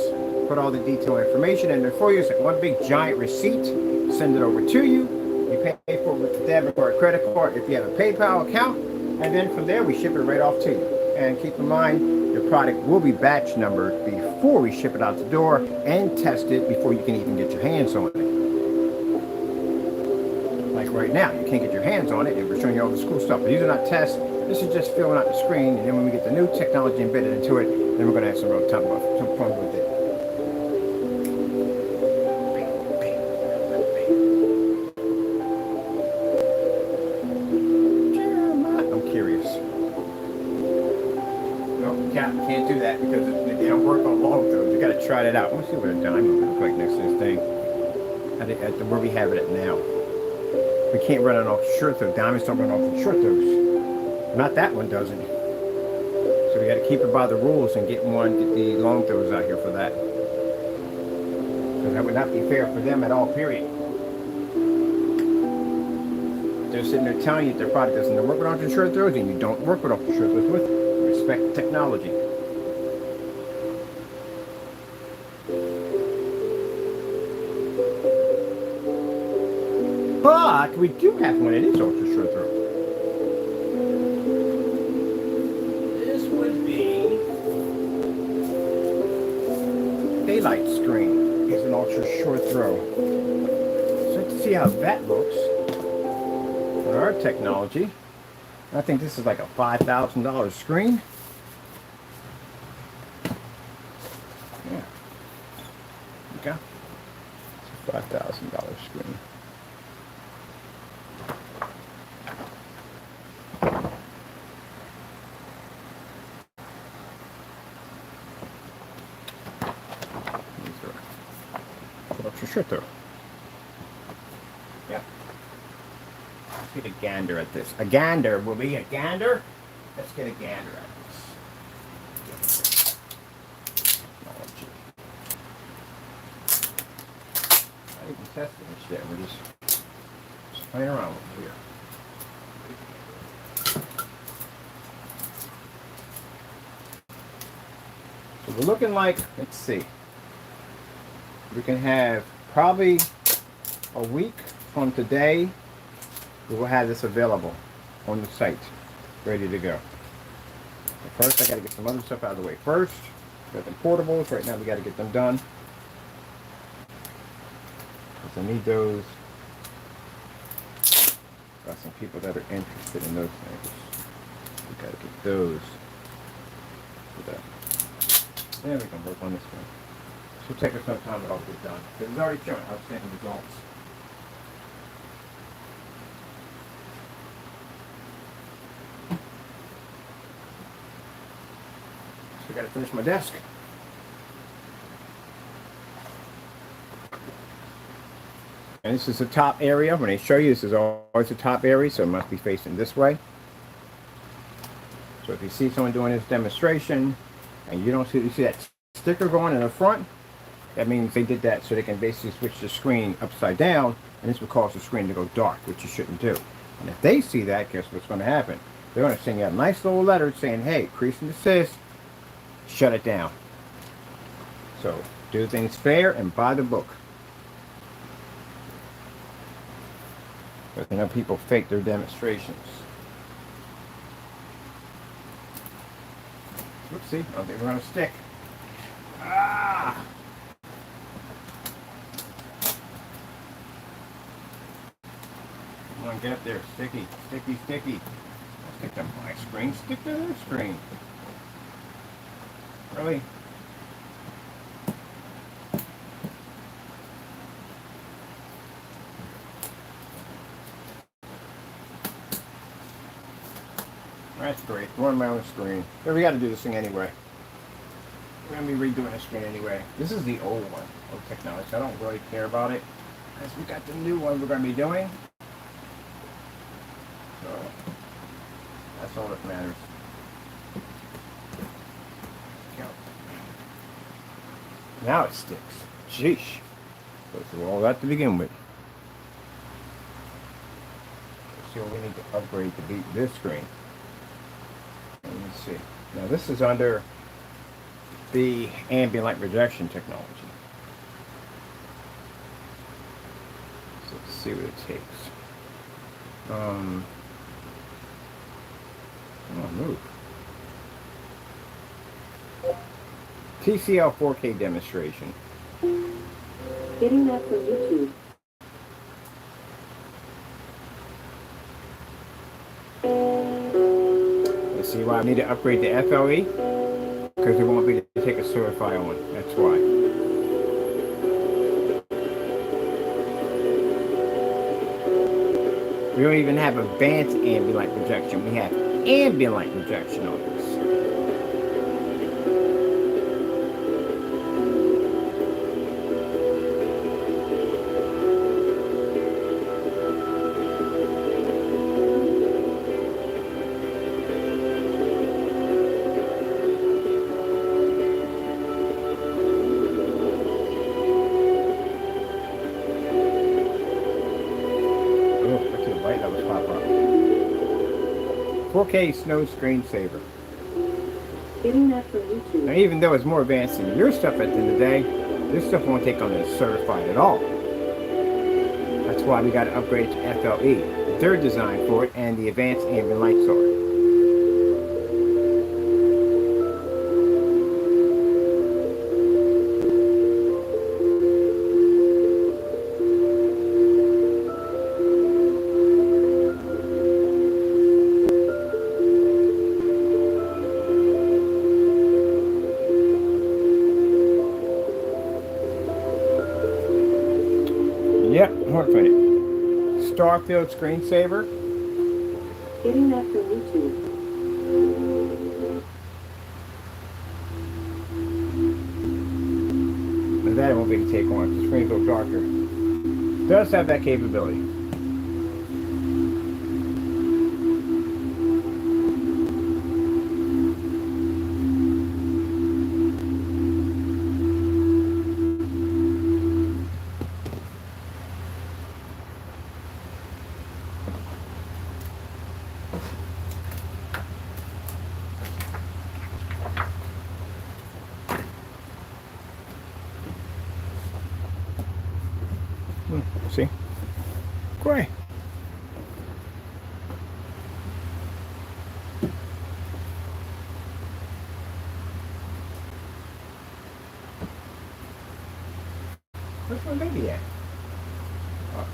put all the detailed information in there for you. It's like one big giant receipt. Send it over to you. You pay for it with a debit or a credit card if you have a PayPal account. And then from there, we ship it right off to you. And keep in mind, your product will be batch numbered before we ship it out the door and test it before you can even get your hands on it. Like right now, you can't get your hands on it, and we're showing you all this cool stuff. But these are not tests. This is just filling out the screen, and then when we get the new technology embedded into it, then we're going to have some real some fun with it. I'm curious. No, can't do that because they don't work on long throws. You got to try that out. Let's see what a diamond looks like next to this thing. At where we have it at now. We can't run it off short throw. Diamonds don't run off the short throws. Not that one doesn't. So we got to keep it by the rules and get the long throws out here for that. Because that would not be fair for them at all, period. They're sitting there telling you that their product doesn't work with ultra short throws, and you don't work with ultra short throws with it. Respect the technology. But we do have one that is ultra short throw. This would be daylight screen. Is an ultra short throw. So let's see how that looks with our technology. I think this is like a $5,000 screen. Yeah. Okay. It's a $5,000 screen. Ultra short throw. Yeah. Let's get a gander at this. A gander will be a gander. Let's get a gander at this. Technology. Not even testing this yet. We're just playing around with it here. So we're looking like, let's see. We can have probably a week from today, we will have this available on the site, ready to go. But first, I got to get some other stuff out of the way first. Got them portables. Right now, we got to get them done. Because I need those. Got some people that are interested in those things. We got to get those. Then we can work on this one. This will take us some time, but I'll get done. Because it's already showing outstanding results. So I got to finish my desk. And this is the top area. When they show you, this is always the top area, so it must be facing this way. So if you see someone doing this demonstration and you see that sticker going in the front, that means they did that so they can basically switch the screen upside down, and this will cause the screen to go dark, which you shouldn't do. And if they see that, guess what's going to happen? They're going to send you a nice little letter saying, hey, crease and desist, shut it down. So do things fair and by the book. But you know, people fake their demonstrations. Oopsie, I don't think we're going to stick. Ah! Come on, get up there. Sticky, sticky, sticky. Stick to my screen, stick to their screen. Really? That's great. We're on my own screen. But we got to do this thing anyway. We're going to be redoing the screen anyway. This is the old one of technology. I don't really care about it because we got the new one we're going to be doing. So that's all that matters. Now it sticks. Sheesh. Goes through all that to begin with. Let's see what we need to upgrade to beat this screen. Let me see. Now this is under the ambient light rejection technology. So let's see what it takes. Come on, move. TCL 4K demonstration. Getting that from YouTube. Let's see why I need to upgrade to FLE. Because they won't be able to take a certify on. That's why. We don't even have advanced ambient light projection. We have ambient light projection on this. Oh, look at the light that was pop up. 4K snow screensaver. Getting that from YouTube. Now, even though it's more advanced than your stuff at the end of the day, this stuff won't take on the certified at all. That's why we got to upgrade to FLE. They're designed for it, and the advanced ambient lights are. Yep, hold on a minute. Starfield screensaver. Getting that from YouTube. But that it won't be able to take on. The screen's a little darker. Does have that capability. See? Gray. Where's my baby at? Oh.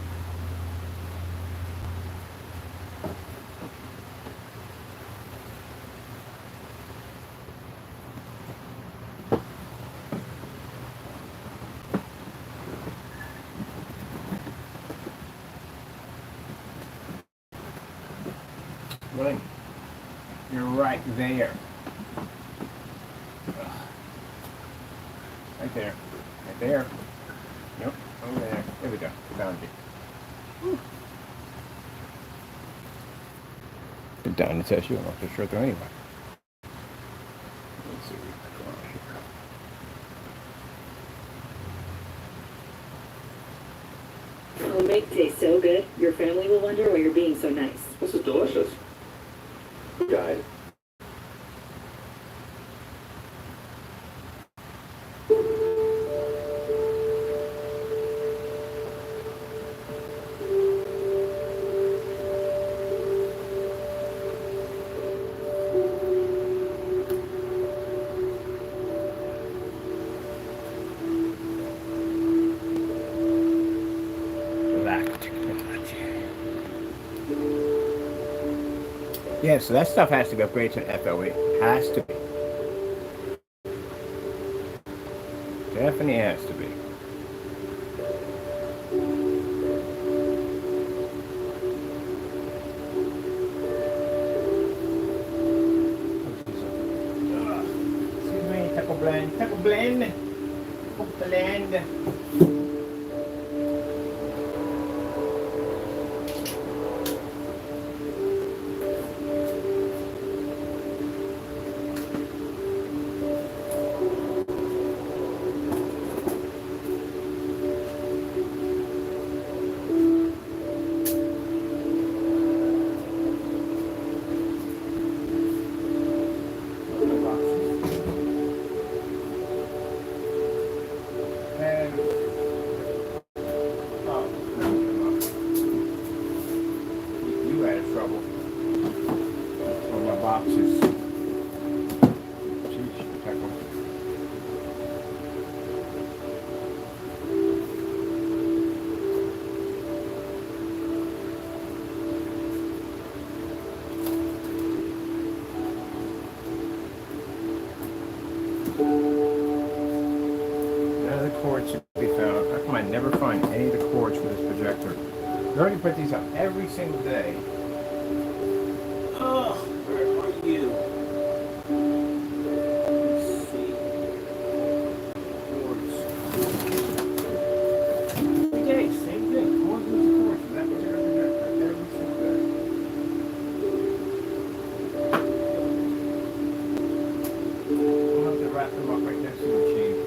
Really? You're right there. Ugh. Right there. Right there. Yep. Oh, there. There we go. Found it. Put down the test. You don't know if it's short through anyway. Let's see what's going on here. Homemade tastes so good, your family will wonder why you're being so nice. This is delicious. Guide. Yeah, so that stuff has to be upgraded to an FLE. Has to be. Definitely has to be. Excuse me, taco blend. Taco blend. Taco blend. Never find any of the cords for this projector. We already put these up every single day. Oh, where are you? Let's see. Cords. Every day, same thing. Cords with the cords for that particular projector every single day. We'll have to wrap them up right next to the machine.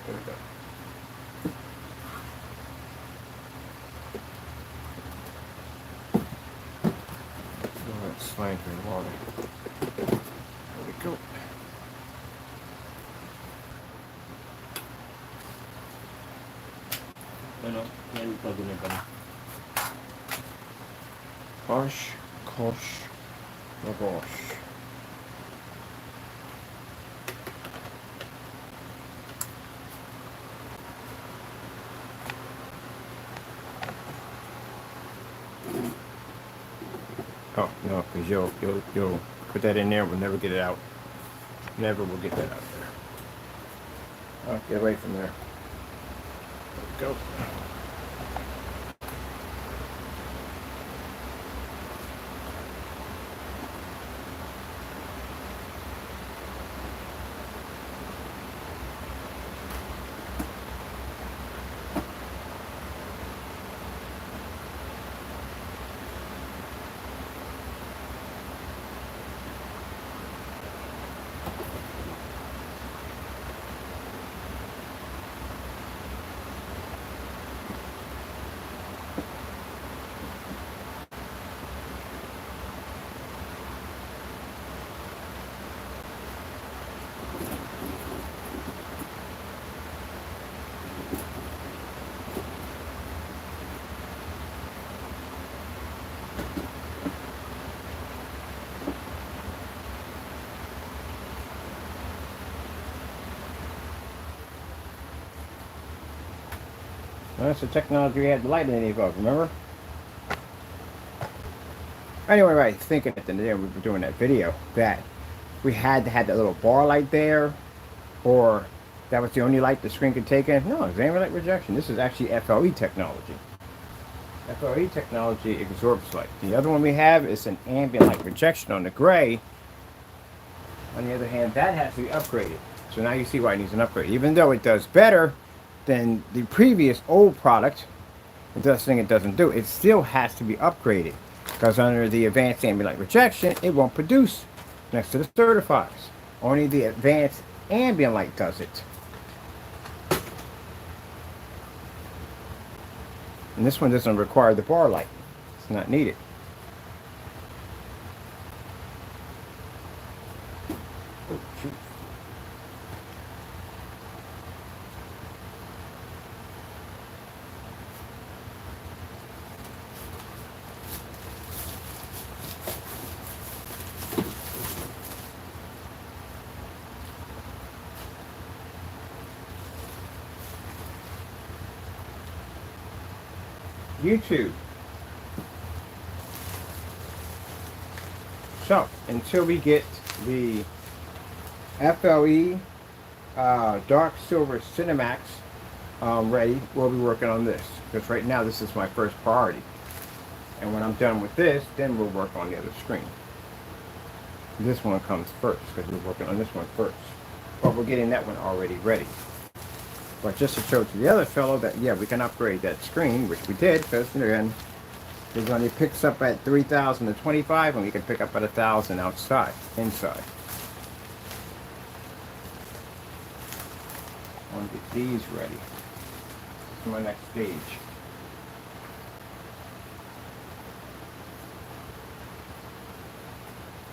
There we go. Slide through the water. There we go. Ano, yan pag ginagawa. Harsh, kosh, lagosh. Oh, no, because you'll put that in there, we'll never get it out. Never will get that out there. Oh, get away from there. There we go. Well, that's the technology we had to light any of, remember? Anyway, right, thinking at the day we were doing that video that we had to have that little bar light there, or that was the only light the screen could take in. No, it's ambient light rejection. This is actually FLE technology. FLE technology absorbs light. The other one we have is an ambient light rejection on the gray. On the other hand, that has to be upgraded. So now you see why it needs an upgrade. Even though it does better than the previous old product, it does thing it doesn't do. It still has to be upgraded. Because under the advanced ambient light rejection, it won't produce next to the certifies. Only the advanced ambient light does it. And this one doesn't require the bar light. It's not needed. Oh, shoot. YouTube. So, until we get the FLE Dark Silver CINEMAX ready, we'll be working on this. Because right now this is my first priority. And when I'm done with this, then we'll work on the other screen. This one comes first, because we're working on this one first. But we're getting that one already ready. But just to show to the other fellow that, yeah, we can upgrade that screen, which we did, because, again, it only picks up at 3,000 to 25, and we can pick up at 1,000 outside, inside. I want to get these ready. This is my next stage.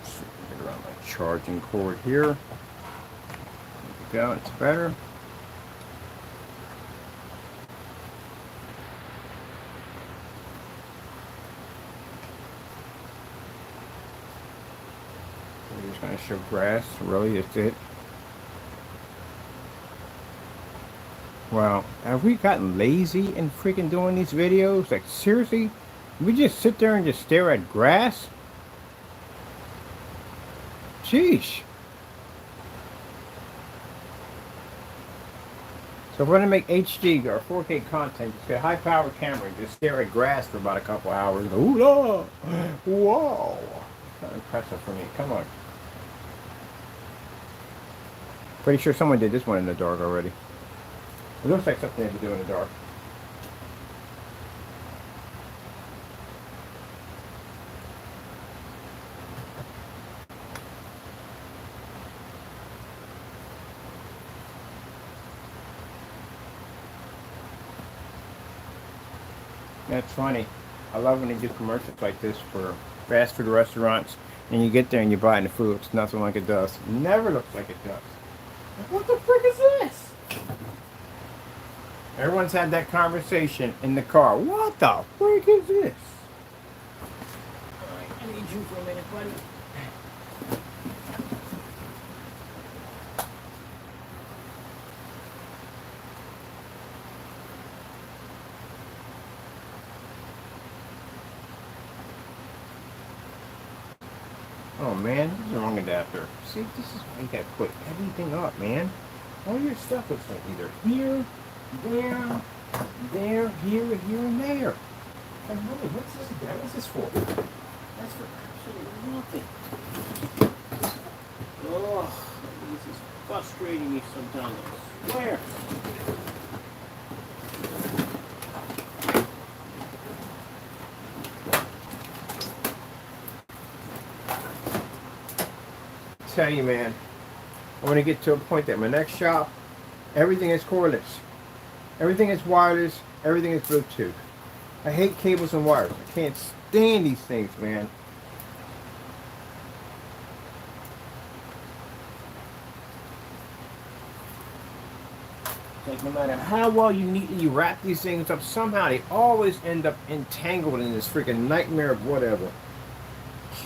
So, get around my charging cord here. There we go, it's better. We're just going to show grass, really, that's it. Wow, have we gotten lazy in freaking doing these videos? Like, seriously? We just sit there and just stare at grass? Sheesh. So we're going to make HD or 4K content. Just get a high-powered camera and just stare at grass for about a couple hours. Ooh, la! Whoa! Kind of impressive for me. Come on. Pretty sure someone did this one in the dark already. It looks like something they have to do in the dark. That's funny. I love when they do commercials like this for fast food restaurants, and you get there and you're buying the food. It's nothing like it does. It never looks like it does. What the frick is this? Everyone's had that conversation in the car. What the frick is this? Alright, I need you for a minute, buddy. Oh man, this is the wrong adapter. See, this is why you gotta put everything up, man. All your stuff looks like either here, there, here, and there. And really, what's this again? What's this for? That's for absolutely nothing. Oh, this is frustrating me sometimes. I swear. Tell you, man, I want to get to a point that my next shop, everything is cordless, everything is wireless, everything is Bluetooth. I hate cables and wires. I can't stand these things, man. It's like no matter how well you neatly wrap these things up, somehow they always end up entangled in this freaking nightmare of whatever.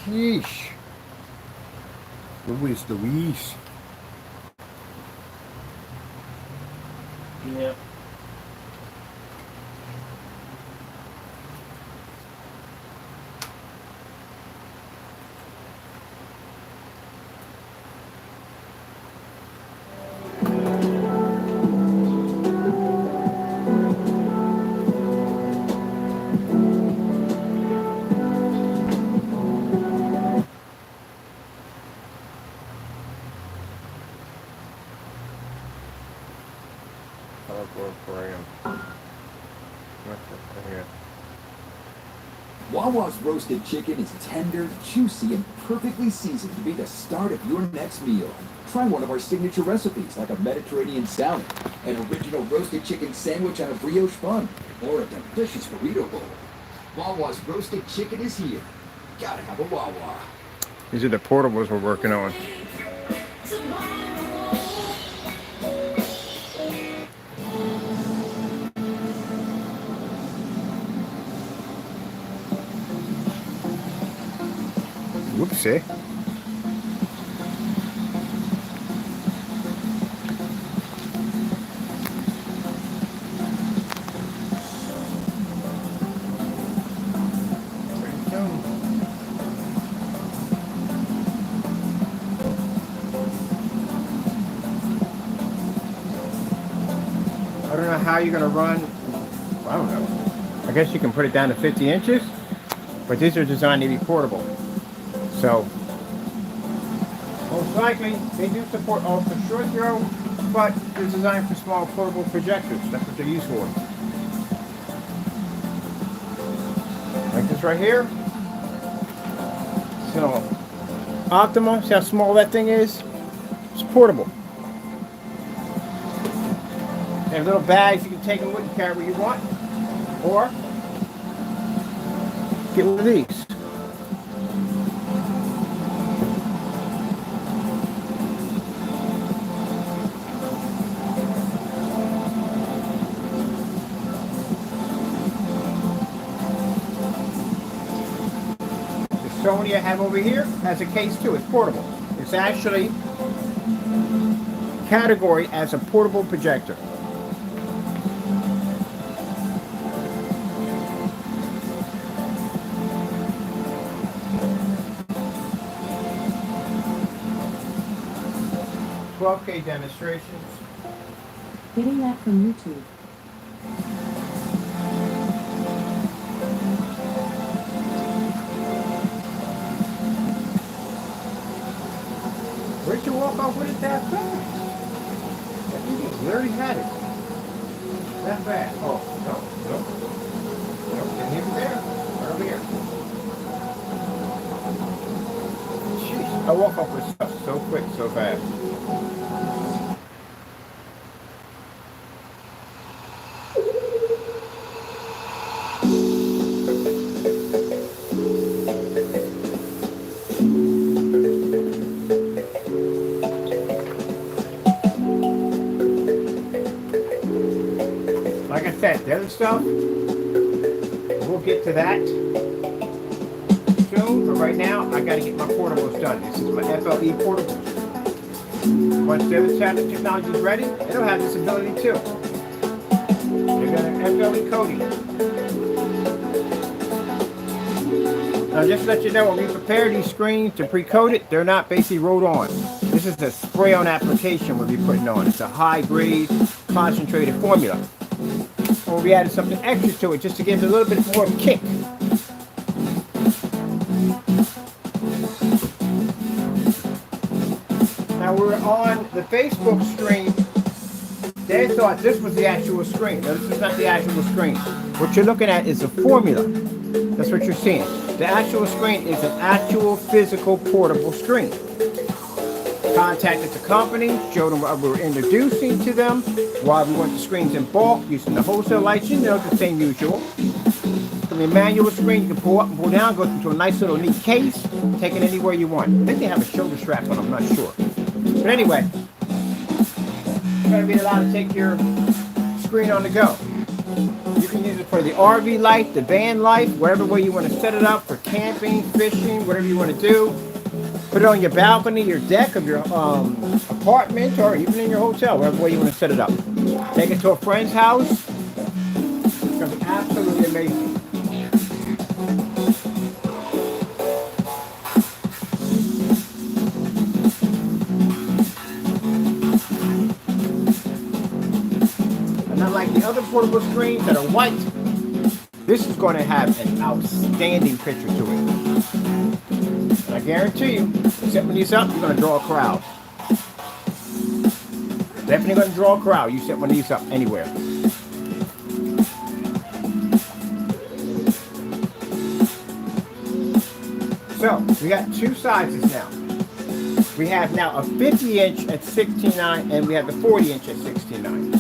Sheesh. Louise. Yeah. Wawa's roasted chicken is tender, juicy, and perfectly seasoned to be the start of your next meal. Try one of our signature recipes like a Mediterranean salad, an original roasted chicken sandwich on a brioche bun, or a delicious burrito bowl. Wawa's roasted chicken is here. Gotta have a Wawa. These are the portables we're working on. Whoopsie. I don't know how you're going to run. I don't know. I guess you can put it down to 50 inches, but these are designed to be portable. So, most likely, they do support ultra short throw, but they're designed for small portable projectors. That's what they're used for. Like this right here. So, Optima, see how small that thing is? It's portable. They have little bags you can take them with and carry where you want. Or, get one of these. Sony I have over here has a case too. It's portable. It's actually categorized as a portable projector. $12K demonstrations. Getting that from YouTube. Where'd you walk off with it that fast? You literally had it. That fast. Oh, no. Nope, didn't even there. Right over here. Jeez, I walk off with stuff so quick, so fast. Like I said, the other stuff, we'll get to that soon, but right now, I gotta get my portables done. This is my FLE portable. Once the other side of the technology is ready, it'll have this ability too. They've got an FLE coating. Now just to let you know, when we prepare these screens to pre-coat it, they're not basically rolled on. This is the spray-on application we'll be putting on. It's a high-grade, concentrated formula. Or we added something extra to it just to give it a little bit more kick. Now we're on the Facebook stream. They thought this was the actual screen. No, this is not the actual screen. What you're looking at is a formula. That's what you're seeing. The actual screen is an actual physical portable screen. Contacted the company, showed them what we were introducing to them, why we want the screens in bulk, using the wholesale lights, you know, the same usual. From the manual screen, you can pull up and pull down, goes into a nice little neat case, take it anywhere you want. I think they have a shoulder strap on, I'm not sure. But anyway, you're going to be allowed to take your screen on the go. You can use it for the RV life, the van life, whatever way you want to set it up, for camping, fishing, whatever you want to do. Put it on your balcony, your deck of your apartment, or even in your hotel, wherever way you want to set it up. Take it to a friend's house. It's going to be absolutely amazing. And not like the other portable screens that are white, this is going to have an outstanding picture to it. And I guarantee you, setting these up, you're going to draw a crowd. Definitely going to draw a crowd. You set one of these up anywhere. So we got two sizes now. We have now a 50 inch at 16.9 and we have the 40 inch at 16.9.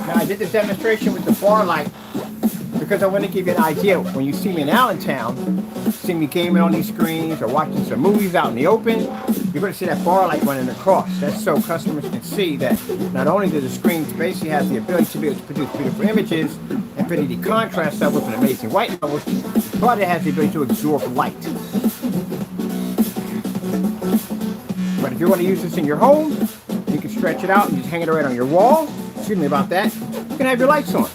Now I did this demonstration with the bar light because I want to give you an idea. When you see me in Allentown, see me gaming on these screens or watching some movies out in the open, you're going to see that bar light running across. That's so customers can see that not only do the screens basically have the ability to be able to produce beautiful images and pretty the contrast levels and amazing white levels, but it has the ability to absorb light. But if you want to use this in your home, you can stretch it out and just hang it right on your wall. Excuse me about that. You can have your lights on.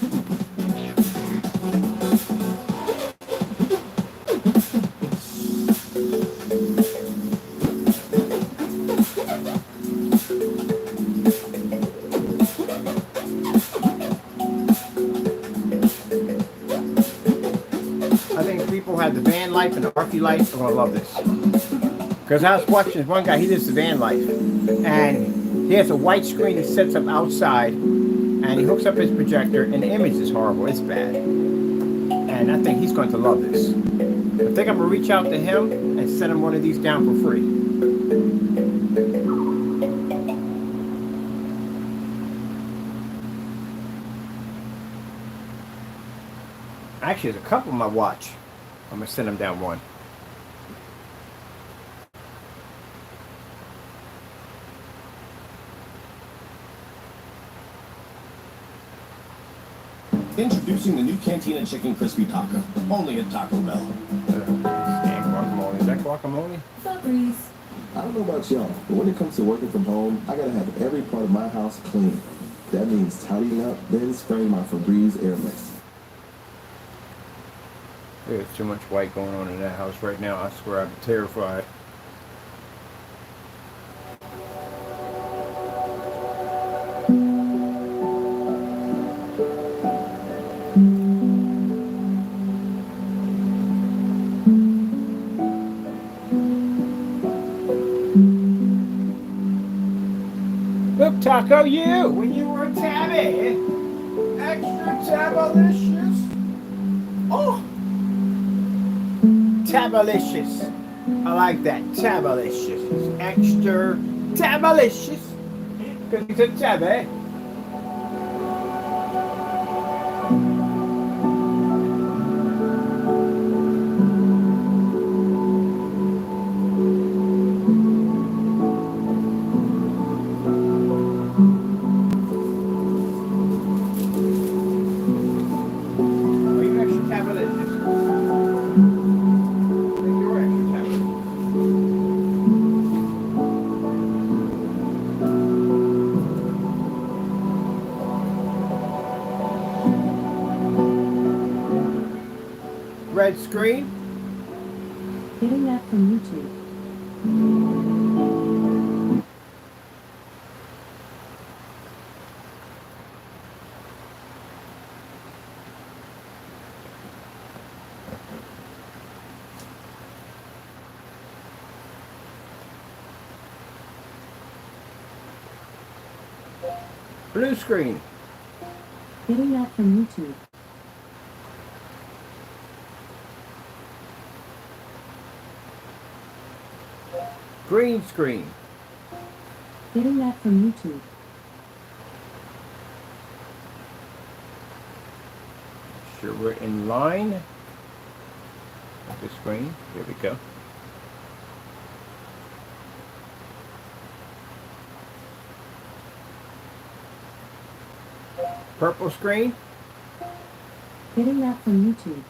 People have the van life and the RP life are going to love this. Because I was watching this one guy, he lives the van life. And he has a white screen that sets up outside. And he hooks up his projector and the image is horrible. It's bad. And I think he's going to love this. I think I'm going to reach out to him and send him one of these down for free. Actually, there's a couple on my watch. I'm going to send them down one. Introducing the new Cantina Chicken Crispy Taco, only at Taco Bell. And guacamole. Is that guacamole? Febreze. I don't know about y'all, but when it comes to working from home, I gotta have every part of my house clean. That means tidying up, then spraying my Febreze air mist. There's too much white going on in that house right now. I swear I'm terrified. Look, Taco, you! When you were a tabby! Extra tabalicious! Oh! Tabalicious. I like that. Tabalicious. It's extra tabalicious. Because he's a tabby. Red screen. Getting that from YouTube. Blue screen. Getting that from YouTube. Green screen. Getting that from YouTube. Sure we're in line with the screen. Here we go. Purple screen. Getting that from YouTube.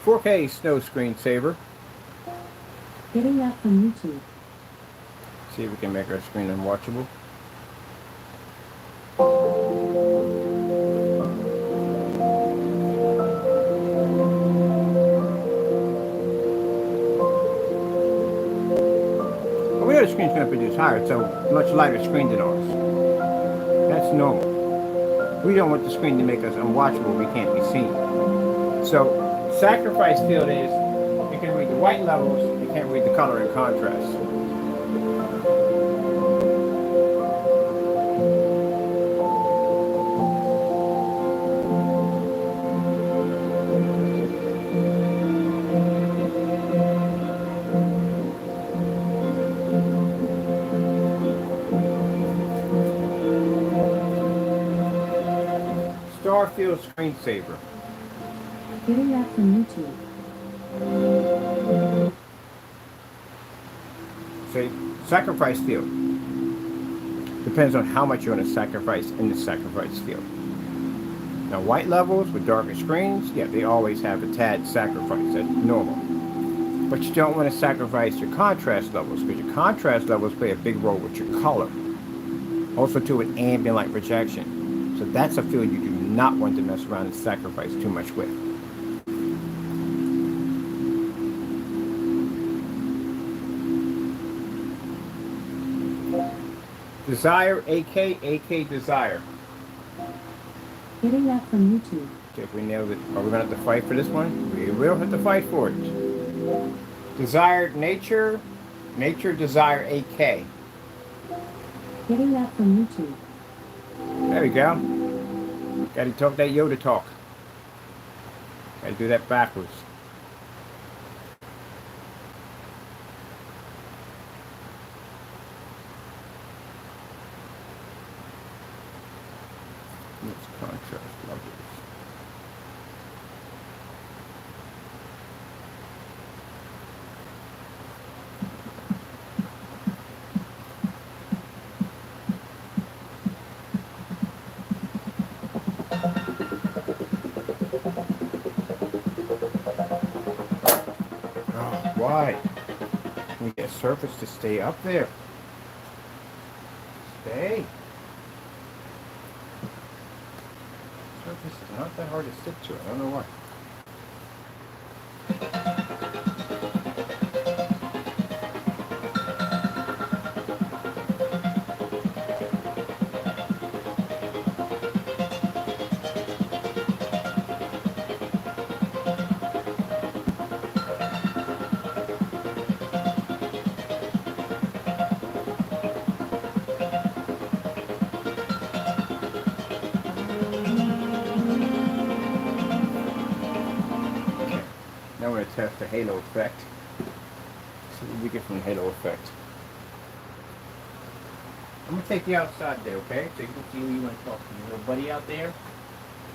4K snow screensaver. Getting that from YouTube. See if we can make our screen unwatchable. screen's going to produce higher. It's a much lighter screen than ours. That's normal. We don't want the screen to make us unwatchable. We can't be seen. So sacrifice field is you can read the white levels, you can't read the color and contrast. Starfield screensaver. Getting that from YouTube. See, sacrifice field depends on how much you want to sacrifice in the sacrifice field. Now, white levels with darker screens, yeah, they always have a tad sacrifice. That's normal. But you don't want to sacrifice your contrast levels because your contrast levels play a big role with your color. Also, too, with ambient light projection. So that's a field you do not want to mess around and sacrifice too much with. Desire, AK Desire. Getting that from YouTube. Okay, if we nailed it, are we going to have to fight for this one? We will have to fight for it. Desired Nature Desire AK. Getting that from YouTube. There we go. Gotta talk that Yoda talk. Gotta do that backwards. Let's contrast levels. Why? We get a surface to stay up there. Stay. Surface is not that hard to stick to. I don't know why. Now we're going to test the halo effect. See what we get from the halo effect. I'm going to take you outside there, okay? So you can see who you want to talk to. Your little buddy out there?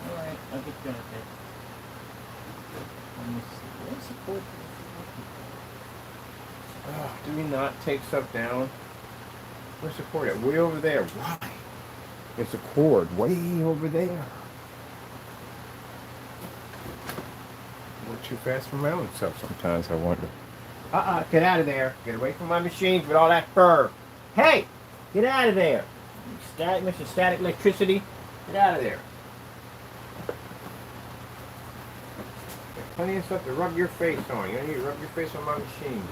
Alright, I'll get you out there. Let me see. What's the cord? Oh, do we not take stuff down? Where's the cord at? Way over there. Why? There's a cord way over there. Too fast for my own self sometimes, I wonder. Get out of there. Get away from my machines with all that fur. Hey! Get out of there. Mr. Static Electricity. Get out of there. There's plenty of stuff to rub your face on. You don't need to rub your face on my machines.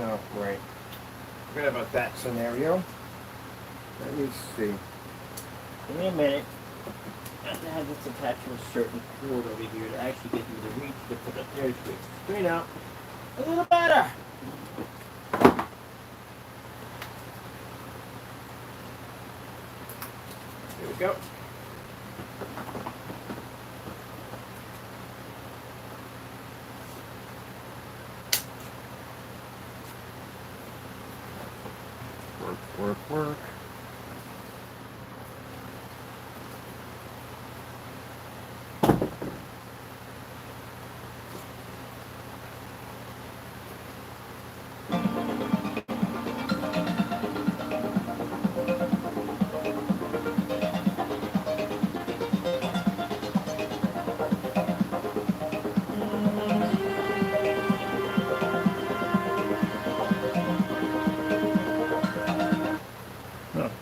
Oh, right. Forget about that scenario. Let me see. Give me a minute. I have to have this attached to a certain cord over here to actually get you the reach to put up there. Straight out. A little better. Here we go. Work.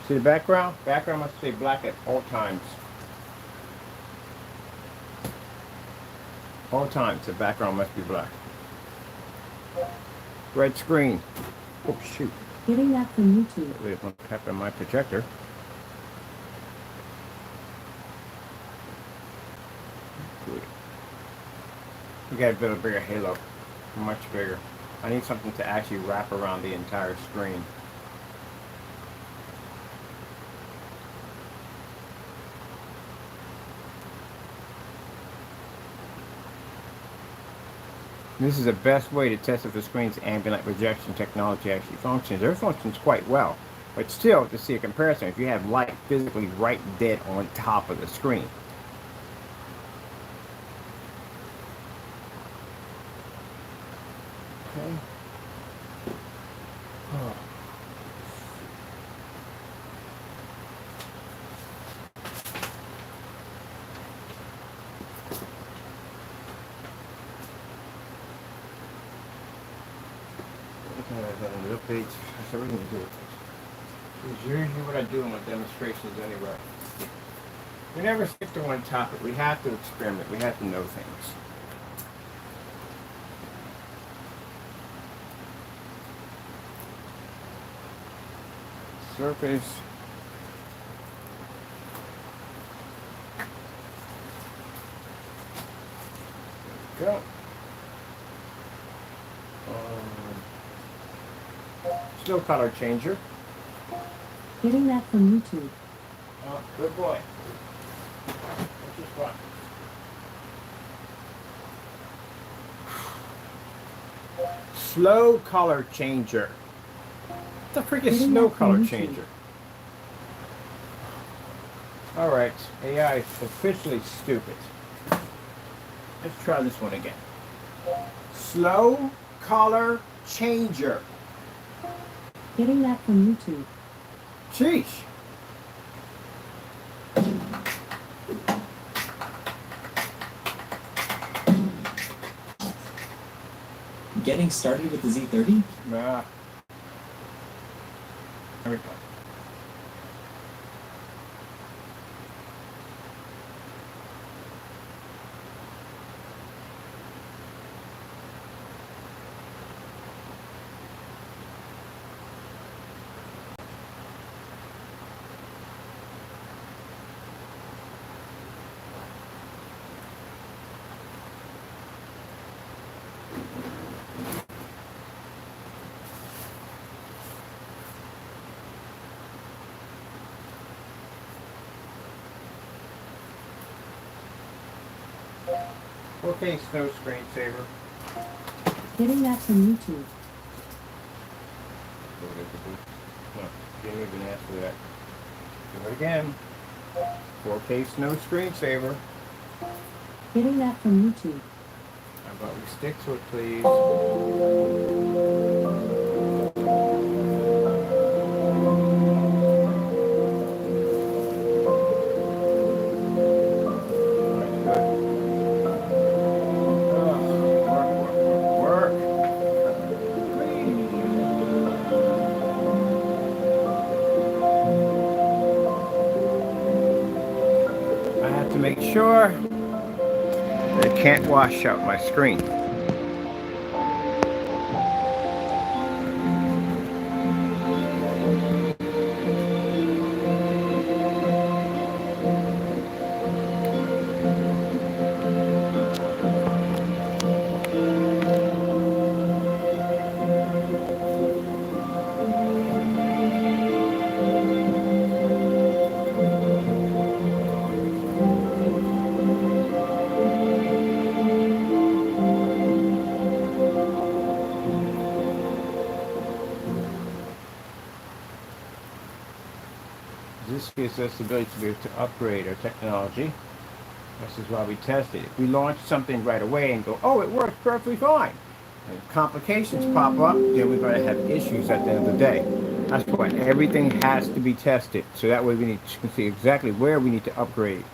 See the background? Background must stay black at all times. All times, the background must be black. Red screen. Oh, shoot. Getting that from YouTube. Wait, I'm tapping my projector. Good. We got a bit of bigger halo. Much bigger. I need something to actually wrap around the entire screen. This is the best way to test if the screen's ambient light projection technology actually functions. It functions quite well, but still, to see a comparison, if you have light physically right dead on top of the screen. Okay. Oh. Little page. That's everything to do with this. It's usually what I do in my demonstrations anyway. We never stick to one topic. We have to experiment. We have to know things. Surface. There we go. Still color changer. Getting that from YouTube. Oh, good boy. Which is what? Slow color changer. What the freak is Getting slow that from color YouTube. changer? Alright, AI is officially stupid. Let's try this one again. Slow color changer. Getting that from YouTube. Sheesh. Getting started with the Z30? Nah. There we go. Okay, snow screensaver. Getting that from YouTube. No, didn't even ask for that. Do it again. 4K snow screensaver. Getting that from YouTube. How about we stick to it, please? Make sure that it can't wash out my screen. This gives us the ability to be able to upgrade our technology. This is why we test it. If we launch something right away and go, oh, it works perfectly fine, and complications pop up, then we're going to have issues at the end of the day. That's why everything has to be tested. So that way we can see exactly where we need to upgrade.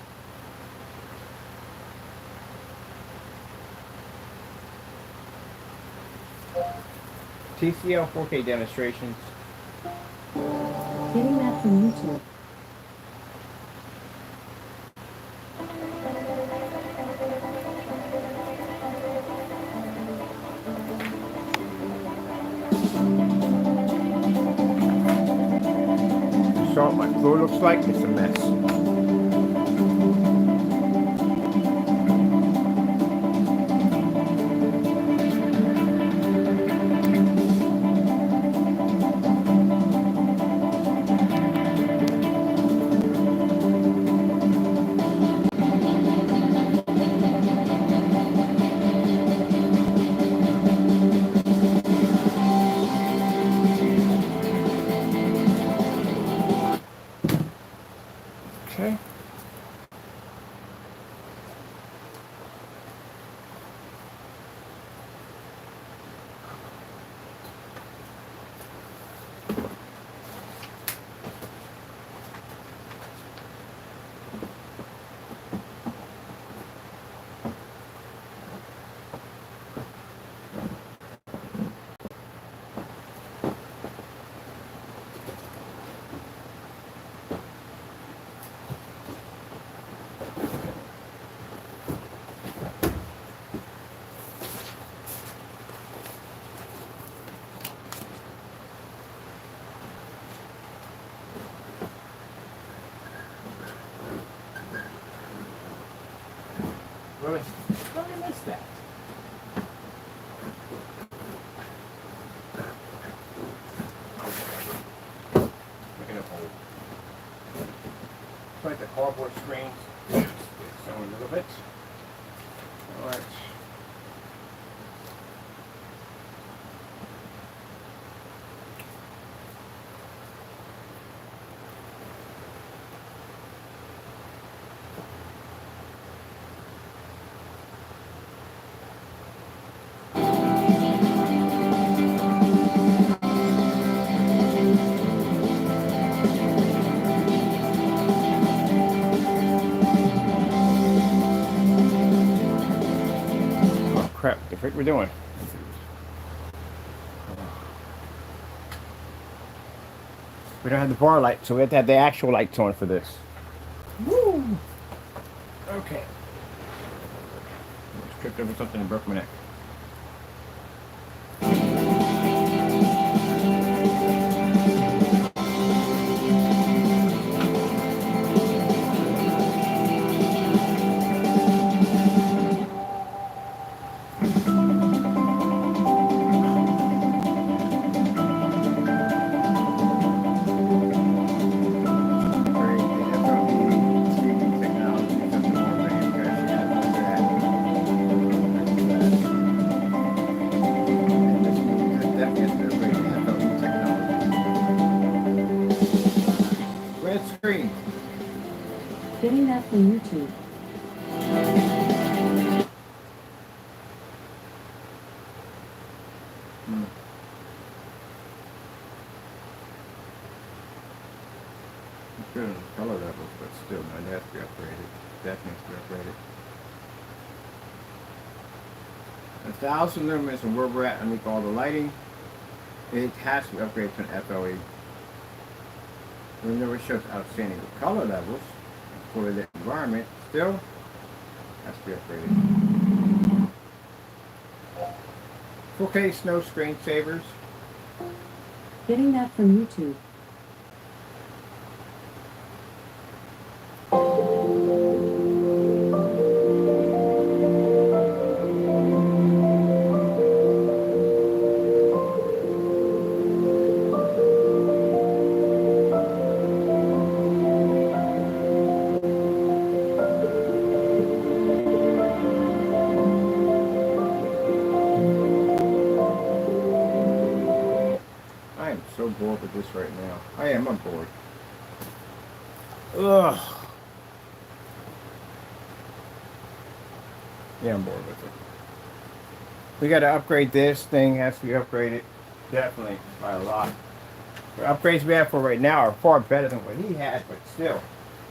TCL 4K demonstrations. Getting that from YouTube. So what my floor looks like, it's a mess. Okay. Really? How did I miss that? Making a hole. Like the cardboard screens. It's showing a little bit. Alright. Oh crap, what the frick we're doing? We don't have the bar light, so we have to have the actual lights on for this. Woo! Okay. Just tripped over something and broke my neck. Red screen. Getting that from YouTube. It's good on the color levels, but still, no, it has to be upgraded. Definitely has to be upgraded. 1,000 lumens and where we're at underneath all the lighting, it has to be upgraded to an FLE. Even though it shows outstanding color levels for the environment, still has to be upgraded. 4K snow screensavers. Getting that from YouTube. I am so bored with this right now. I'm bored. Ugh. Yeah, I'm bored with it. We got to upgrade this thing. Has to be upgraded. Definitely by a lot. The upgrades we have for right now are far better than what he had, but still,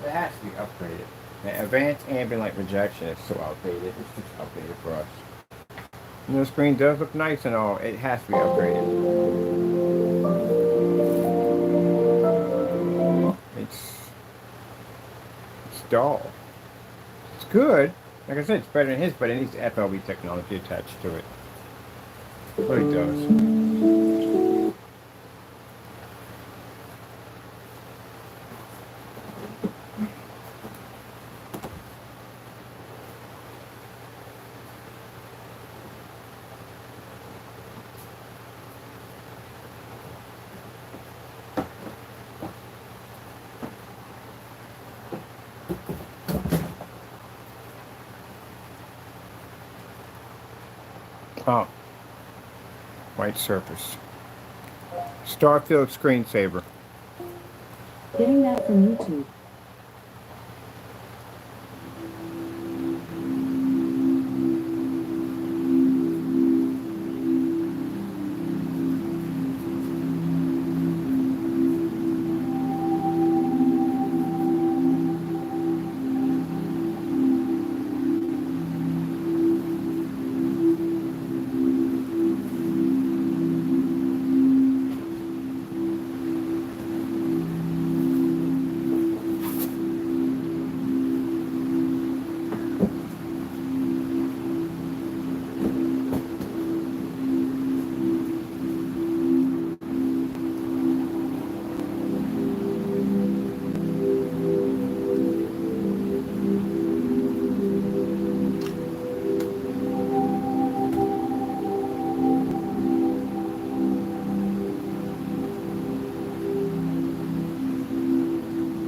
it has to be upgraded. The advanced ambient light projection is so outdated. It's just outdated for us. And the screen does look nice and all. It has to be upgraded. dull. It's good. Like I said, it's better than his, but it needs FLE technology attached to it. It really does. Oh, white surface. Starfield screensaver. Getting that from YouTube.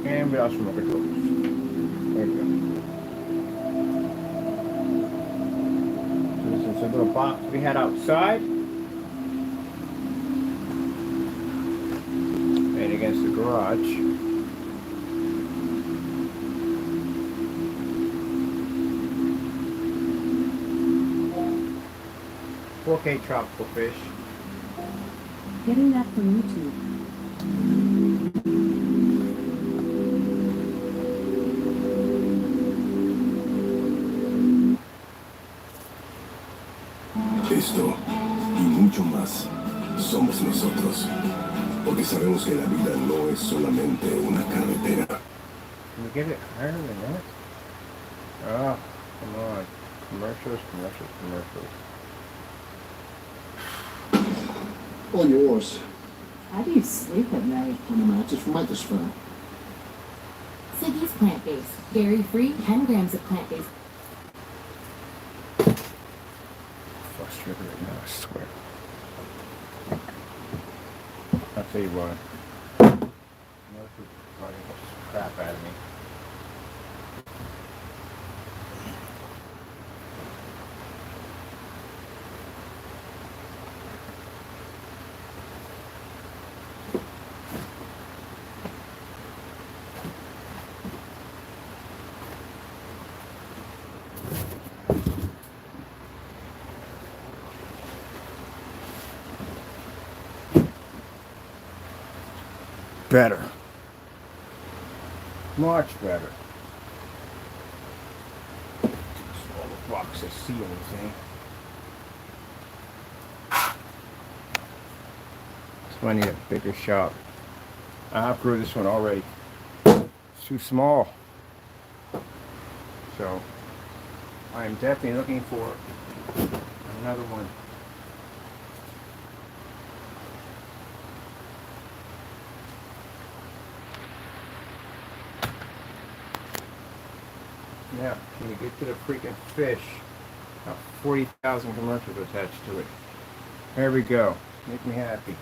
And we also look at those. There we go. So this is a little box we had outside. And against the garage. Okay, tropical fish. Getting that from YouTube. Esto y mucho más somos nosotros, porque sabemos que la vida no es solamente una carretera. Can we get it higher than that? Oh, come on. Commercials, commercials, commercials. All yours. How do you sleep at night? On a mattress from my firm. Siggy's plant-based, dairy-free, 10 grams of plant-based. Frustrated right now, I swear. I'll tell you what. Commercials are probably the crap out of me. Better. Much better. All the box of seals, eh? So I need a bigger shop. I outgrew this one already. It's too small. So I am definitely looking for another one. Now, can you get to the freaking fish? About 40,000 commercials attached to it. There we go. Make me happy.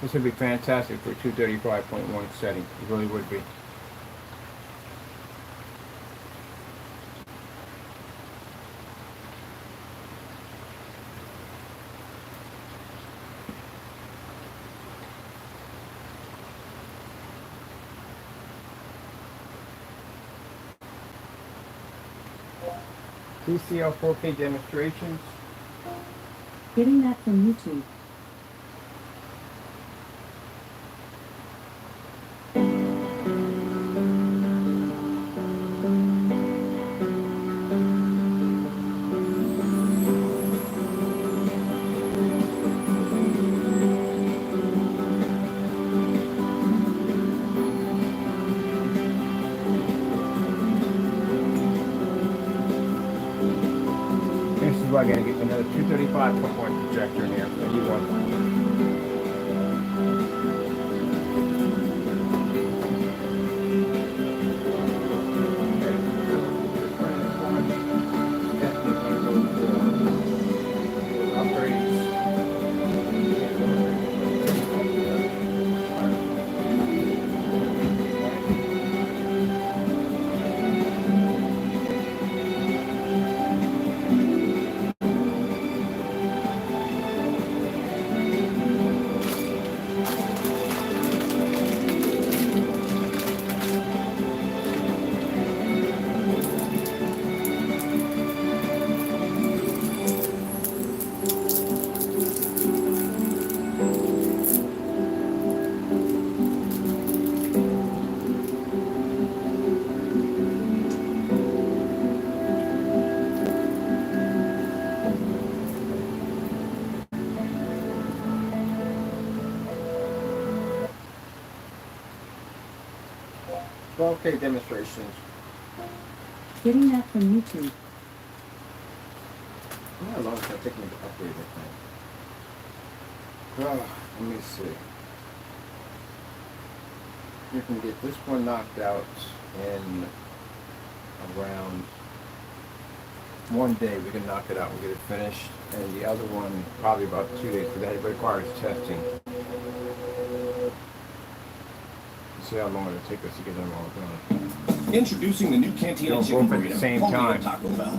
This would be fantastic for 235.1 setting. It really would be. TCL 4K demonstrations. Getting that from YouTube. why I gotta get another 235.1 projector in here. I need one. Okay, demonstrations. Getting that from YouTube. How long is it taking me to upgrade that thing? Oh, let me see. You can get this one knocked out in around 1 day. We can knock it out and get it finished. And the other one, probably about 2 days, because that requires testing. See how long it'll take us to get them all done. Introducing the new Cantina Chicken both at the same only time. at Taco Bell.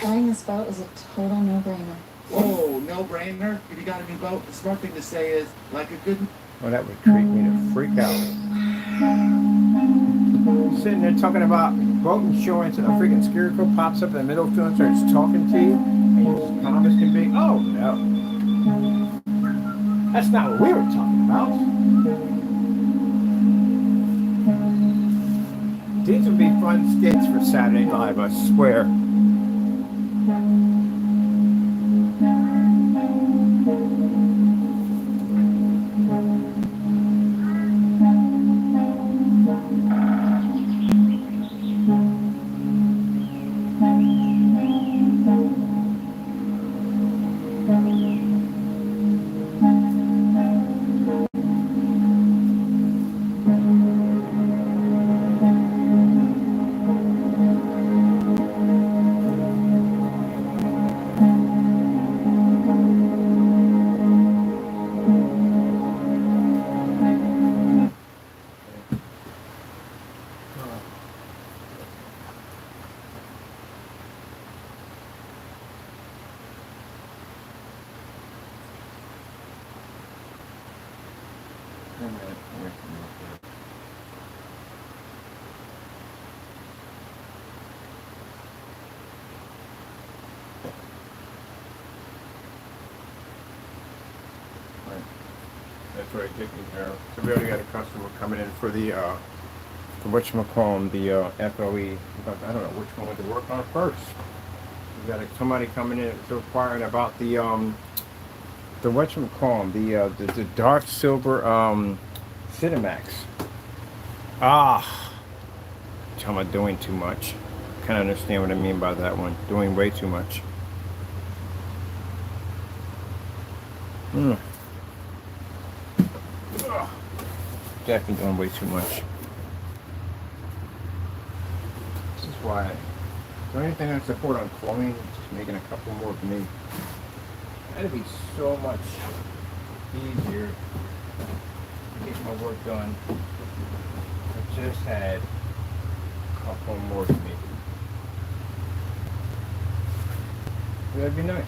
Buying this boat is a total no-brainer. Whoa, no brainer. If you got a new boat, the smart thing to say is, like a good. Well, that would treat me to freak out. Sitting there talking about boat insurance, and a freaking scarecrow pops up in the middle of it and starts talking to you, and you're calm as can be. Oh no. That's not what we were talking about. These would be fun skits for Saturday Night Live, I swear. That's already taken care of. So we already got a customer coming in for the whatchamacallit, the FLE. I don't know which one to work on first. We got somebody coming in that's inquiring about the whatchamacallit, the dark silver CINEMAX. Tell me doing too much. Kind of understand what I mean by that one. Doing way too much. Definitely doing way too much. This is why. Is there anything I support on cloning? Just making a couple more of me. That'd be so much easier to get my work done. I just had a couple more of me. That'd be nice.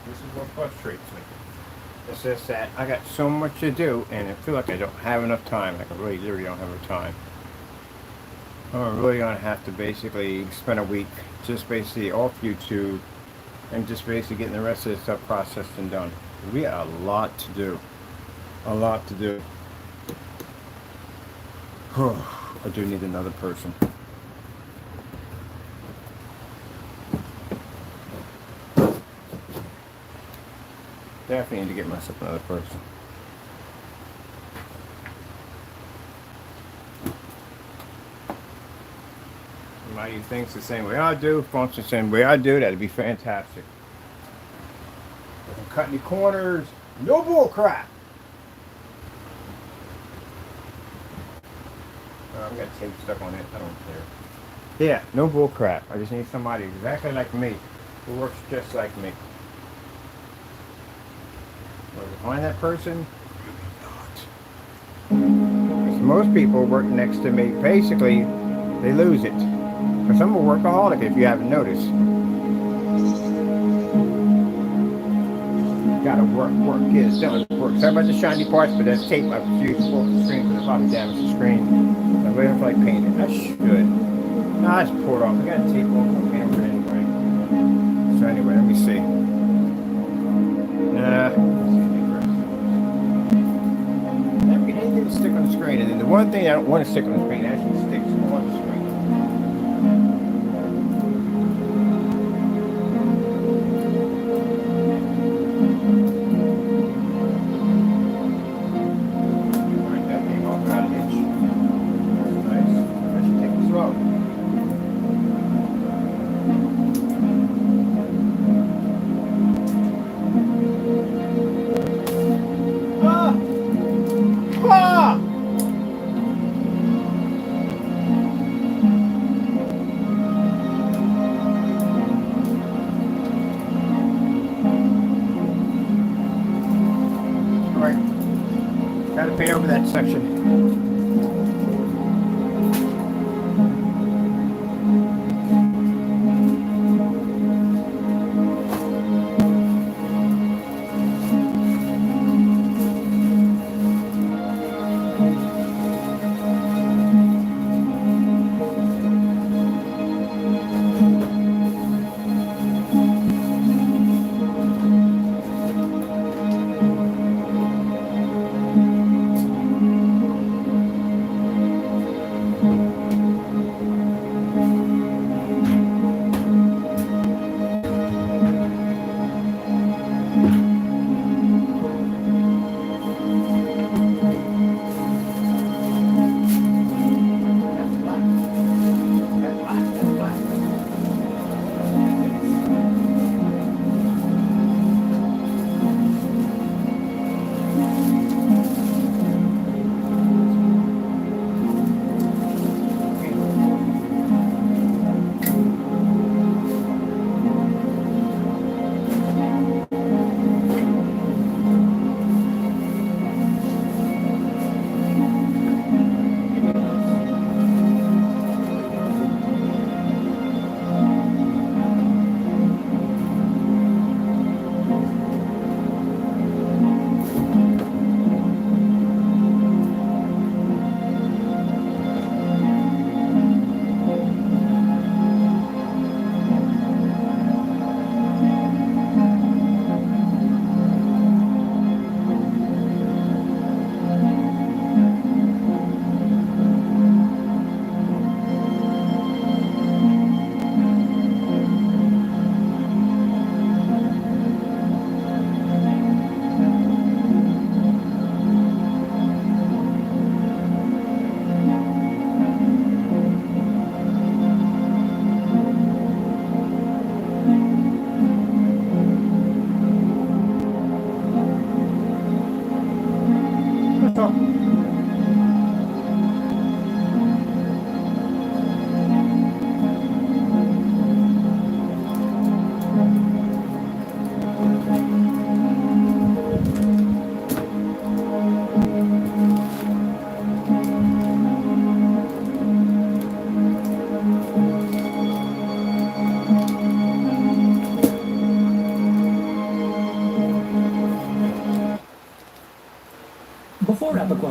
This is what frustrates me. It's just that I got so much to do, and I feel like I don't have enough time. Like I really literally don't have enough time. I'm really gonna have to basically spend a week just basically off YouTube and just basically getting the rest of this stuff processed and done. We got a lot to do. A lot to do. I do need another person. Definitely need to get myself another person. Somebody who thinks the same way I do, functions the same way I do, that'd be fantastic. Doesn't cut any corners, no bull crap. I'm gonna tape stuck on it, I don't care. Yeah, no bull crap. I just need somebody exactly like me, who works just like me. Where to find that person? Maybe not. Because most people work next to me, basically, they lose it. Because I'm a workaholic, if you haven't noticed. Gotta work, get it done. Work. Sorry about the shiny parts, but that's tape I've used to pull the screen, but it's probably damaged the screen. I'm waiting for like paint it. I should. Nah, I just pulled off. I got tape on, paint over it anyway. So anyway, let me see. Anything to stick on the screen, and then the one thing I don't want to stick on the screen actually sticks on the screen. Alright, that came off about an inch. Nice. I should take it slow. Gotta paint over that section.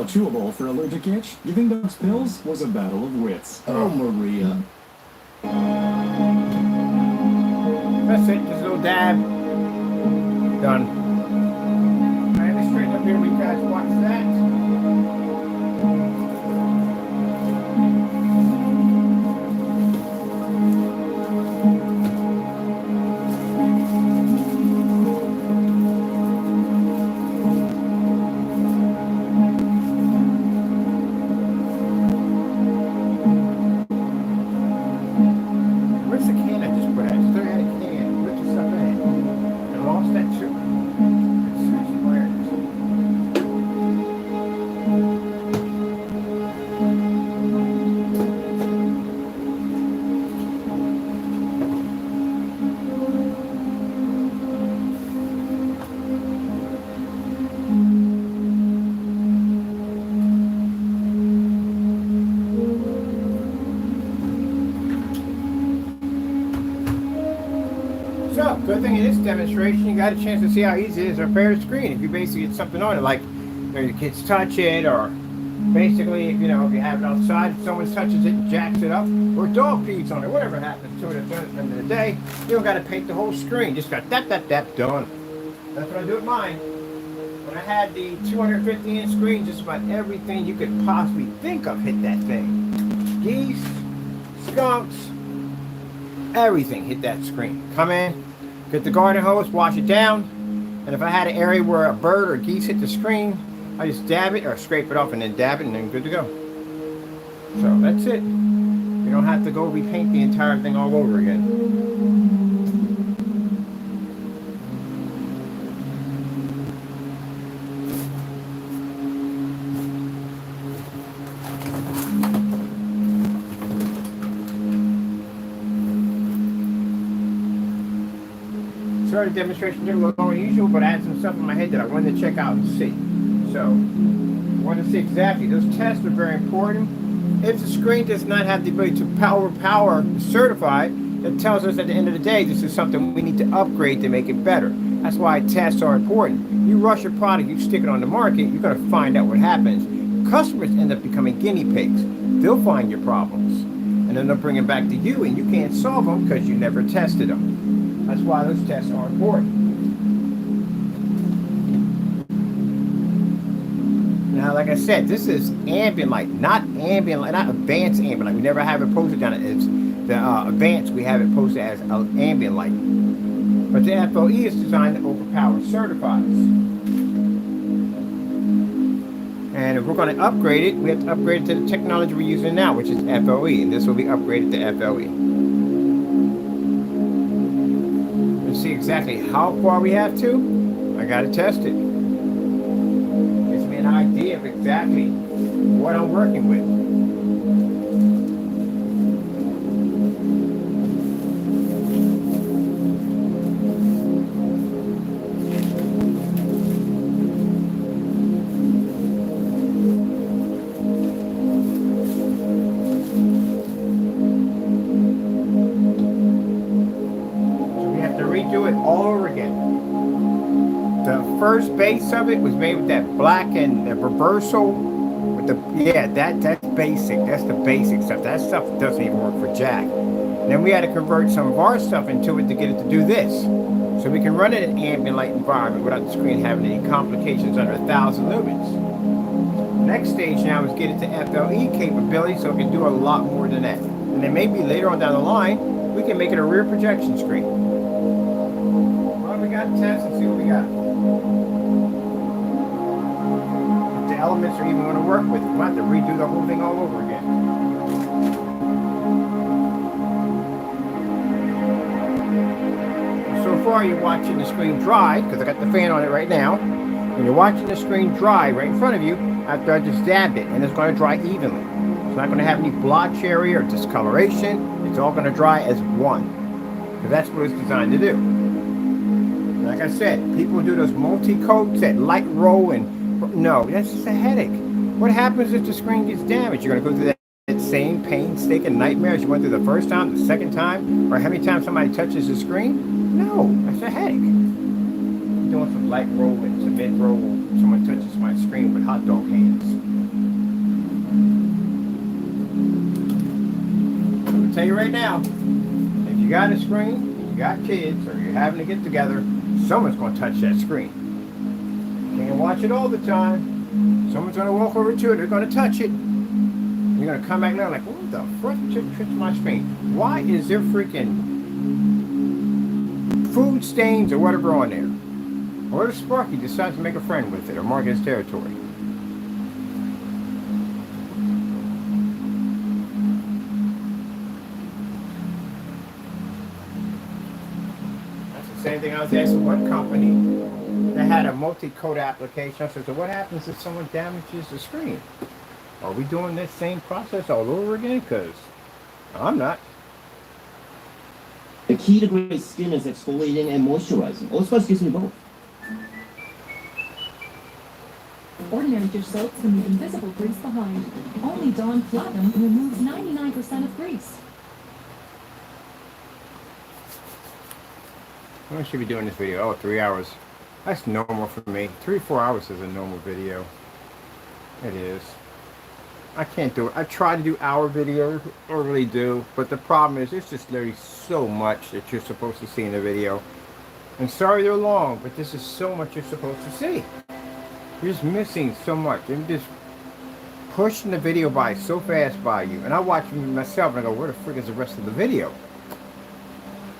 a chewable for allergic itch? You think those pills was a battle of wits? Oh, Maria. That's it, just a little dab. Done. Alright, let's straighten up here. We guys watch that. Where's the can I just put out? I just had a can. Put the stuff in it. I lost that too. Where? So, good thing in this demonstration, you got a chance to see how easy it is to repair a screen. If you basically get something on it, like your kids touch it, or basically, if you have it outside, if someone touches it and jacks it up, or a dog pees on it, whatever happens to it at the end of the day, you don't got to paint the whole screen. Just got done. That's what I do with mine. When I had the 250-inch screen, just about everything you could possibly think of hit that thing. Geese, skunks, everything hit that screen. Come in, get the garden hose, wash it down, and if I had an area where a bird or geese hit the screen, I just dab it or scrape it off and then dab it and then good to go. So that's it. You don't have to go repaint the entire thing all over again. Sorry, the demonstration took a little longer than usual, but I had some stuff in my head that I wanted to check out and see. So, I want to see exactly. Those tests are very important. If the screen does not have the ability to power certified, that tells us at the end of the day, this is something we need to upgrade to make it better. That's why tests are important. You rush your product, you stick it on the market, you're going to find out what happens. Customers end up becoming guinea pigs. They'll find your problems, and then they'll bring them back to you, and you can't solve them because you never tested them. That's why those tests are important. Now, like I said, this is ambient light, not ambient light, not advanced ambient light. We never have it posted down as the advanced. We have it posted as ambient light. But the FLE is designed to overpower certifies. And if we're going to upgrade it, we have to upgrade it to the technology we're using now, which is FLE. And this will be upgraded to FLE. See exactly how far we have to. I got to test it. Gives me an idea of exactly what I'm working with. Do it all over again. The first base of it was made with that black and the reversal with the that's basic. That's the basic stuff. That stuff doesn't even work for jack. And then we had to convert some of our stuff into it to get it to do this. So we can run it in an ambient light environment without the screen having any complications under 1,000 lumens. Next stage now is get it to FLE capability so it can do a lot more than that. And then maybe later on down the line, we can make it a rear projection screen. We got tests and see what we got. If the elements are even going to work with it, we'll have to redo the whole thing all over again. So far, you're watching the screen dry because I got the fan on it right now. When you're watching the screen dry right in front of you, after I just dabbed it, and it's going to dry evenly. It's not going to have any blotch area or discoloration. It's all going to dry as one. Because that's what it's designed to do. Like I said, people do those multi-coats that light roll and no, that's just a headache. What happens if the screen gets damaged? You're going to go through that same painstaking nightmare as you went through the first time, the second time, or how many times somebody touches the screen? No, that's a headache. I'm doing some light roll and some mid roll. Someone touches my screen with hot dog hands. tell you right now, if you got a screen, you got kids, or you're having to get together, someone's going to touch that screen. Can't watch it all the time. Someone's going to walk over to it, they're going to touch it. You're going to come back now like, what the frick touched my screen? Why is there freaking food stains or whatever on there? Or if Sparky decides to make a friend with it or mark his territory. That's the same thing I was asking one company that had a multi-code application. I said, so what happens if someone damages the screen? Are we doing this same process all over again? Because I'm not. The key to great skin is exfoliating and moisturizing. Old Spice gives me both. Ordinary dish soaps can leave invisible grease behind. Only Dawn Platinum removes 99% of grease. When I should be doing this video? Oh, 3 hours. That's normal for me. 3-4 hours is a normal video. It is. I can't do it. I try to do hour videos, I really do, but the problem is there's just literally so much that you're supposed to see in the video. And sorry they're long, but this is so much you're supposed to see. You're just missing so much. You're just pushing the video by so fast by you. And I watch myself and I go, where the frick is the rest of the video?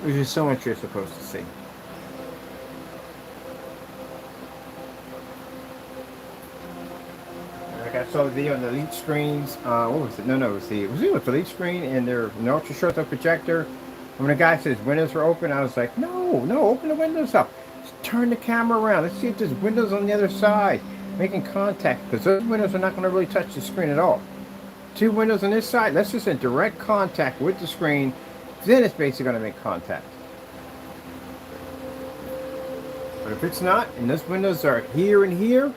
There's just so much you're supposed to see. I saw the video on the elite screens. What was it? No, it was the elite screen and their ultra short projector. And when the guy says windows are open, I was like, no, open the windows up. Just turn the camera around. Let's see if there's windows on the other side making contact, because those windows are not going to really touch the screen at all. 2 windows on this side, that's just in direct contact with the screen. Then it's basically going to make contact. But if it's not, and those windows are here and here,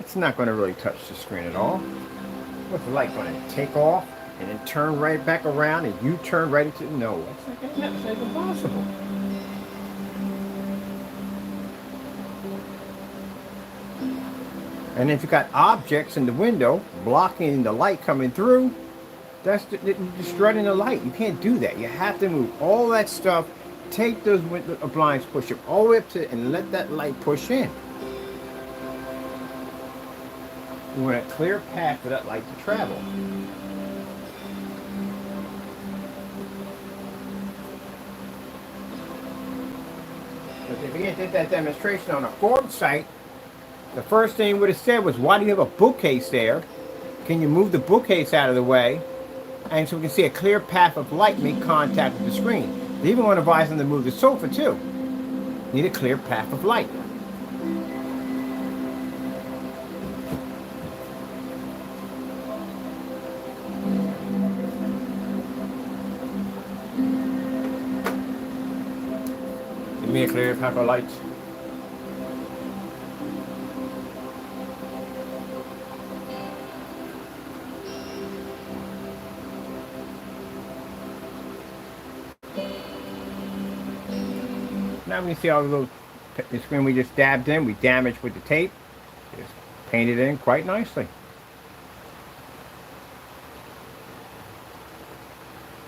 it's not going to really touch the screen at all. What's the light going to take off and then turn right back around and you turn right into... No, that's not impossible. And if you've got objects in the window blocking the light coming through, that's destroying the light. You can't do that. You have to move all that stuff, take those blinds, push them all the way up to it, and let that light push in. You want a clear path for that light to travel. But if you did that demonstration on a Ford site, the first thing you would have said was, why do you have a bookcase there? Can you move the bookcase out of the way? And so we can see a clear path of light make contact with the screen. They even want to advise them to move the sofa too. Need a clear path of light. Give me a clear path of light. Now we see all the little the screen we just dabbed in, we damaged with the tape. Just painted in quite nicely.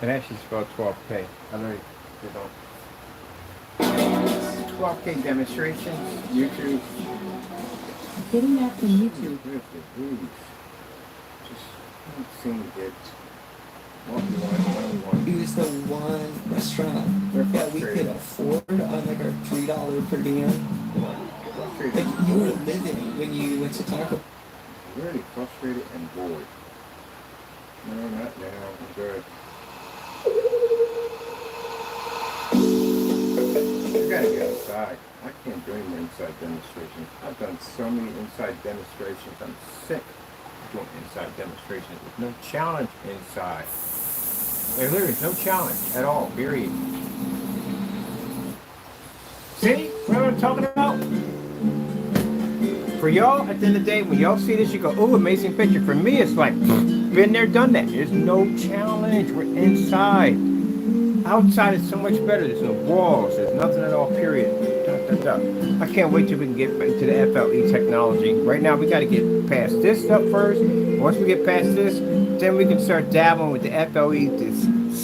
And actually spelled 12K. I know you don't. 12K demonstrations, YouTube. Getting that from YouTube. Just seeing it. It was the one restaurant that we could afford on like our $3 per diem. Like you were living when you went to Taco. Really frustrated and bored. No, not now. I'm good. You gotta get outside. I can't do any more inside demonstrations. I've done so many inside demonstrations. I'm sick of doing inside demonstrations. There's no challenge inside. There literally is no challenge at all, period. See what I'm talking about? For y'all, at the end of the day, when y'all see this, you go, oh, amazing picture. For me, it's like, been there, done that. There's no challenge. We're inside. Outside is so much better. There's no walls. There's nothing at all, period. I can't wait till we can get back to the FLE technology. Right now, we got to get past this stuff first. Once we get past this, then we can start dabbling with the FLE to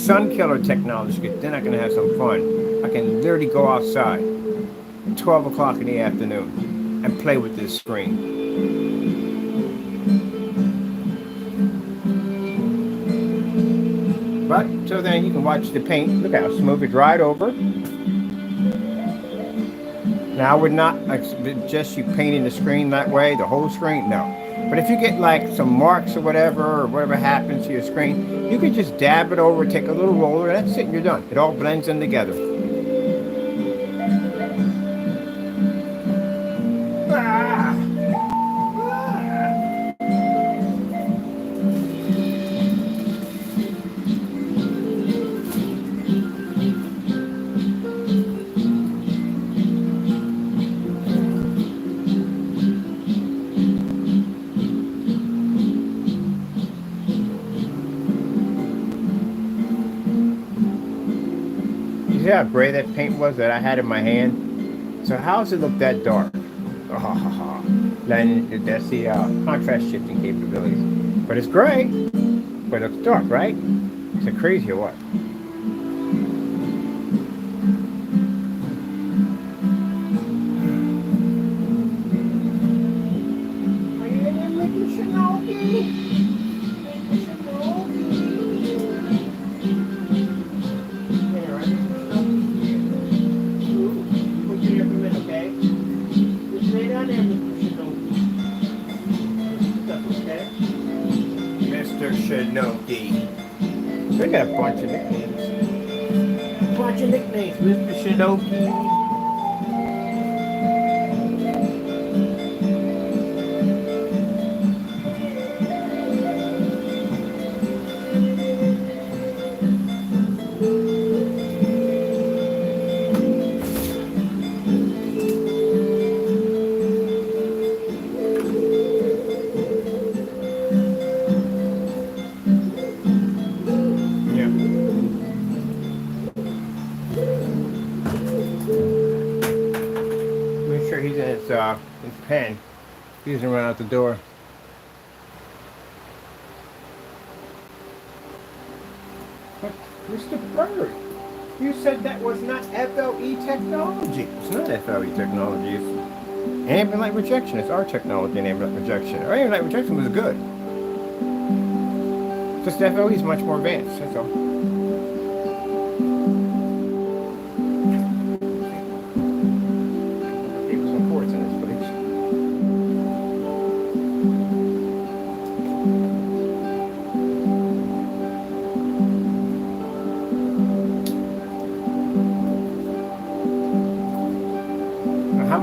sun killer technology, because then I can have some fun. I can literally go outside at 12 o'clock in the afternoon and play with this screen. But till then, you can watch the paint. Look how smooth it dried over. Now, I would not suggest you painting the screen that way, the whole screen, no. But if you get like some marks or whatever happens to your screen, you can just dab it over, take a little roller, that's it, and you're done. It all blends in together. You see how gray that paint was that I had in my hand? So how does it look that dark? Oh, then that's the contrast shifting capabilities. But it's gray, but it's dark, right? Is it crazy or what? We got a bunch of nicknames. Mr. Shinoki. His pen. He's gonna run out the door. But Mr. Bird, you said that was not FLE technology. It's not FLE technology. It's ambient light rejection. It's our technology in ambient light rejection. Our ambient light rejection was good. Just FLE is much more advanced. That's all.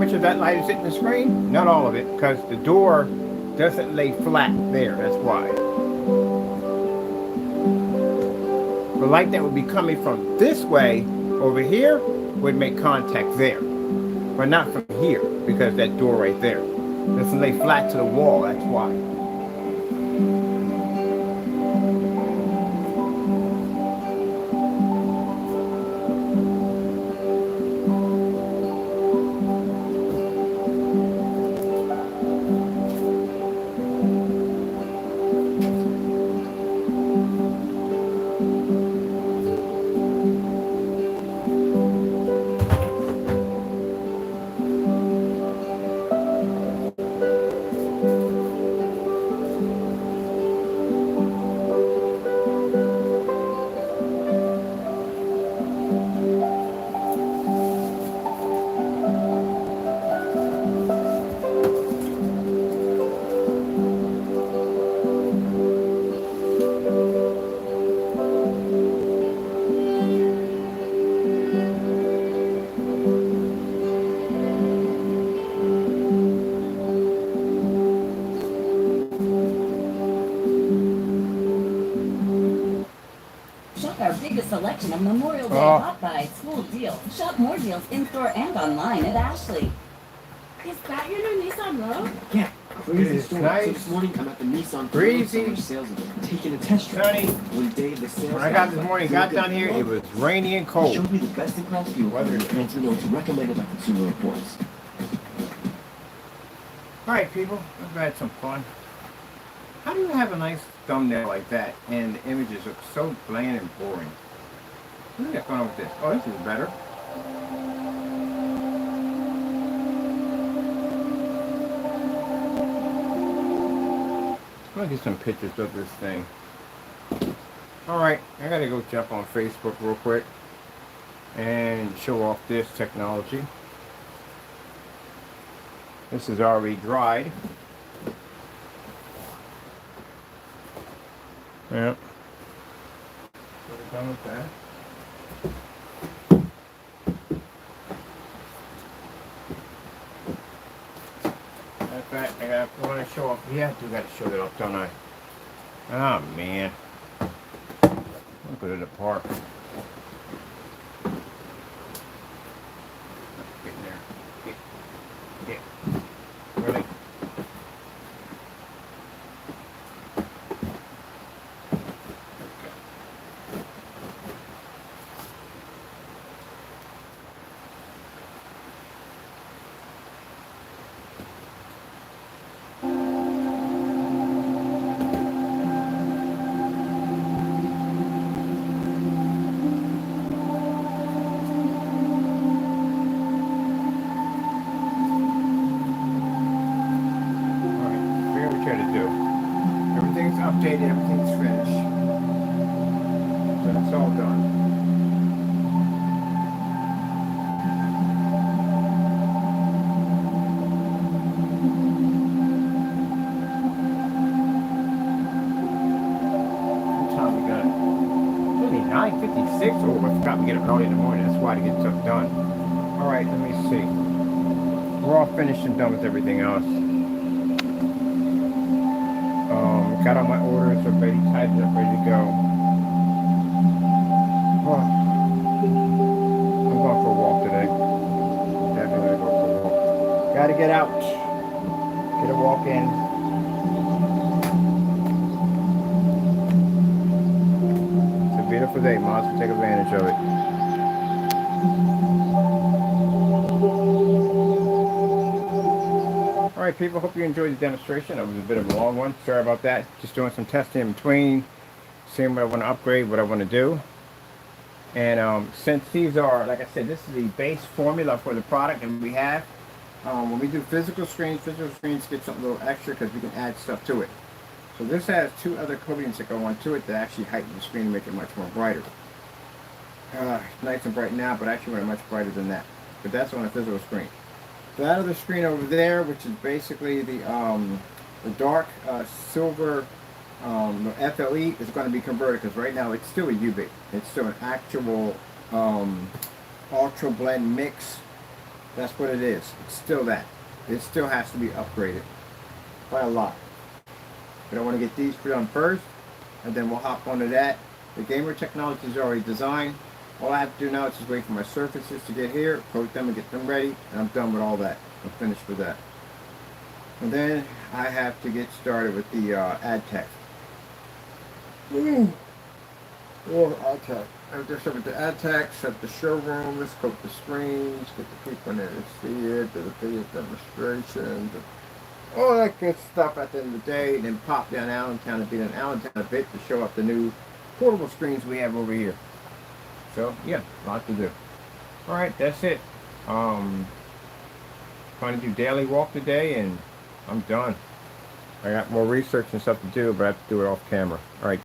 Of that light is hitting the screen? Not all of it, because the door doesn't lay flat there, that's why. The light that would be coming from this way over here would make contact there, but not from here, because that door right there doesn't lay flat to the wall, that's why. Selection of Memorial Day Hot Buy school deals. Shop more deals in-store and online at Ashley. Is that your new Nissan Rogue? Yeah. Crazy It's story. nice. So this morning I'm at the Nissan Breezy. sales event, taking a test drive. Sunny. When Dave, the sales When I got guy, this morning, like, got look at down here, the it was rainy and He cold. showed me the best in class fuel Weather. and you know, it's recommended by Consumer Reports. Alright people, I've had some fun. How do you have a nice thumbnail like that and the images look so bland and boring? What is going on with this? Oh, this is better. I'm gonna get some pictures of this thing. Alright, I gotta go jump on Facebook real quick and show off this technology. This is already dried. Yep. We're done with that. In fact, I want to show off. Yeah, I do got to show that off, don't I? Oh man. Look at it apart. Get in there. Get. Really? Updated, everything's finished. So it's all done. What time we got? Only 9:56. Oh, I forgot we get up early in the morning. That's why to get stuff done. Alright, let me see. We're all finished and done with everything else. Got all my orders already typed up, ready to go. Oh. I'm going for a walk today. Definitely gonna go for a walk. Gotta get out. Get a walk in. It's a beautiful day. Might as well take advantage of it. Alright people, hope you enjoyed the demonstration. It was a bit of a long one. Sorry about that. Just doing some testing in between. Seeing what I want to upgrade, what I want to do. And since these are, like I said, this is the base formula for the product that we have. When we do physical screens get something a little extra because we can add stuff to it. So this has two other coatings that go onto it that actually heighten the screen and make it much more brighter. Nice and bright now, but actually much brighter than that. But that's on a physical screen. That other screen over there, which is basically the dark silver FLE, is going to be converted because right now it's still a UV. It's still an actual ultra blend mix. That's what it is. It's still that. It still has to be upgraded by a lot. But I want to get these put on first, and then we'll hop onto that. The gamer technology is already designed. All I have to do now is just wait for my surfaces to get here, coat them and get them ready, and I'm done with all that. I'm finished with that. And then I have to get started with the ad tech. Oh, ad tech. I have to start with the ad tech, set the showrooms, coat the screens, get the people in there to see it, do the video demonstration, all that good stuff at the end of the day, and then pop down Allentown and be in Allentown a bit to show up the new portable screens we have over here. So yeah, a lot to do. Alright, that's it. Trying to do daily walk today and I'm done. I got more research and stuff to do, but I have to do it off camera. Alright.